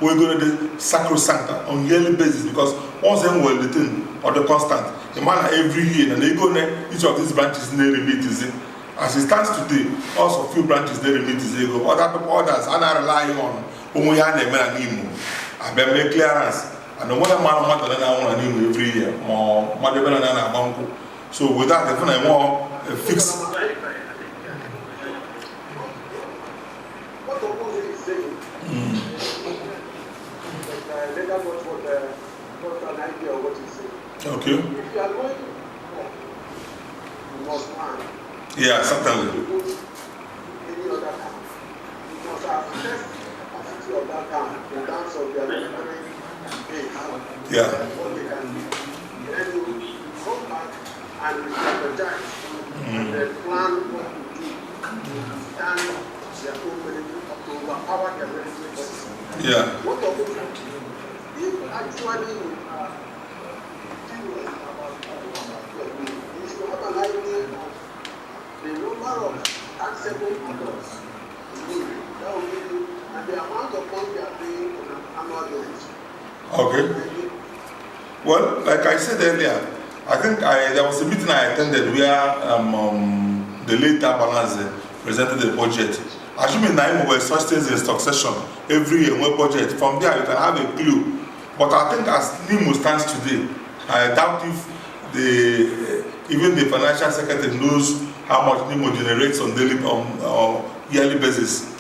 we're going to do sacrosanct on yearly basis because once then we're the thing or the constant. The man every year and they go each of these branches they remit is it. As it stands today, also few branches they remit is they go. Other people, others are not relying on NIMO. I better make clearance. And the one man than I want to NIMO every year. More than so with that, if I more fixed. what the opposite is saying, let us watch what an idea of what he's saying. Okay. If you are going to you must plan. Yeah, certainly. Any other town. You must assess the capacity of that town in terms of their economic base. Yeah. What they can do. Then you come back and strategize and then plan what to do stand their own benefit to overpower their regulatory bodies. Yeah. What of it? If actually you are serious about you should have an idea of the number of taxable adults that will give you and the amount of money they are paying on an annual basis. Okay. Well, like I said earlier, I think there was a meeting I attended where the late Balance presented the budget. Assuming NIMO were such things in succession every year with budget, from there you can have a clue. But I think as NIMO stands today, I doubt if even the financial secretary knows how much NIMO generates on daily yearly basis.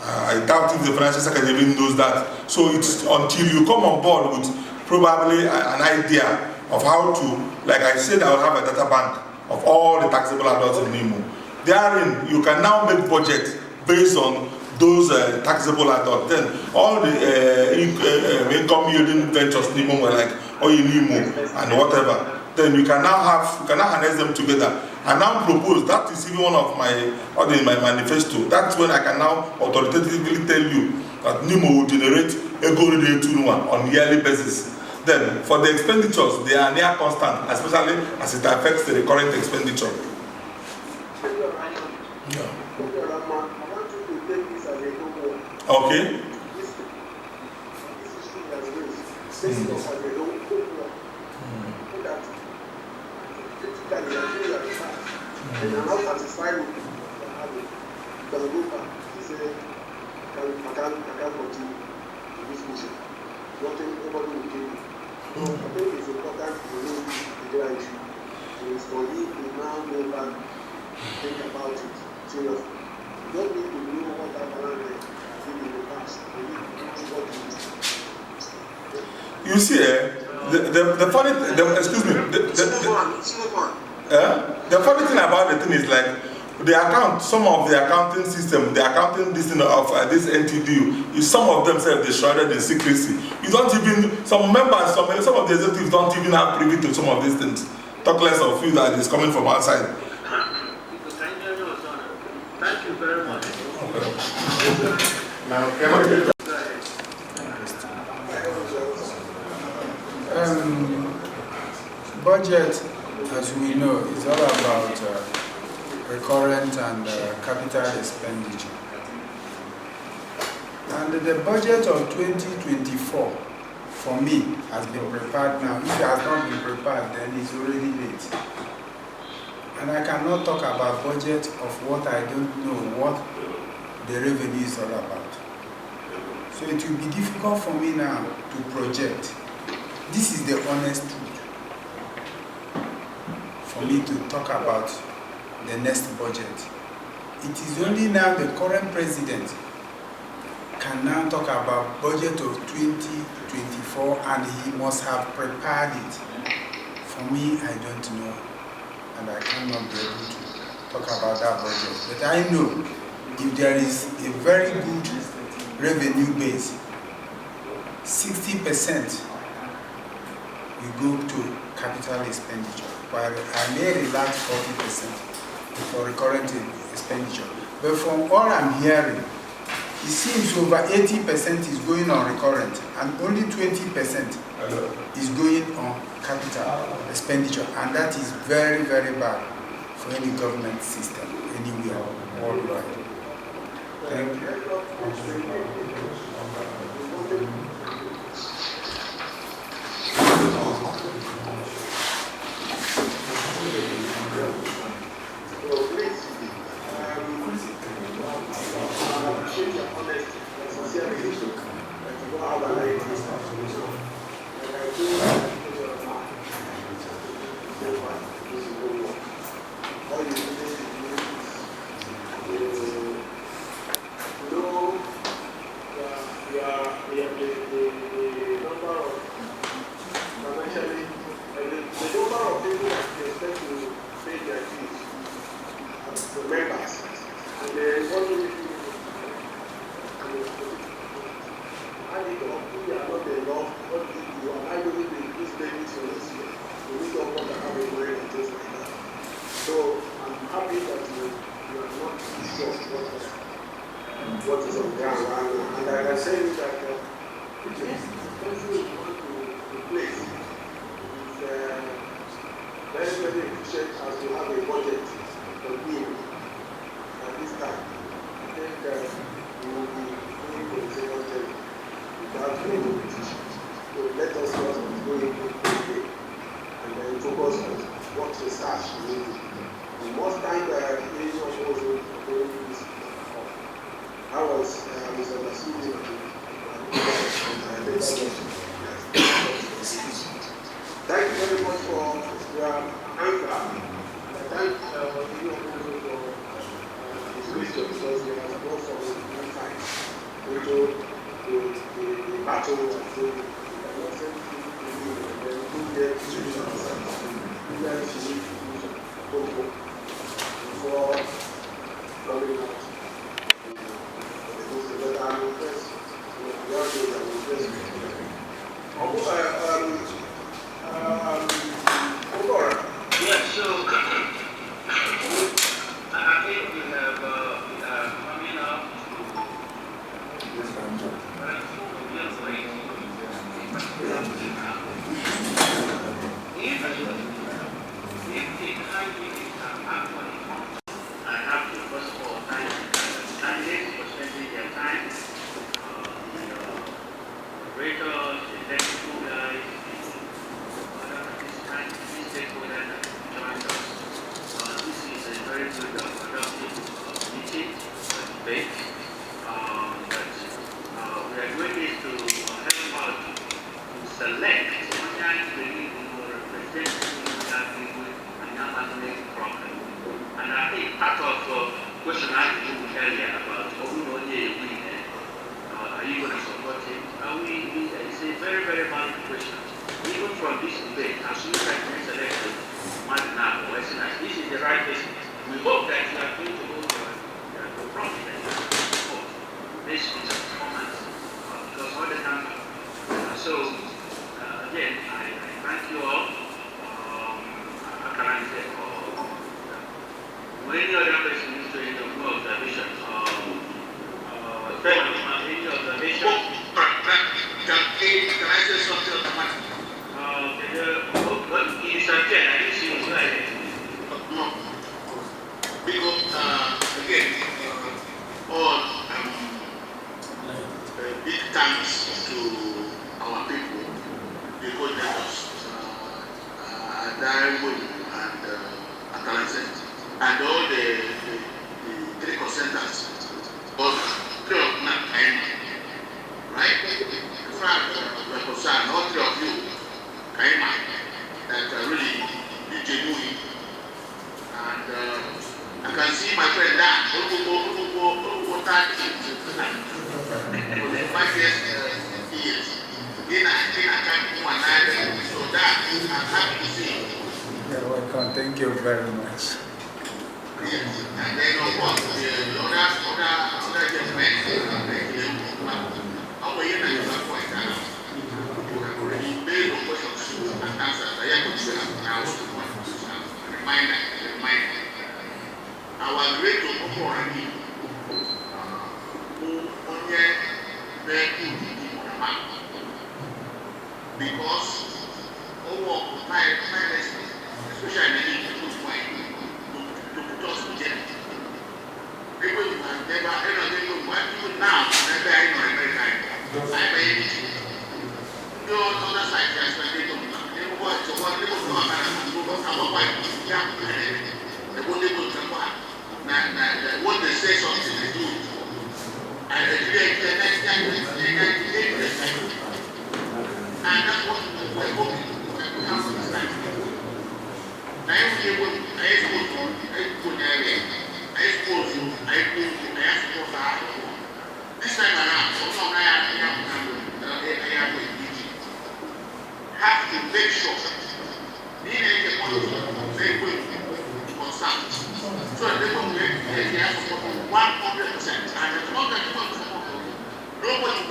I doubt if the financial secretary even knows that. So it's until you come on board with probably an idea of how to, like I said, I will have a data bank of all the taxable adults in NIMO. Therein, you can now make budget based on those taxable adults. Then all the income yielding ventures NIMO were like NIMO and whatever. Then you can now harness them together and now propose. That is even one of my in my manifesto. That's when I can now authoritatively tell you that NIMO will generate a gold on yearly basis. Then for the expenditures, they are near constant, especially as it affects the recurrent expenditure. Yeah. Okay. And I'm not satisfied with the group. He said, I can't continue this mission. Nothing, nobody will give me. So I think it's important to know the data issue. So it's for you to now go back and think about it seriously. You don't need to know what that balance is in the past. You need to know what it is. You see, the funny, excuse me, the funny thing about the thing is like the account, some of the accounting system, the accounting this of this NTDU, is some of them say they shrouded in secrecy. You don't even, some members, some of the executives don't even have privy to some of these things. Talk less of you that is coming from outside. Thank you very much. Now, budget, as we know, is all about recurrent and capital expenditure. And the budget of 2024, for me, has been prepared now. If it has not been prepared, then it's already late. And I cannot talk about budget of what I don't know what the revenue is all about. So it will be difficult for me now to project. This is the honest truth. For me to talk about the next budget. It is only now the current president can now talk about budget of 2024 and he must have prepared it. For me, I don't know and I cannot be able to talk about that budget. But I know if there is a very good revenue base, 60% will go to capital expenditure, while I may relax 40% for recurrent expenditure. But from all I'm hearing, it seems over 80% is going on recurrent and only 20% is going on capital expenditure, and that is very, very bad for any government system anywhere worldwide. Thank you. So I'm happy that you are not what is on ground. And I can say that the country we want to replace is very, very efficient as we have a budget for being at this time. I think we will be going for the second term without any competition. So let us just go into the and then focus on what research we need. The most time that the age of also going to this I was misunderstood Thank you very much for your answer. Thank you also for his wisdom because he has brought some insight into the battle of the before coming out. Yes, so I think we have coming up if the candidates are actually I have to first of all thank candidates for spending their time, operators, the technical guys, these stakeholders that joined us. This is a very good productive meeting, debate. But we are doing this to help out to select someone really who will represent that people and not make problem. And I think part of question I asked you earlier about are you going to support it? It's a very, very valid question. Even from this debate, as soon as I can select now, this is the right person. We hope that you are going to go to profit and you are going to support based on your performance because all the time. Again, I thank you all. Can I say many other persons to the observation any observation? Can I say something automatically? What is I didn't see you slide. No. Because again, all big thanks to our people because they us and Atalanta and all the three consenters, all three of them, right? In fact, we're concerned, all three of you came out that really be genuine. And I can see my friend Dan, who 5 years. In a time, so that I'm happy to see you. You're welcome. Thank you very much. Yes, and then of course the other gentlemen, how are you not going to point out? Already made of questions and answers. I am going to now reminder. Our great authority who only very good because over my especially in the point to put us together. People who have never people now never America. I buy anything. No other side has been taken. They want to what they want to our wife. They won't able to when they say something they do. And the next time and that's what we're hoping to have this time. I this time around, have to make sure they will consult. So they will make 100%. And as long as you want to support, nobody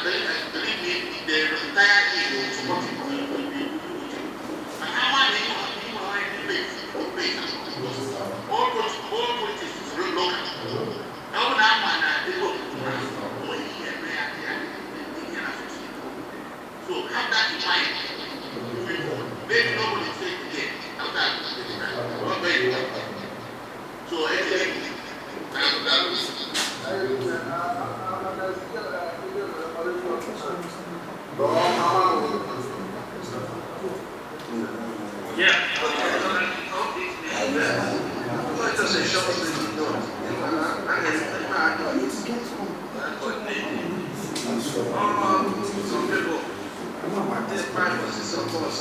believe me, the entire EBU supporting and how are they all politics is real local. Now, they go so have that in mind. Maybe nobody say it again. After not very well. So actually, yeah. This part was so close.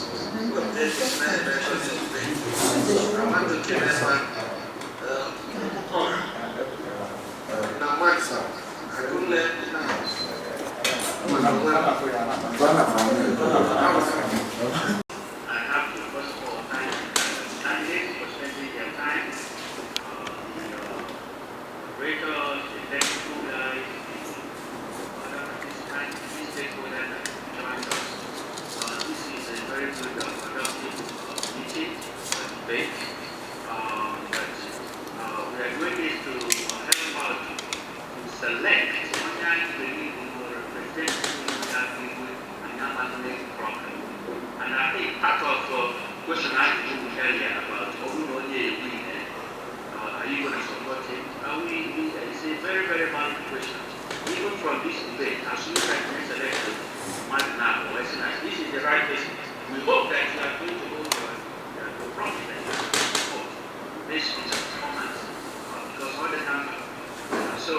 This man actually I want to keep that one. Now, what's up? I couldn't let it down. I have to first of all thank candidates for spending their time. The operators, the technical guys, other participants, the stakeholders that joined us. This is a very good productive meeting, debate. But we are doing this to help out to select online people who will represent that people and not make problem. And I think part of question I asked you earlier about are you going to support it? It's a very, very valid question. Even from this debate, as soon as I can select Madina or SNS, this is the right person. We hope that you are going to go for the profit and you have to support based on the performance because all the time. So,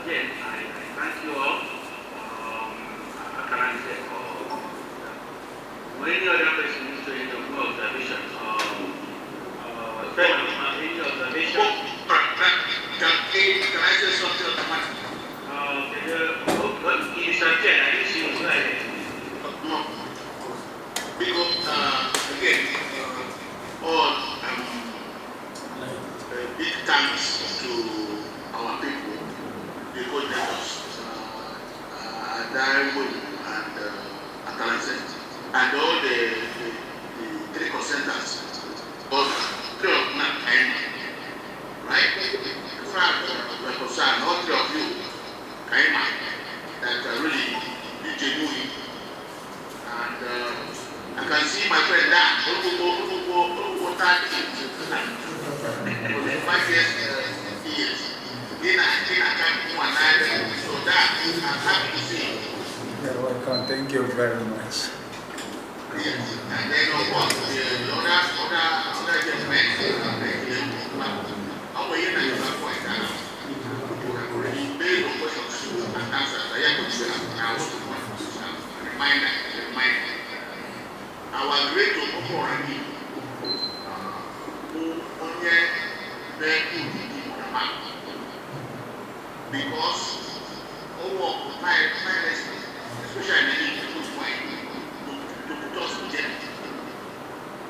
again, I thank you all. I can't say any other person needs to enter more observation. Any observation? Can I say something automatic? You said, I didn't see you slide. No. Because, again, all big thanks to our people, the coordinators, Darwin and Atalanta, and all the three consultants, all three of them, right? In fact, we're concerned, all three of you, that really did genuine. And I can see my friend Dan, for 5 years, in a so that I'm happy to see. You're welcome. Thank you very much. Yes, and then of course the other gentlemen, our union point now. Based on questions and answers, I am going to announce to one reminder. Our great authority who only very good because our finance, especially in the good point, to put us together.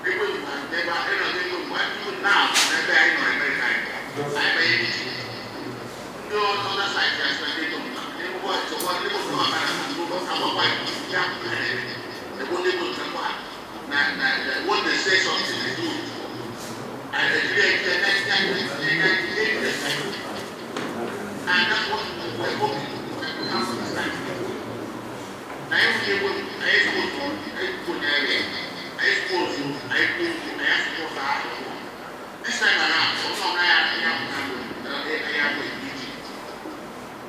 People who have never, people now, never I know America. I'm a no other side, that's why they don't come. They want to what they want to have and go back and wipe. They won't able to come. Now, when they say something, they do it. And they create the next time, and that's what we're hoping to have this time. Now, I suppose this time around,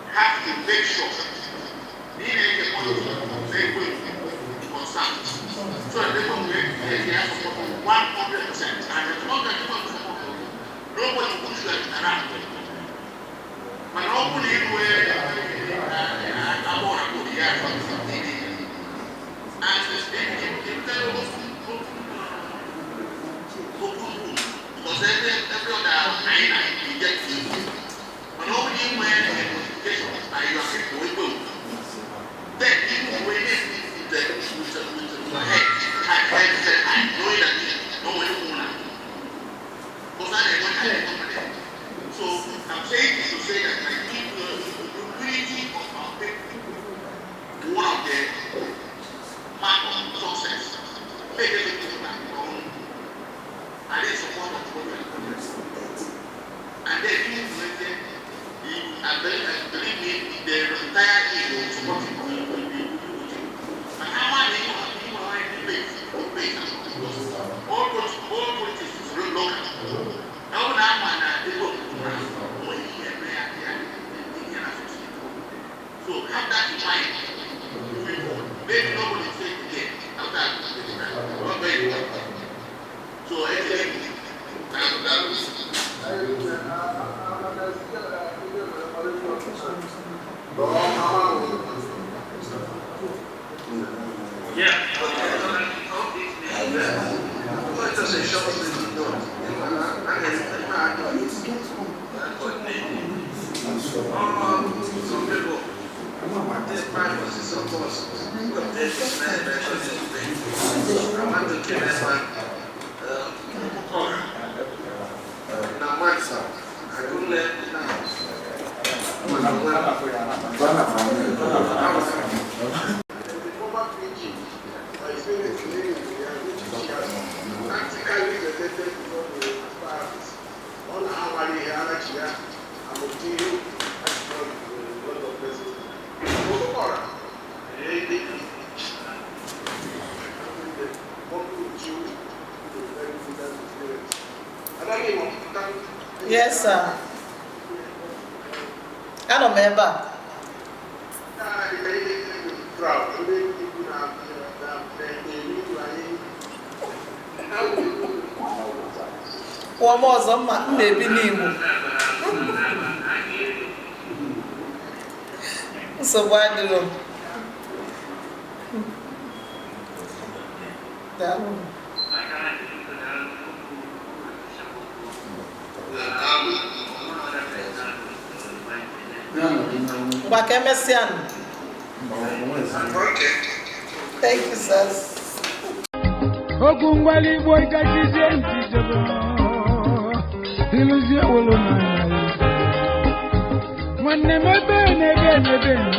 have to make sure in any point they will consult. So they will have support 100%. And as long as you want to support, nobody push that around. But nobody anywhere I'm going to put the air from something. And because every other line you get to, but nobody anywhere by your people will go. Then even when it with the head, I know that nobody will know. Because I didn't want to. So I'm saying this to say that I think the unity of our people mark of success. Make everything back home. And then support of progress. And then you believe me, the entire EBU will support you. But how are you going to base? All politics is real local. Now, they go so have that in mind. Maybe nobody say it again. Have that. Not very well. So everything. Yeah. Yes, sir. I don't remember. One more some maybe NIMO. So why do you? That one. Thank you, sir. Ogungwali boy gajize ntijebo iluzia wolo na mwanne mebe nebe